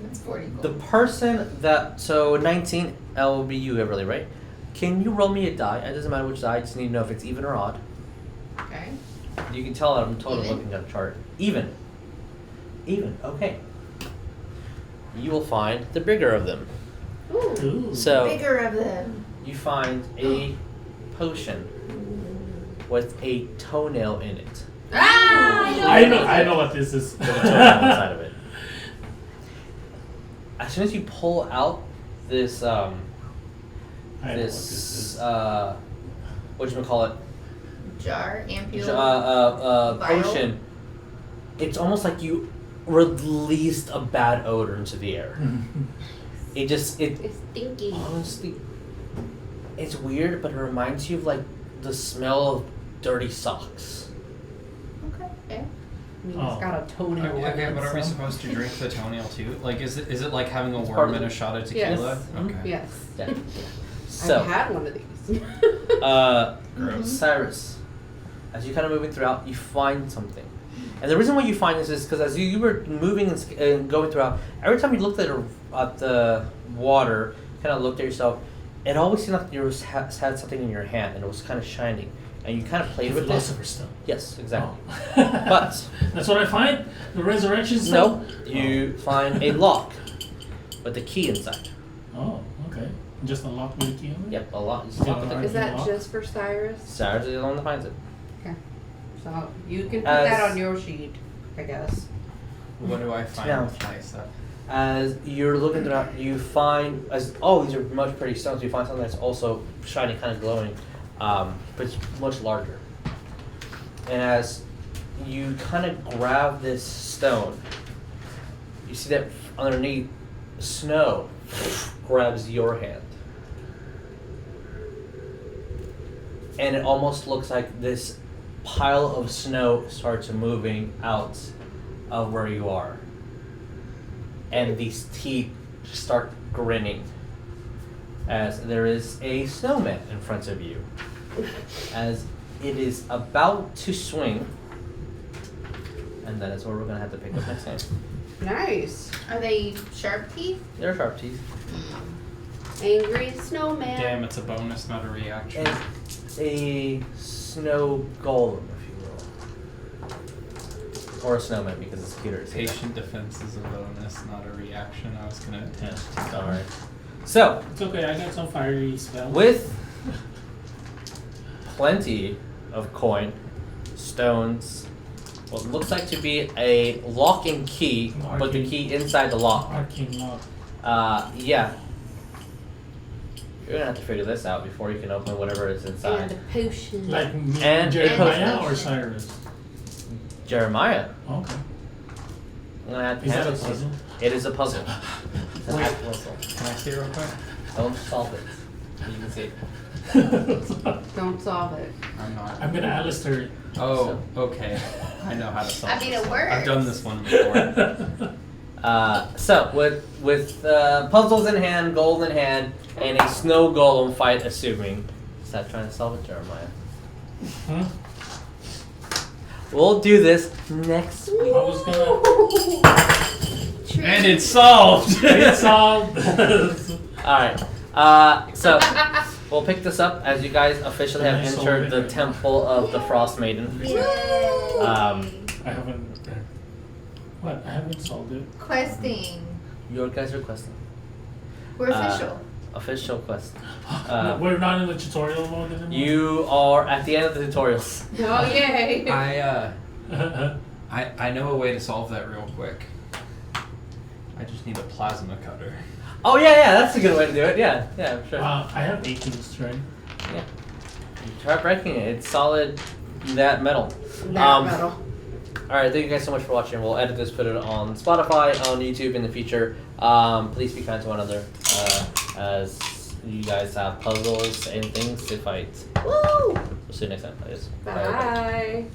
That's 40 gold. the person that. So 19, L will be you, Everlee, right? Can you roll me a die? It doesn't matter which die, I just need to know if it's even or odd. Okay. You can tell that I'm totally Even? looking at a chart. Even. Even, okay. You will find the bigger of them. Ooh. Ooh. So Bigger of them. you find a potion with a toenail in it. Ah! I know what this is. With a toenail inside of it. As soon as you pull out this I know what this is. whatchamacallit, Jar, ampule. Vial? potion, it's almost like you released a bad odor into the air. It's stinky. Honestly, it's weird, but it reminds you of like the smell of dirty socks. Okay. I mean, it's got a toenail. Okay, but are we supposed to drink the toenail too? Like, is it like having a worm in a shot of tequila? Yes. Okay. Yes. Yeah. So, I've had one of these. Gross. Cyrus, as you're kind of moving throughout, you find something. And the reason why you find this is because as you were moving and going throughout, every time you looked at the water, kind of looked at yourself, it always seemed like you had something in your hand and it was kind of shining. And you kind of played with it. Philosopher's Stone. Yes, exactly. Oh. But that's what I find? The Resurrection Stone? No, you find a lock with a key inside. Oh, okay. Just a lock with a key on it? Yep, a lock. Is that just for Saerus? Saerus is the one that finds it. Okay. So you can put that on your sheet, I guess. What do I find with my stuff? As you're looking throughout, you find these are much pretty stones. You find something that's also shiny, kind of glowing, but it's much larger. And as you kind of grab this stone, you see that underneath, snow grabs your hand. And it almost looks like this pile of snow starts moving out of where you are. And these teeth start grinning as there is a snowman in front of you. As it is about to swing. And that is where we're going to have to pick up next time. Nice. Are they sharp teeth? They're sharp teeth. Angry snowman. Damn, it's a bonus, not a reaction. And a snow golem, if you will. Or a snowman because it's cuter. Patient defense is a bonus, not a reaction. I was gonna attempt. Alright. So. It's okay, I got some fiery spells. With plenty of coin, stones, what looks like to be a lock and key, but the key inside the lock. Arcane lock. Yeah. You're gonna have to figure this out before you can open whatever is inside. And a potion. Like me, and Jeremiah or Saerus? Jeremiah. Okay. I'm gonna have to Is that hand a it to you. puzzle? It is a puzzle. It's an actual puzzle. Can I see it real quick? Don't solve it. You can see it. Don't solve it. I'm not. I'm gonna Alistair it. Oh, okay. I know how to solve I mean, it this. works. I've done this one before. So with puzzles in hand, gold in hand, and a snow golem fight assuming. Stop trying to solve it, Jeremiah. Hmm? We'll do this next week. I was gonna. And it's solved! It's solved! Alright. So we'll pick this up as you guys officially have entered the Temple of the Frost Maiden. I haven't. What? I haven't solved it. Questing. You guys are questing. We're official. Official quest. We're not in the tutorial mode anymore? You are at the end of the tutorials. Oh, yay. I know a way to solve that real quick. I just need a plasma cutter. Oh yeah, that's a good way to do it. Yeah, sure. I have 18 strength. Yeah. You try breaking it. It's solid that metal. Metal. Alright, thank you guys so much for watching. We'll edit this, put it on Spotify, on YouTube in the future. Please be kind to one another as you guys have puzzles and things to fight. Woo! We'll see you next time. Bye. Bye.